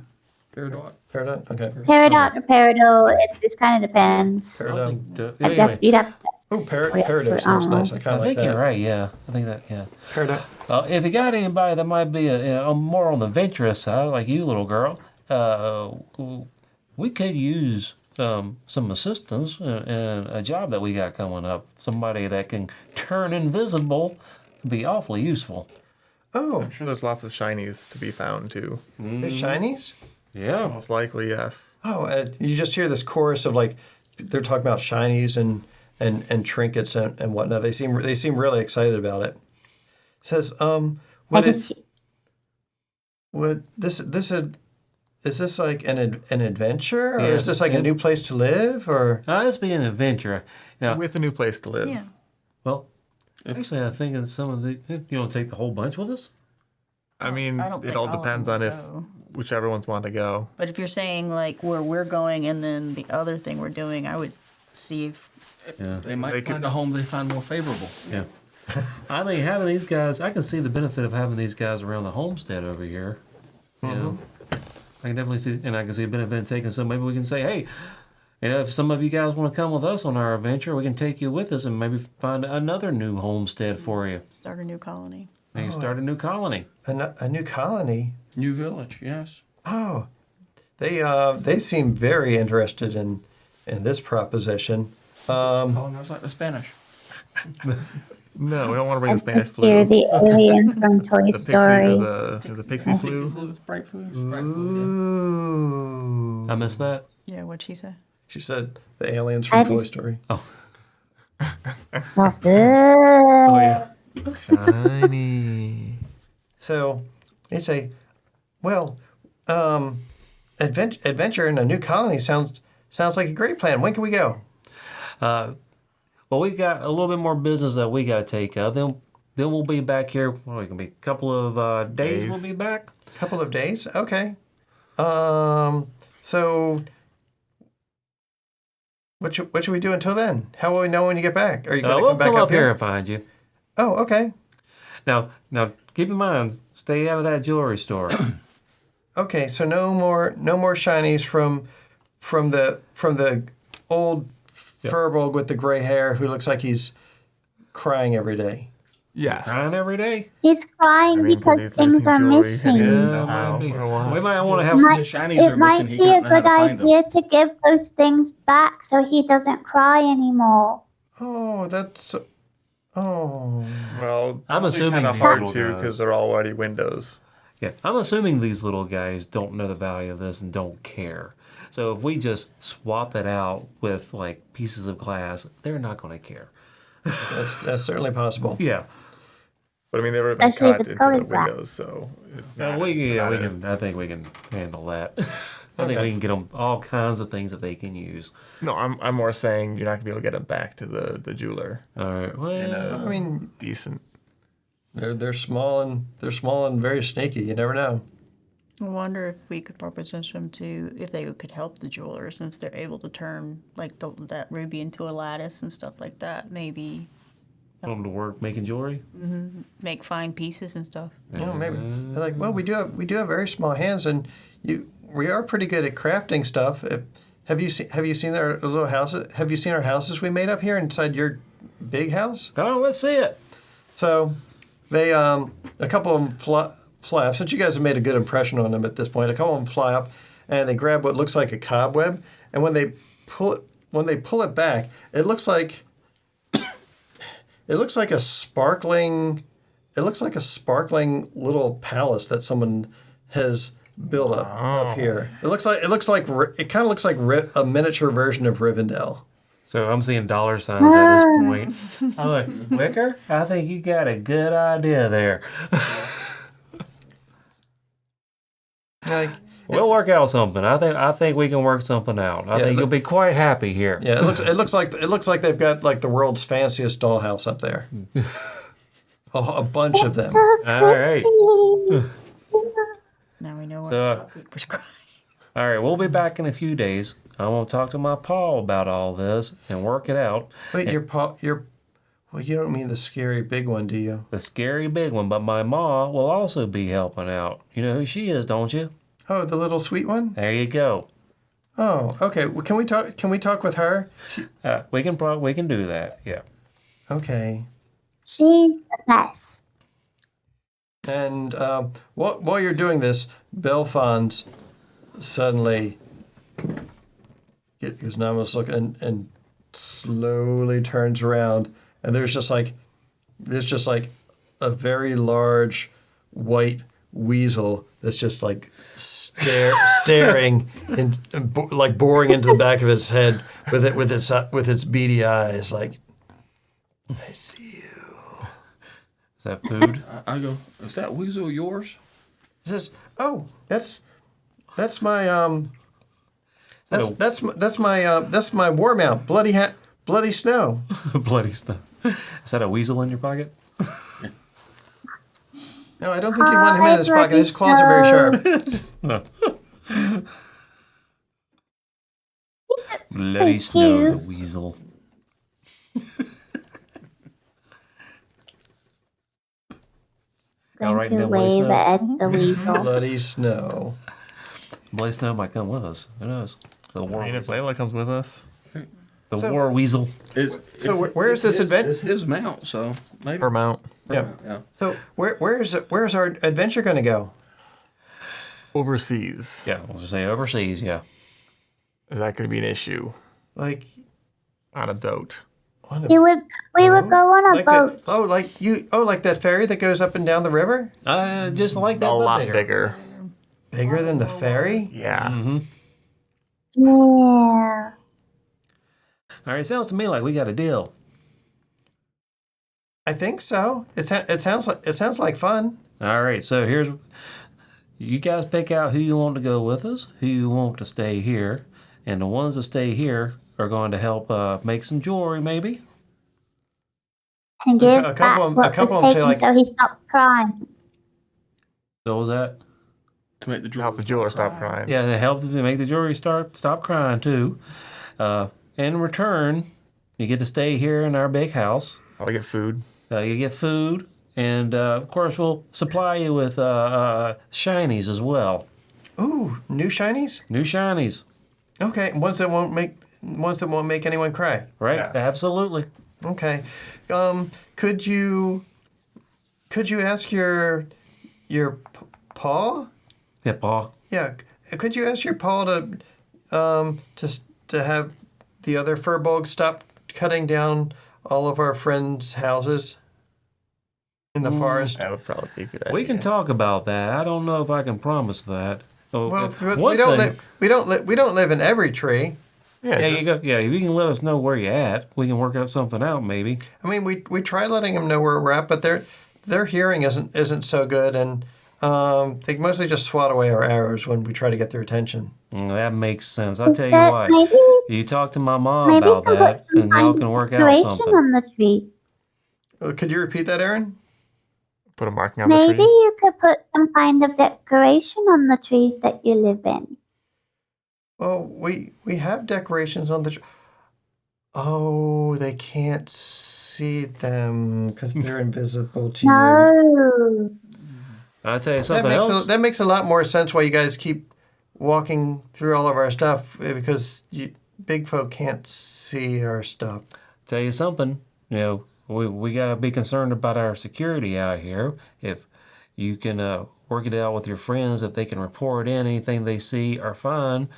Peridot. Peridot. Okay. Peridot or peridot, it just kind of depends. Peridot. Anyway, You'd have to. Oh, Peridot sounds nice. I kind I of like think that. you're right. Yeah, I think that. Yeah. Peridot. If you got anybody that might be more on the venturous side, like you, little girl, we could use some assistance and a job that we got coming up. Somebody that can turn invisible could be awfully useful. Oh, I'm sure there's lots of shinies to be found too. the shinies? Yeah. Most likely, yes. Oh, you just hear this chorus of like they're talking about shinies and trinkets and whatnot. They seem really excited about it. It says, is this like an adventure, or Yes, is this like a new place to live, or? This be an adventure. Now, With a new place to live. Yeah. well, actually, I think that some of the you don't take the whole bunch with us. I mean, I don't it think all all of depends them on will if go. whichever ones want to go. But if you're saying like where we're going and then the other thing we're doing, I would see if Yeah. They might They could- find a home they find more favorable. Yeah. I mean, having these guys, I can see the benefit of having these guys around the homestead over here. You know, I can definitely see, and I can see a benefit in taking some. Maybe we can say, hey, if some of you guys want to come with us on our adventure, we can take you with us and maybe find another new homestead for you. start a new colony. Maybe start a new colony. A new colony? New village, yes. Oh, they seem very interested in this proposition. Colonize like the Spanish. No, we don't want to bring I the Spanish just hear flu. the alien from Toy The pixie, Story. or the pixie flu. Sprite food. Ooh. I missed that. Yeah, what'd she say? She said the aliens I from Toy just- Story. Oh, Oh yeah. Shiny. So they say, well, adventure in a new colony sounds like a great plan. When can we go? Well, we got a little bit more business that we got to take of. Then we'll be back here. Well, we can be a couple of days. We'll be back. Couple of days? Okay. So what should we do until then? How will we know when you get back? Are you going to We'll come back pull up up here here? and find you. Oh, okay. Now, keep in mind, stay out of that jewelry store. Okay, so no more shinies from the old Furbolg with the gray hair who looks like he's crying every day. Yes. Crying every day. he's crying because things are missing. How maybe. or why. We might want to have. Might- The shinies are It might missing. He be a don't know how good to find them. idea to give those things back so he doesn't cry anymore. Oh, that's. Oh. Well, I'm assuming kind of these hard little to guys- because they're already windows. Yeah, I'm assuming these little guys don't know the value of this and don't care. So if we just swap it out with like pieces of glass, they're not going to care. That's certainly possible. Yeah. But I mean, they've already been Especially if cut it's into the colored black. windows, so it's Well, not, we not can. as- I think we can handle that. I think Okay. we can get them all kinds of things that they can use. No, I'm more saying you're not gonna be able to get them back to the jeweler All right. in Well, a I mean, decent. they're small and very sneaky. You never know. I wonder if we could propose them to if they could help the jeweler since they're able to turn like that ruby into a lattice and stuff like that. Maybe put them to work making jewelry. make fine pieces and stuff. You know, maybe they're like, well, we do have very small hands, and we are pretty good at crafting stuff. Have you seen our little houses? Have you seen our houses we made up here inside your big house? Oh, let's see it. So they a couple of them fly up. Since you guys have made a good impression on them at this point, a couple of them fly up and they grab what looks like a cobweb, and when they pull it back, it looks like a sparkling little palace that someone has built up here. It kind of looks like a miniature version of Rivendell. So I'm seeing dollar signs at this point. I'm like, Wicker, I think you got a good idea there. Like, We'll work out something. I think we can work something out. I think you'll be quite happy here. yeah, it looks like they've got like the world's fanciest dollhouse up there. A bunch of them. All right. Now we know why So, Shopkeep was crying. All right, we'll be back in a few days. I'm going to talk to my pa about all this and work it out. Wait, well, you don't mean the scary big one, do you? The scary big one, but my ma will also be helping out. You know who she is, don't you? Oh, the little sweet one? There you go. Oh, okay. Well, can we talk with her? We can do that. Yeah. Okay. She's the best. And while you're doing this, Belfons suddenly Guzman's looking and slowly turns around, and there's just like a very large white weasel that's just like staring and like boring into the back of its head with its beady eyes, like, I see you. Is that food? I go, is that weasel yours? He says, "Oh, that's my that's my war mount, bloody snow." Bloody stuff. Is that a weasel in your pocket? No, I don't think you'd want him in his pocket. His claws are very sharp. No. Bloody pretty Snow the cute. weasel. Going right to now, Bloody wave Snow. at the weasel. Bloody snow. Bloody Snow might come with us. Who knows? The war I mean, if weasel. Layla comes with us, The So- war weasel. So where's this adventure? It's his mount, so maybe. her mount. Yeah. Yeah. So where's our adventure going to go? Overseas. Yeah, let's just say overseas. Yeah. Is that going to be an issue Like on a boat? on a We would go on a like boat. like that ferry that goes up and down the river? Just like that, A but lot bigger. bigger. Bigger than the ferry? Yeah. Mm-hmm. Yeah. All right, sounds to me like we got a deal. I think so. It sounds like fun. All right, so here's you guys pick out who you want to go with us, who you want to stay here, and the ones that stay here are going to help make some jewelry, maybe. And give a back couple of- a what couple was of them say, taken like- so he stopped crying. So was that? To make the To help the jeweler stop crying. Yeah, they help make the jewelry stop crying too. In return, you get to stay here in our big house. I'll get food. You get food, and of course we'll supply you with shinies as well. Ooh, new shinies? New shinies, Okay, ones that won't make anyone cry. right? Yeah. Absolutely. Okay. Could you ask your Paul? Yeah, Paul. Yeah. Could you ask your Paul to have the other furbolgs stop cutting down all of our friends' houses in the forest? That would probably be a good idea. We can talk about that. I don't know if I can promise that. Oh, Well, one we don't thing- we don't live in every tree. Yeah, Yeah, just- you go. Yeah, if you can let us know where you're at, we can work out something out. Maybe. I mean, we try letting them know where we're at, but their hearing isn't so good, and they mostly just swat away our arrows when we try to get their attention. That makes sense. I'll Is tell you that what. maybe You talk to my mom maybe about you can that, put some and y'all kind can of work out decoration something. on the tree. Could you repeat that, Aaron? put a marking on the Maybe tree. you could put some kind of decoration on the trees that you live in. Well, we have decorations on the. Oh, they can't see them because they're invisible to you. No. I'll tell you something else. That makes a lot more sense why you guys keep walking through all of our stuff because big folk can't see our stuff. Tell you something. You know, we gotta be concerned about our security out here. If you can work it out with your friends, if they can report in anything they see or find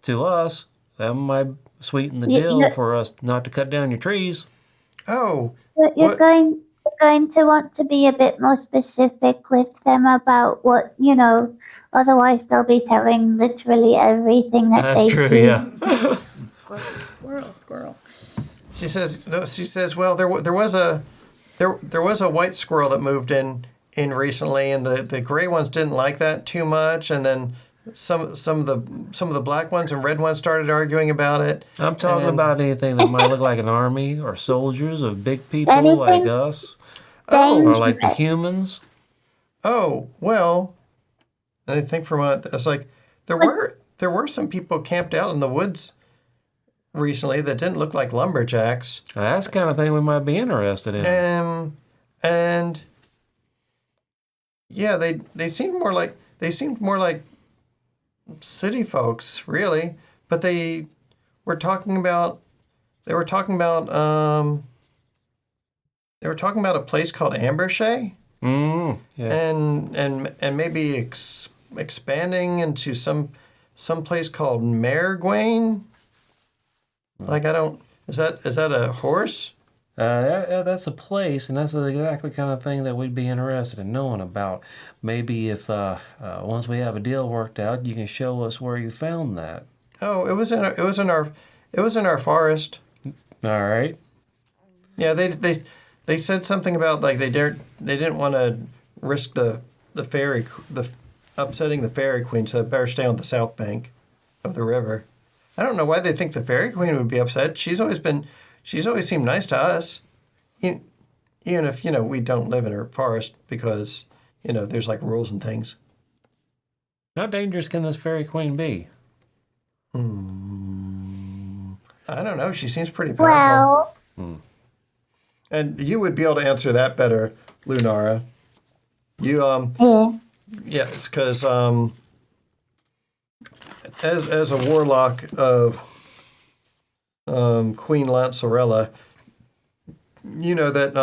to us, that might sweeten the You- deal you- for us not to cut down your trees. Oh, But you're What- going to want to be a bit more specific with them about what, otherwise they'll be telling literally everything that That's they true. see. Yeah. Squirrel. she says. No, she says. Well, there was a white squirrel that moved in recently, and the gray ones didn't like that too much, and then some of the black ones and red ones started arguing about it. I'm talking And- about anything that might look like an army or soldiers of big people Anything like us Oh, or like the dangerous. humans. oh, well. I think for a moment, it's like there were some people camped out in the woods recently that didn't look like lumberjacks. That's the kind of thing we might be interested in. And yeah, they seemed more like city folks, really. But they were talking about a place called Ambershay, Yeah. and maybe expanding into some place called Maregwain. Like I don't. Is that a horse? That's a place, and that's exactly the kind of thing that we'd be interested in knowing about. Maybe if once we have a deal worked out, you can show us where you found that. Oh, it was in our forest. All right. Yeah, they said something about like they didn't want to risk the upsetting the fairy queen, so they better stay on the south bank of the river. I don't know why they think the fairy queen would be upset. She's always seemed nice to us, even if we don't live in her forest because there's like rules and things. How dangerous can this fairy queen be? I don't know. She seems pretty powerful. Well, And you would be able to answer that better, Lunara. You yeah. yes, because as a warlock of Queen Lancerella, you know that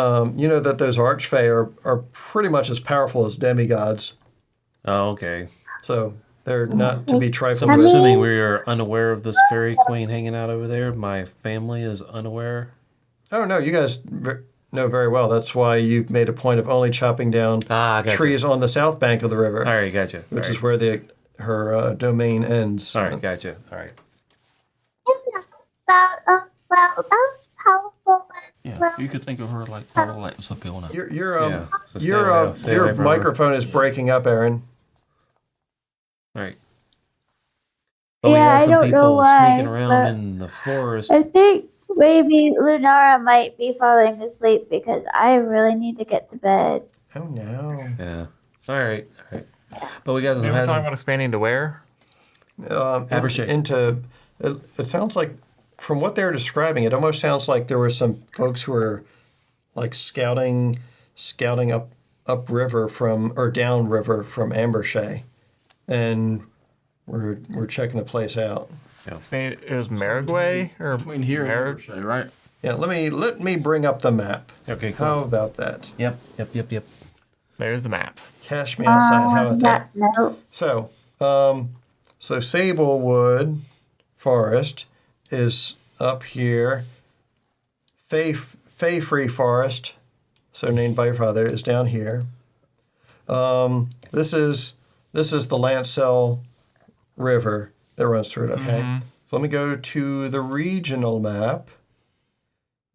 those archfey are pretty much as powerful as demigods. Oh, okay. So they're not to be So trifled I'm with. assuming we are unaware of this fairy queen hanging out over there. My family is unaware. Oh no, you guys know very well. That's why you've made a point of only chopping down Gotcha. trees on the south bank of the river. All right, gotcha. Which is where her domain ends. All right, gotcha. All right. About well, that was powerful as Yeah, well. you could think of her like probably like Sapilna. Your Yeah, so stay away your from her. microphone is breaking up, Aaron. All right. But we Yeah, have I some don't know people why, sneaking around but in the forest. I think maybe Lunara might be falling asleep because I really need to get to bed. Oh no. Yeah. All right. All right. But we got We some. were talking about expanding to where? Abershade. It sounds like from what they're describing, it almost sounds like there were some folks who were like scouting up river or down river from Ambershay, and we're checking the place out. It was Maragway or Between here and Hershey, right? Yeah, let me bring up the map. Okay, cool. How about that? Yep. There's the map. Cash me outside. How about that? No. So, Sablewood Forest is up here. Free Forest, so named by your father, is down here. This is the Lancel River that runs through it. Okay, so let me go to the regional map.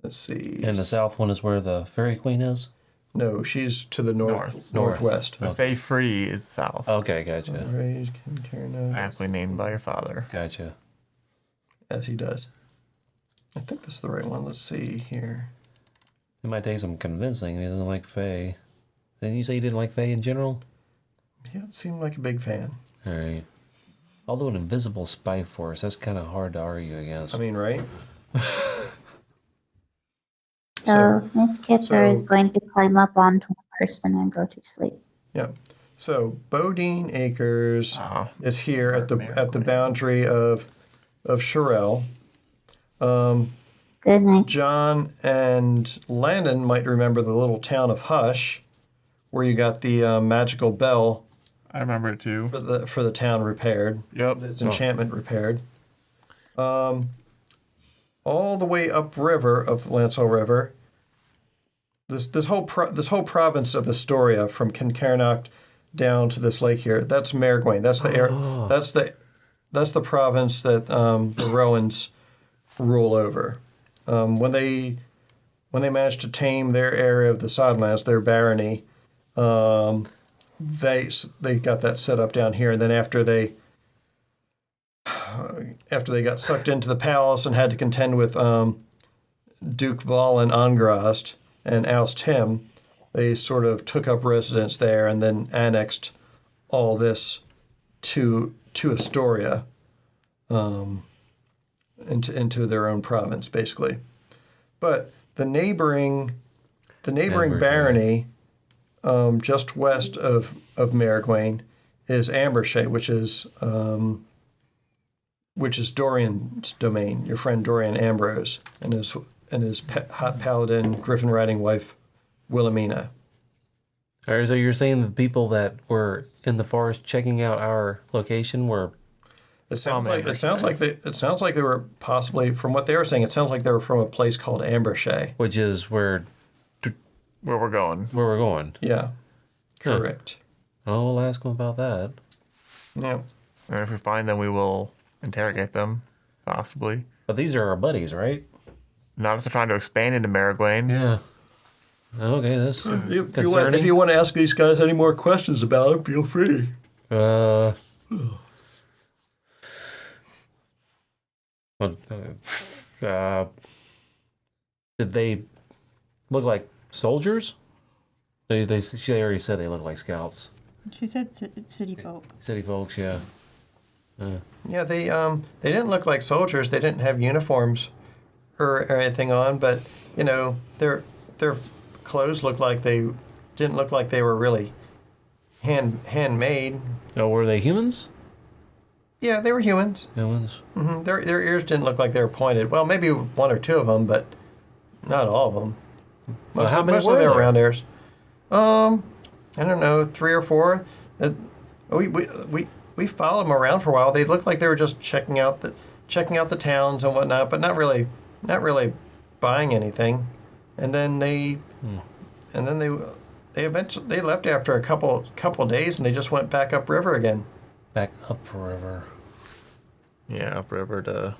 Let's see. And the south one is where the fairy queen is. No, she's to the northwest. The Fey Free is south. Okay, gotcha. Rage can carry no- Aptly named by your father. Gotcha. As he does. I think that's the right one. Let's see here. It might take some convincing. He doesn't like Fae. Didn't you say you didn't like Fae in general? Yeah, seemed like a big fan. All right. Although an invisible spy force, that's kind of hard to argue against. I mean, right? So Miss Kipper so- is going to climb up onto a person and go to sleep. Yeah. So Bodine Acres Oh. is here at the boundary of Sherelle. Good night. John and Landon might remember the little town of Hush, where you got the magical bell I remember it too. for the town repaired. Yep. Its enchantment repaired. All the way upriver of Lancel River. This whole province of Astoria, from Kincairnock down to this lake here, that's Maragwain. That's the that's the province that the Rowans rule over. When they managed to tame their area of the Sodlands, their barony, they got that set up down here, and then after they got sucked into the palace and had to contend with Duke Valin Angrast and oust him, they sort of took up residence there and then annexed all this to Astoria, into their own province, basically. But the neighboring barony, just west of Maragwain, is Ambershay, which is Dorian's domain. Your friend Dorian Ambrose and his hot paladin, griffin riding wife, Wilhelmina. All right, so you're saying the people that were in the forest checking out our location were It sounds like they were possibly, from what they were saying, it sounds like they were from a place called Ambershey. Which is where we're going. we're going. Yeah, correct. Oh, we'll ask them about that. Yeah. And if we find them, we will interrogate them, possibly. But these are our buddies, right? Not if they're trying to expand into Marigüen. Yeah. Okay, this If concerning. you want to ask these guys any more questions about them, feel free. But, did they look like soldiers? She already said they look like scouts. She said city folk. City folks, yeah. Yeah, they didn't look like soldiers. They didn't have uniforms or anything on, but you know their clothes looked like didn't look like they were really handmade. Oh, were they humans? Yeah, they were humans. Humans. Their ears didn't look like they were pointed. Well, maybe one or two of them, but not all of them. Most how many of were their there? round ears. I don't know, 3 or 4. We followed them around for a while. They looked like they were just checking out the towns and whatnot, but not really buying anything. And then they eventually left after a couple days, and they just went back upriver again. Back upriver. Yeah, upriver to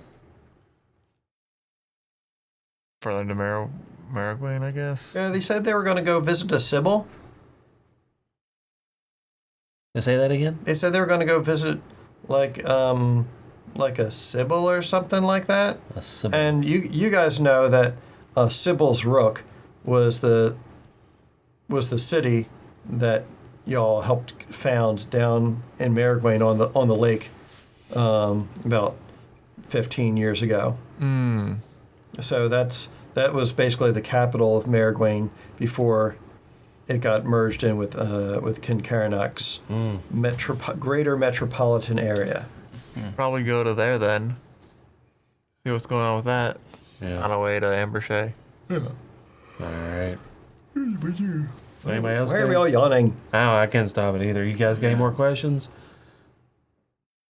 further into Marigüen, I guess. Yeah, they said they were going to go visit a Sybil. Say that again? They said they were going to go visit like a Sybil or something like that. A Sybil. And you guys know that Sybil's Rook was the city that y'all helped found down in Marigüen on the lake about 15 years ago. So that was basically the capital of Marigüen before it got merged in with Kincairnoc's greater metropolitan area. Probably go to there then. See what's going on with that. Yeah. On our way to Ambershey. Yeah. All right. Anybody else? Why are we all yawning? I can't stop it either. You guys got any more questions?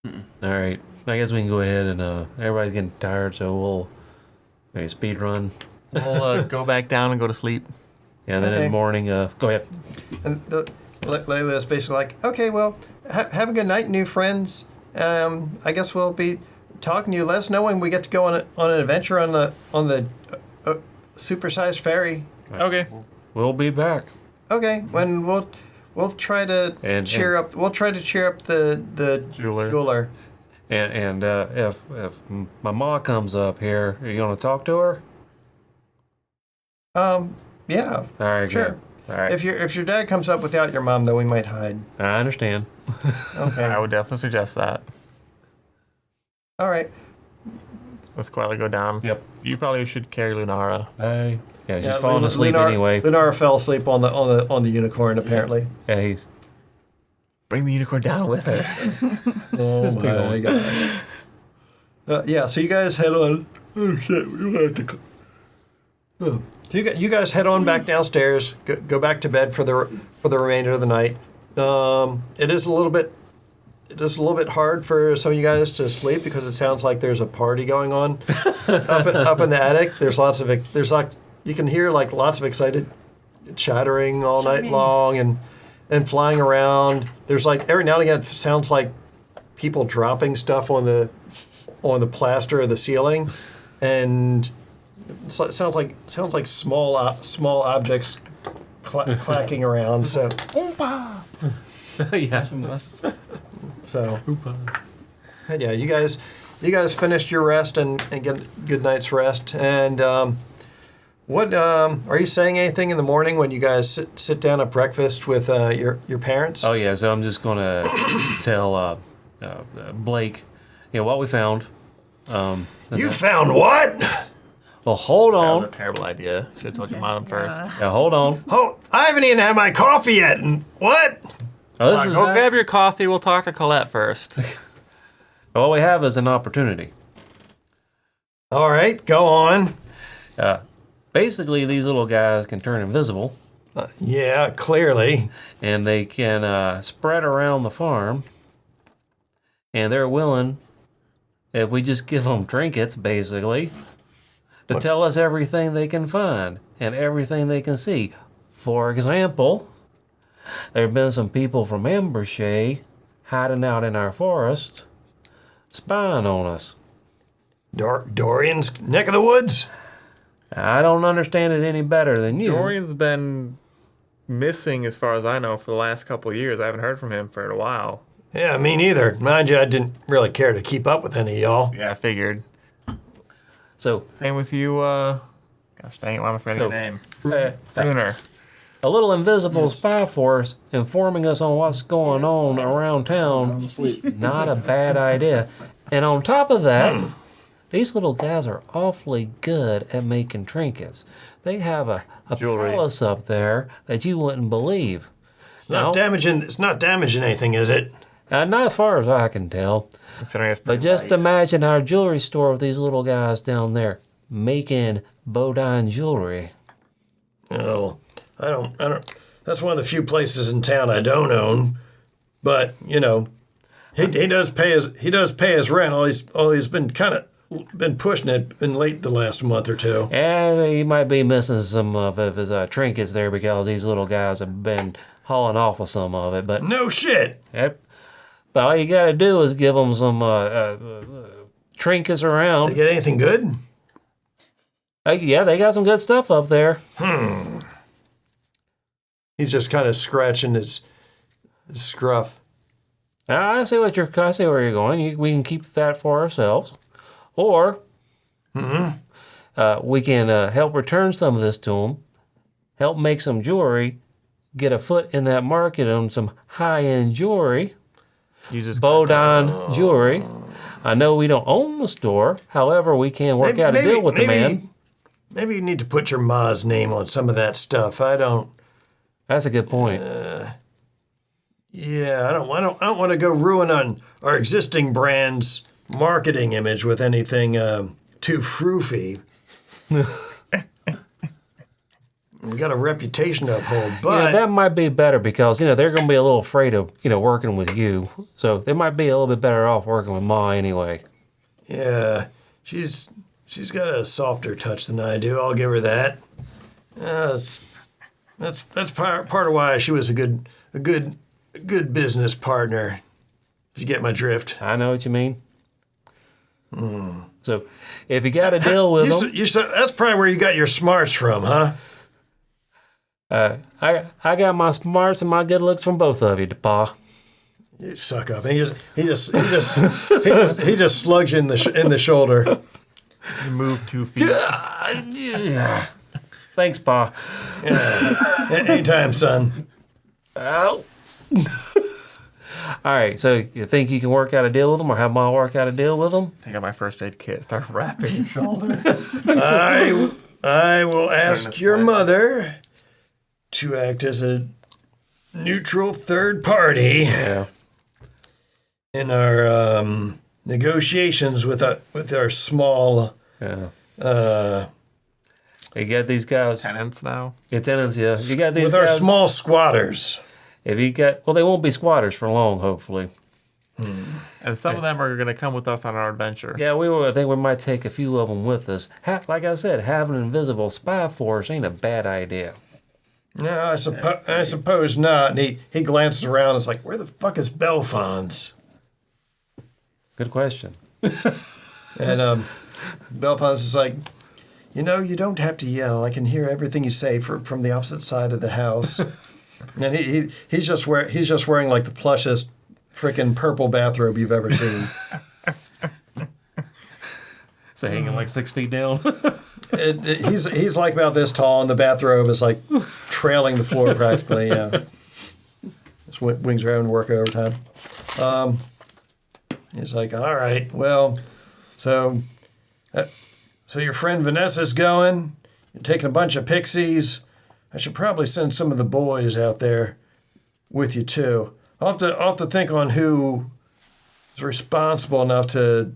All right. I guess we can go ahead and everybody's getting tired, so we'll maybe speed run. We'll go back down and go to sleep. Yeah, then in Okay. the morning, go ahead. And Layla's basically like, okay, well, have a good night, new friends. I guess we'll be talking to you. Let us know when we get to go on an adventure on the supersized ferry. Okay. We'll be back. Okay, when we'll try to cheer up. We'll try to cheer up the jeweler. And if my mom comes up here, are you gonna talk to her? Yeah. All right. Sure. Good. All right. If your dad comes up without your mom, though, we might hide. I understand. Okay. I would definitely suggest that. All right. Let's quietly go down. Yep. You probably should carry Lunara. Yeah, she's falling asleep anyway. Lunara fell asleep on the unicorn apparently. Yeah, he's. Bring the unicorn down with her. Oh my gosh. Yeah, so you guys head on. Oh shit, we have to. Oh. So you guys head on back downstairs. Go back to bed for the remainder of the night. It is a little bit hard for some of you guys to sleep because it sounds like there's a party going on up in the attic. You can hear like lots of excited chattering all night long and flying around. There's like every now and again it sounds like people dropping stuff on the plaster of the ceiling, and it sounds like small objects clacking around. So Yeah. so yeah, you guys finished your rest and get a good night's rest. And what are you saying anything in the morning when you guys sit down at breakfast with your parents? Oh yeah. So I'm just gonna tell Blake, what we found. You found what? Well, hold That on. was a terrible idea. Should have told your mom first. Yeah, hold on. Oh, I haven't even had my coffee yet. And what? Oh, this is Go grab your coffee. We'll talk to Colette first. all we have is an opportunity. All right, go on. Basically, these little guys can turn invisible, Yeah, clearly. and they can spread around the farm, and they're willing if we just give them trinkets, basically, to tell us everything they can find and everything they can see. For example, there have been some people from Embershay hiding out in our forest, spying on us. Dorian's neck of the woods? I don't understand it any better than you. Dorian's been missing, as far as I know, for the last couple of years. I haven't heard from him for a while. Yeah, me neither. Mind you, I didn't really care to keep up with any of y'all. Yeah, I figured. So, Same with you, gosh dang it, why am I forgetting your name? Bruner. a little invisible spy force informing us on what's going on around town, not a bad idea. And on top of that, these little guys are awfully good at making trinkets. They have a Jewelry. palace up there that you wouldn't believe. It's not damaging anything, is it? Not as far as I can tell. Considering it's But pretty just light. imagine our jewelry store with these little guys down there making Bodine jewelry. Oh, I don't. That's one of the few places in town I don't own. But you know, he does pay his rent. All he's been been pushing it. Been late the last month or two. And he might be missing some of his trinkets there because these little guys have been hauling off with some of it. But No shit. yep. But all you got to do is give them some trinkets They around. get anything good? Yeah, they got some good stuff up there. He's just kind of scratching his scruff. I see where you're going. We can keep that for ourselves, or we can help return some of this to them, help make some jewelry, get a foot in that market on some high-end jewelry, You just Bodine jewelry. I know we don't own the store, however, we can work out a deal with the man. Maybe you need to put your ma's name on some of that stuff. I don't. That's a good point. Yeah, I don't want to go ruin on our existing brand's marketing image with anything too froofy. We got a reputation to uphold, but Yeah, that might be better because they're going to be a little afraid of working with you, so they might be a little bit better off working with Ma anyway. yeah, she's got a softer touch than I do. I'll give her that. That's part of why she was a good business partner. If you get my drift. I know what you mean. So, if you got to deal with them, That's probably where you got your smarts from, huh? I got my smarts and my good looks from both of you, Pa. You suck up. And he just slugs you in the shoulder. you move 2 feet. Thanks, Pa. Anytime, son. Ow. All right, so you think you can work out a deal with them, or have Ma work out a deal with them? Take out my first aid kit, start wrapping your shoulder. I will ask Fairness your point. mother to act as a neutral third party Yeah. in our negotiations with our small. Yeah. You got these guys. Tenants now. Your tenants, yeah. You got these With guys. our small squatters. If you got, well, they won't be squatters for long, hopefully. And some of them are going to come with us on our adventure. Yeah, I think we might take a few of them with us. Like I said, having an invisible spy force ain't a bad idea. No, I suppose not. And he glances around and is like, where the fuck is Belfons? Good question. And Belfons is like, you don't have to yell. I can hear everything you say from the opposite side of the house. And he's just wearing like the plushest freaking purple bathrobe you've ever seen. So hanging like 6 feet down. He's like about this tall, and the bathrobe is like trailing the floor practically. Yeah, his wings are having to work overtime. He's like, all right, well, so your friend Vanessa's going. You're taking a bunch of pixies. I should probably send some of the boys out there with you too. I'll have to think on who is responsible enough to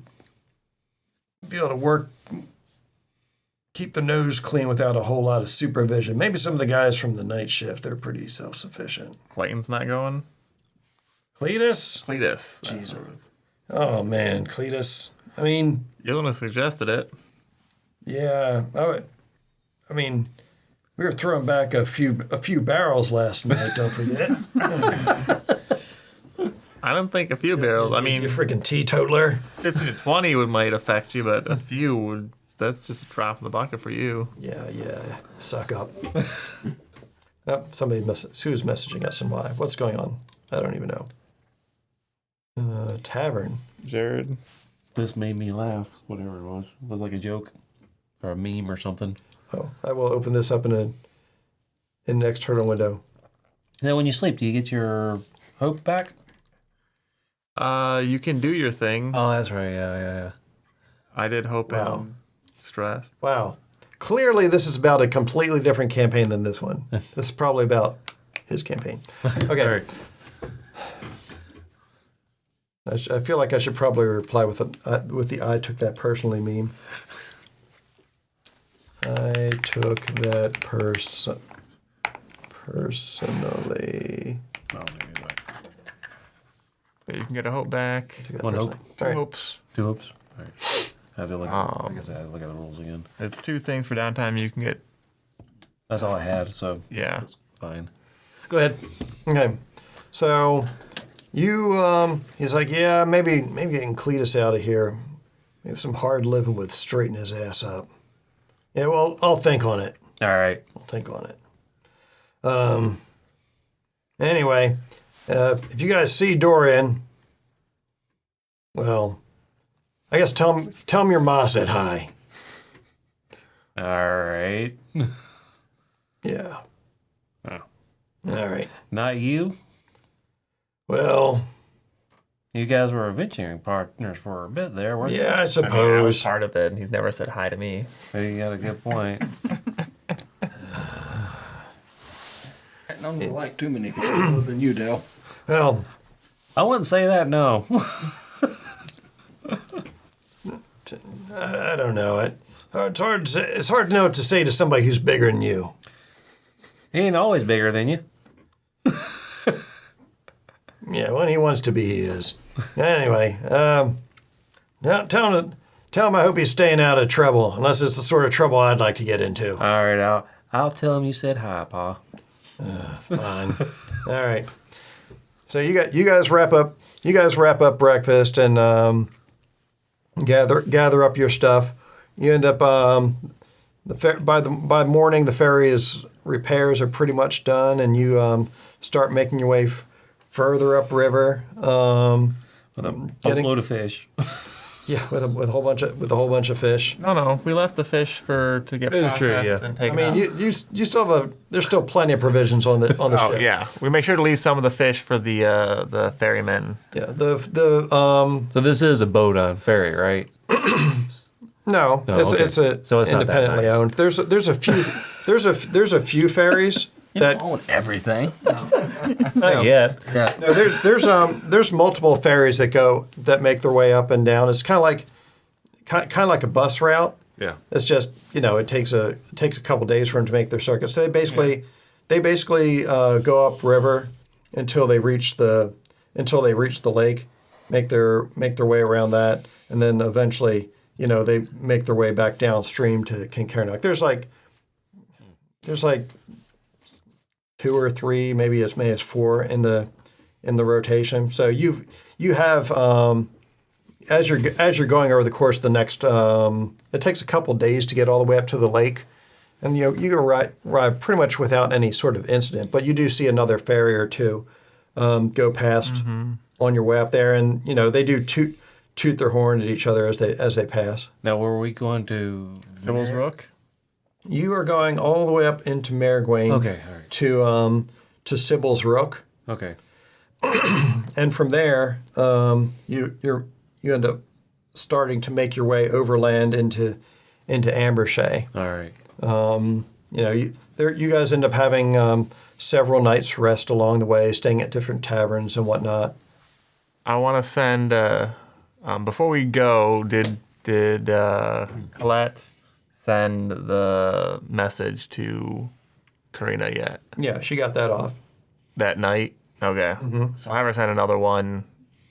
be able to keep the nose clean without a whole lot of supervision. Maybe some of the guys from the night shift, they're pretty self-sufficient. Clayton's not going. Cletus? Cletus. Jesus. Oh man, Cletus. I mean, You're the one who suggested it. yeah, I mean, we were throwing back a few barrels last night. Don't forget. I don't think a few barrels. I mean, you freaking teetotaler. 50 to 20 might affect you, but a few would. That's just a drop in the bucket for you. Yeah. Suck up. Oh, who's messaging us and why? What's going on? I don't even know. Tavern. Jared. This made me laugh. Whatever it was. It was like a joke or a meme or something. Oh, I will open this up in an external window. Now, when you sleep, do you get your hope back? You can do your thing. Oh, that's right. Yeah. I did hope and stress. Wow. Clearly, this is about a completely different campaign than this one. This is probably about his campaign. Okay. All right. I feel like I should probably reply with the I took that personally meme. I took that personally. Oh, maybe that. So you can get a hope back. One hope. Two All right. hopes. 2 hopes. All right. I have to look. I guess I have to look at the rules again. It's 2 things for downtime. You can get. That's all I had, so Yeah. it's fine. Go ahead. Okay. So he's like, yeah, maybe getting Cletus out of here. Maybe some hard living with straighten his ass up. Yeah, well, I'll think on it. All right. I'll think on it. Anyway, if you guys see Dorian, well, I guess tell him your ma said hi. All right. Yeah. Oh. All right. Not you? Well, You guys were adventuring partners for a bit there, weren't yeah, I I was suppose. part of it. And he's never said hi to me. you? You got a good point. I don't like too many people other than you, Dale. Well, I wouldn't say that, no. I don't know. It's hard to say, it's hard to know what to say to somebody who's bigger than you. He ain't always bigger than you. Yeah, when he wants to be, he is. Anyway, now tell him I hope he's staying out of trouble, unless it's the sort of trouble I'd like to get into. All right, I'll tell him you said hi, Pa. Fine. All right. So you guys wrap up breakfast and gather up your stuff. You end up by morning the ferry's repairs are pretty much done, and you start making your way further upriver. Upload a fish. Yeah, with a whole bunch of fish. No, we left the fish to get It is processed true, yeah. and taken I mean, out. you still have there's still plenty of provisions on the Oh ship. yeah, we make sure to leave some of the fish for the ferrymen. Yeah. So this is a boat on ferry, right? No, No, it's okay. it's a So it's not that independently nice. owned. There's a few there's a few ferries You that don't own everything. Not yet. Yeah. no, there's multiple ferries that make their way up and down. It's kind of like a bus route. Yeah. It's just it takes a couple days for them to make their circuit. So they basically go up river until they reach the lake, make their way around that, and then eventually they make their way back downstream to Kincairnock. There's like 2 or 3, maybe as many as 4 in the rotation. So you have as you're going over the course of the next, it takes a couple days to get all the way up to the lake, and you arrive pretty much without any sort of incident. But you do see another ferry or two go past on your way up there, and they do toot their horn at each other as they pass. Now, were we going to Sybil's Rook. You are going all the way up into Marigwain. Okay, all right. To Sybil's Rook. Okay. And from there, you end up starting to make your way overland into Ambershea. All right. You guys end up having several nights rest along the way, staying at different taverns and whatnot. I want to send. Before we go, did Colette send the message to Karina yet? Yeah, she got that off. That night? Okay. So I have her send another one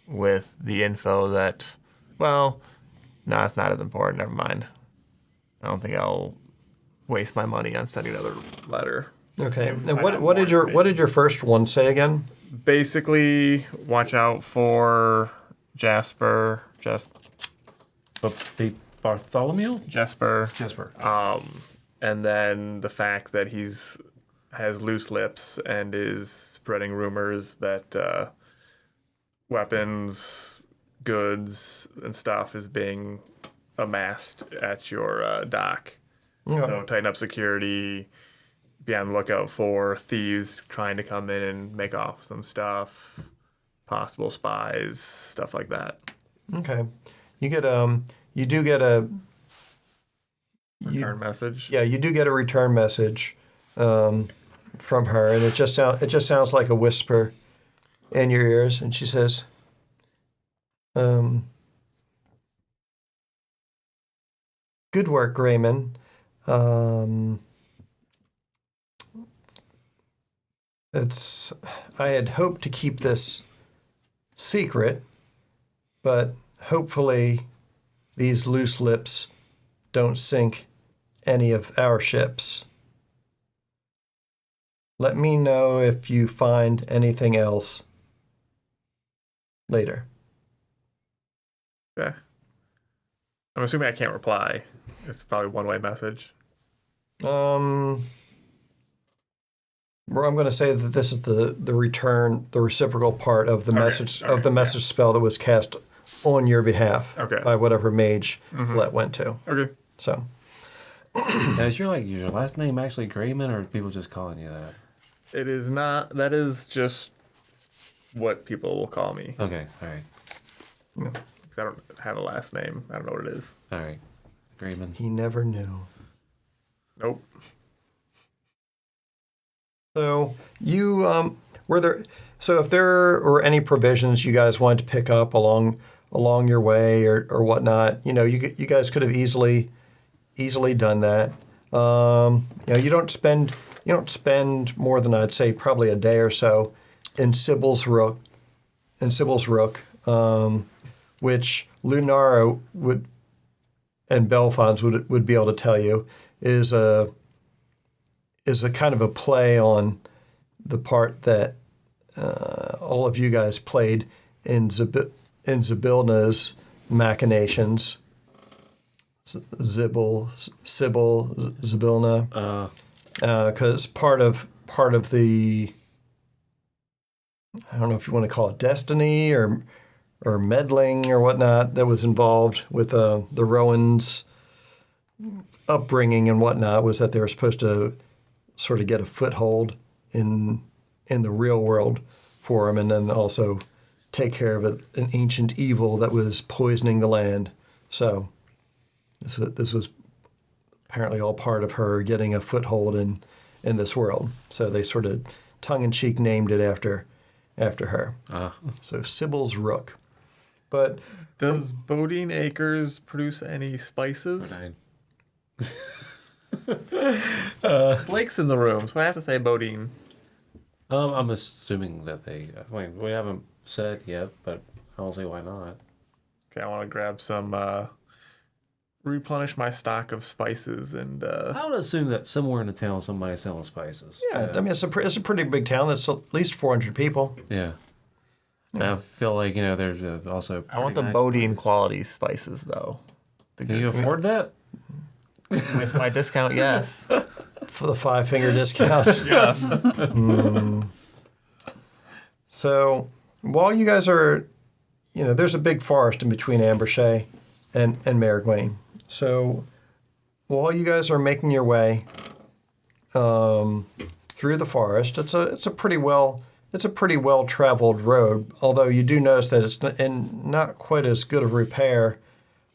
with the info that, well, No, it's not as important. Never mind. I don't think I'll waste my money on sending another letter. Okay. Maybe And find out what did more your first one say again? Basically, watch out for Jasper. Bartholomew? Jasper. Jasper. And then the fact that has loose lips and is spreading rumors that weapons, goods, and stuff is being amassed at your dock. Okay. So tighten up security. Be on the lookout for thieves trying to come in and make off some stuff. Possible spies, stuff like that. Okay. You get you do get a Return message. yeah, you do get a return message from her, and it just sounds like a whisper in your ears, and she says, "Good work, Grayman. I had hoped to keep this secret, but hopefully these loose lips don't sink any of our ships. Let me know if you find anything else later." Okay. I'm assuming I can't reply. It's probably a one-way message. Well, I'm going to say that this is the reciprocal part of the message spell that was cast on your behalf by whatever mage Colette went to. Okay. So, Now, is your last name actually Grayman, or are people just calling you that? It is not. That is just what people will call me. Okay, all right. yeah. 'Cause I don't have a last name. I don't know what it is. All right. Grayman. He never knew. Nope. So you were there. So if there were any provisions you guys wanted to pick up along your way or whatnot, you guys could have easily done that. You don't spend more than, I'd say, probably a day or so in Sybil's Rook, which Lunara and Belfons would be able to tell you is a kind of a play on the part that all of you guys played in Zybilna's machinations. Zybilna. Because part of the, I don't know if you want to call it destiny or meddling or whatnot that was involved with the Rowans' upbringing and whatnot, was that they were supposed to sort of get a foothold in the real world for him, and then also take care of an ancient evil that was poisoning the land. So this was apparently all part of her getting a foothold in this world. So they sort of tongue-in-cheek named it after her. So Sybil's Rook. But does Bodine Acres produce any spices? Blake's in the room, so I have to say Bodine. I'm assuming that they. We haven't said yet, but I don't see why not. Okay, I want to grab some. Replenish my stock of spices and. I would assume that somewhere in the town somebody's selling spices. Yeah, I mean it's a pretty big town. It's at least 400 people. Yeah. And I feel like there's also. I want the nice Bodine places. quality spices though. Can you afford that? With my discount, yes. For the 5-finger discount. Yes. So while you guys are, there's a big forest in between Ambershea and Marigwane. So while you guys are making your way through the forest, it's a pretty well traveled road. Although you do notice that it's not quite as good of repair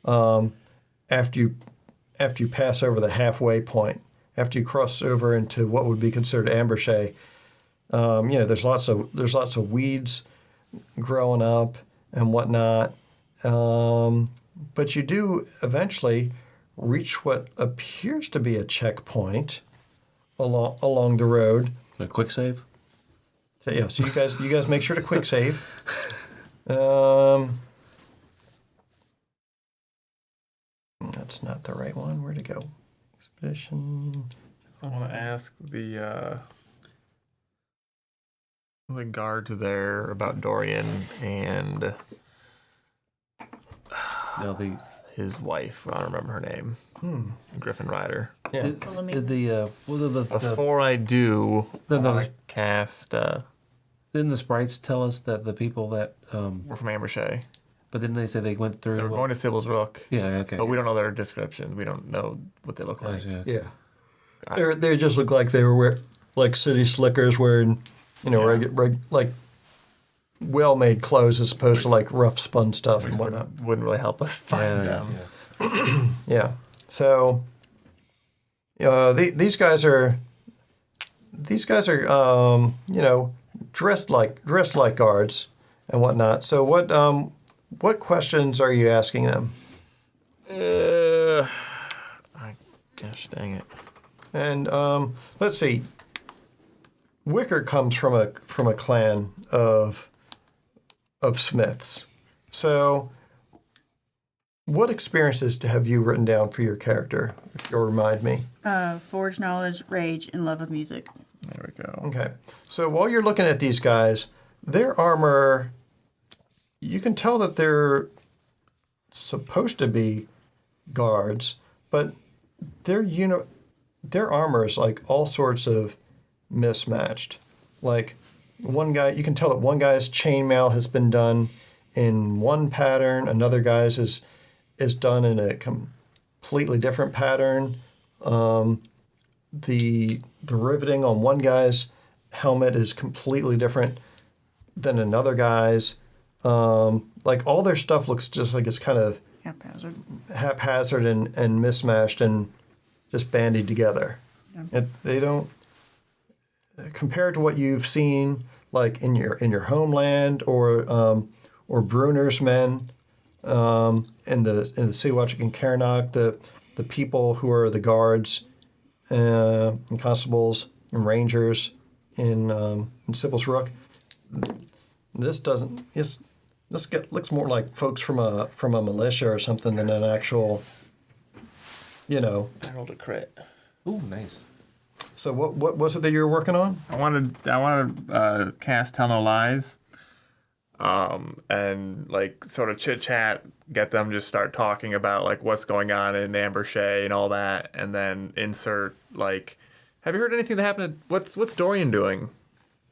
after you pass over the halfway point. After you cross over into what would be considered Ambershea, there's lots of weeds growing up and whatnot. But you do eventually reach what appears to be a checkpoint along the road. A quick save. So yeah, so you guys make sure to quick save. that's not the right one. Where'd it go? Expedition. I want to ask the guards there about Dorian and his wife. I don't remember her name. Griffin Rider. Yeah. Before I do, I want to cast. Didn't the sprites tell us that the people that We're from Ambershey. but didn't they say they went through? They were going to Sybil's Rook. Yeah, okay. But we don't know their description. We don't know what they look like. Yeah. They just look like they were like city slickers wearing, like well-made clothes as opposed to like rough spun stuff and whatnot. Wouldn't really help us find them. Yeah. So these guys are dressed like guards and whatnot. So what questions are you asking them? Gosh dang it. And let's see. Wicker comes from a clan of smiths. So what experiences have you written down for your character, if you'll remind me? Forge knowledge, rage, and love of music. There we go. Okay. So while you're looking at these guys, their armor, you can tell that they're supposed to be guards, but their armor is like all sorts of mismatched. Like one guy, you can tell that one guy's chainmail has been done in one pattern, another guy's is done in a completely different pattern. The riveting on one guy's helmet is completely different than another guy's. Like all their stuff looks just like it's kind of haphazard and mismatched and just bandied together. Yeah. They don't, compared to what you've seen like in your homeland or Bruner's men in the Sea Watch in Carnock, the people who are the guards and constables and rangers in Sybil's Rook. This doesn't. This looks more like folks from a militia or something than an actual. I rolled a crit. Ooh, nice. So what was it that you were working on? I wanted to cast Tell No Lies, and like sort of chit chat, get them just start talking about like what's going on in Ambershey and all that, and then insert like, have you heard anything that happened? What's Dorian doing?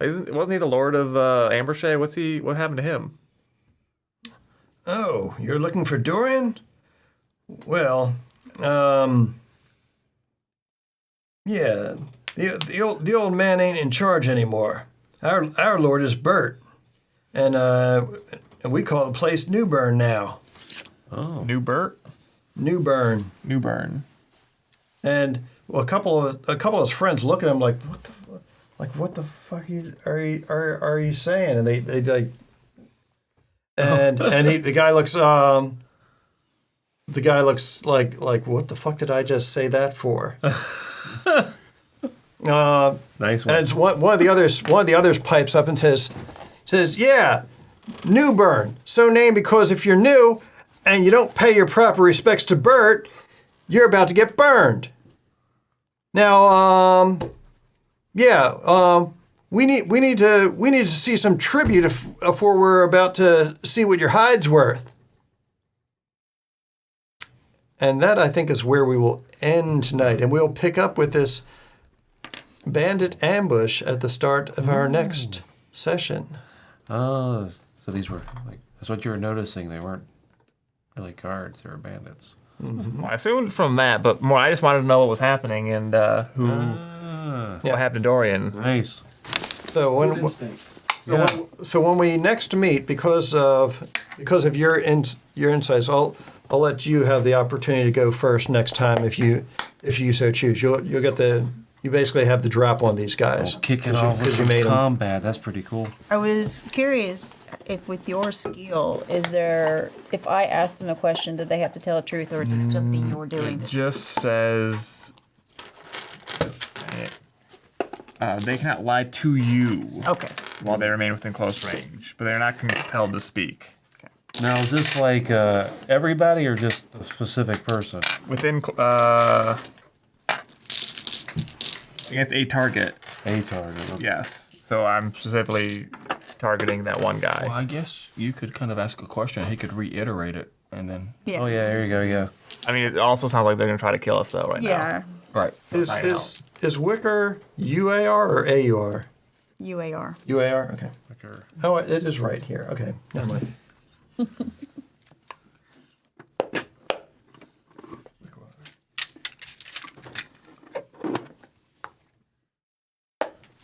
Wasn't he the Lord of Ambershey? What happened to him? Oh, you're looking for Dorian? Well, yeah, the old man ain't in charge anymore. Our lord is Bert, and we call the place Newburn now. Oh, New Bert? Newburn. And well, a couple of his friends look at him like, what the fuck are you saying? And they like, and the guy looks like what the fuck did I just say that for? Nice one. And it's one of the others pipes up and says, yeah, Newburn, so named because if you're new and you don't pay your proper respects to Bert, you're about to get burned. Now, we need to see some tribute before we're about to see what your hide's worth. And that, I think, is where we will end tonight. And we'll pick up with this bandit ambush at the start of our next session. Oh, so these were like, that's what you were noticing. They weren't really guards, they were bandits. Mm-hmm. Well, I assumed from that, but more, I just wanted to know what was happening and what happened to Dorian. Nice. So when we next meet, because of your insights, I'll let you have the opportunity to go first next time if you so choose. You basically have the drop on these guys. Kicking off with some combat. That's pretty cool. I was curious if with your skill, if I ask them a question, did they have to tell the truth or is it something you're doing? It just says they cannot lie to you Okay. while they remain within close range, but they're not compelled to speak. Now, is this like everybody or just a specific person? Within against a target. A target. Okay. Yes. So I'm specifically targeting that one guy. Well, I guess you could kind of ask a question. He could reiterate it, and then. Yeah. Oh yeah, there you go. Yeah. I mean, it also sounds like they're gonna try to kill us though right now. Yeah. Right. Is Wicker UAR or AUR? UAR. UAR. Okay. Okay. Oh, it is right here. Okay. Never mind.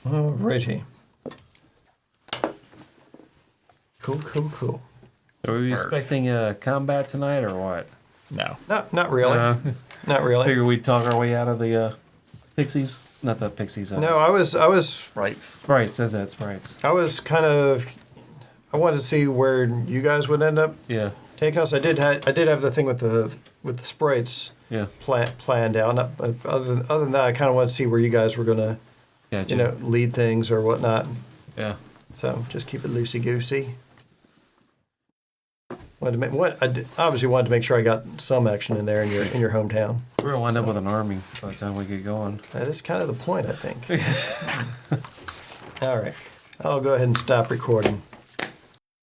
Alrighty. Cool. Are we Works. expecting combat tonight or what? No. Not really. Not really. Figure we'd talk our way out of the pixies. Not the pixies. No, I was Right. Sprites. Says that sprites. I wanted to see where you guys would end up Yeah. taking us. I did have the thing with the sprites Yeah. planned out. Other than that, I kind of wanted to see where you guys were gonna Gotcha. lead things or whatnot. Yeah. So just keep it loosey goosey. Obviously wanted to make sure I got some action in there in your hometown. We're gonna wind up with an army by the time we get going. That is kind of the point, I think. All right, I'll go ahead and stop recording.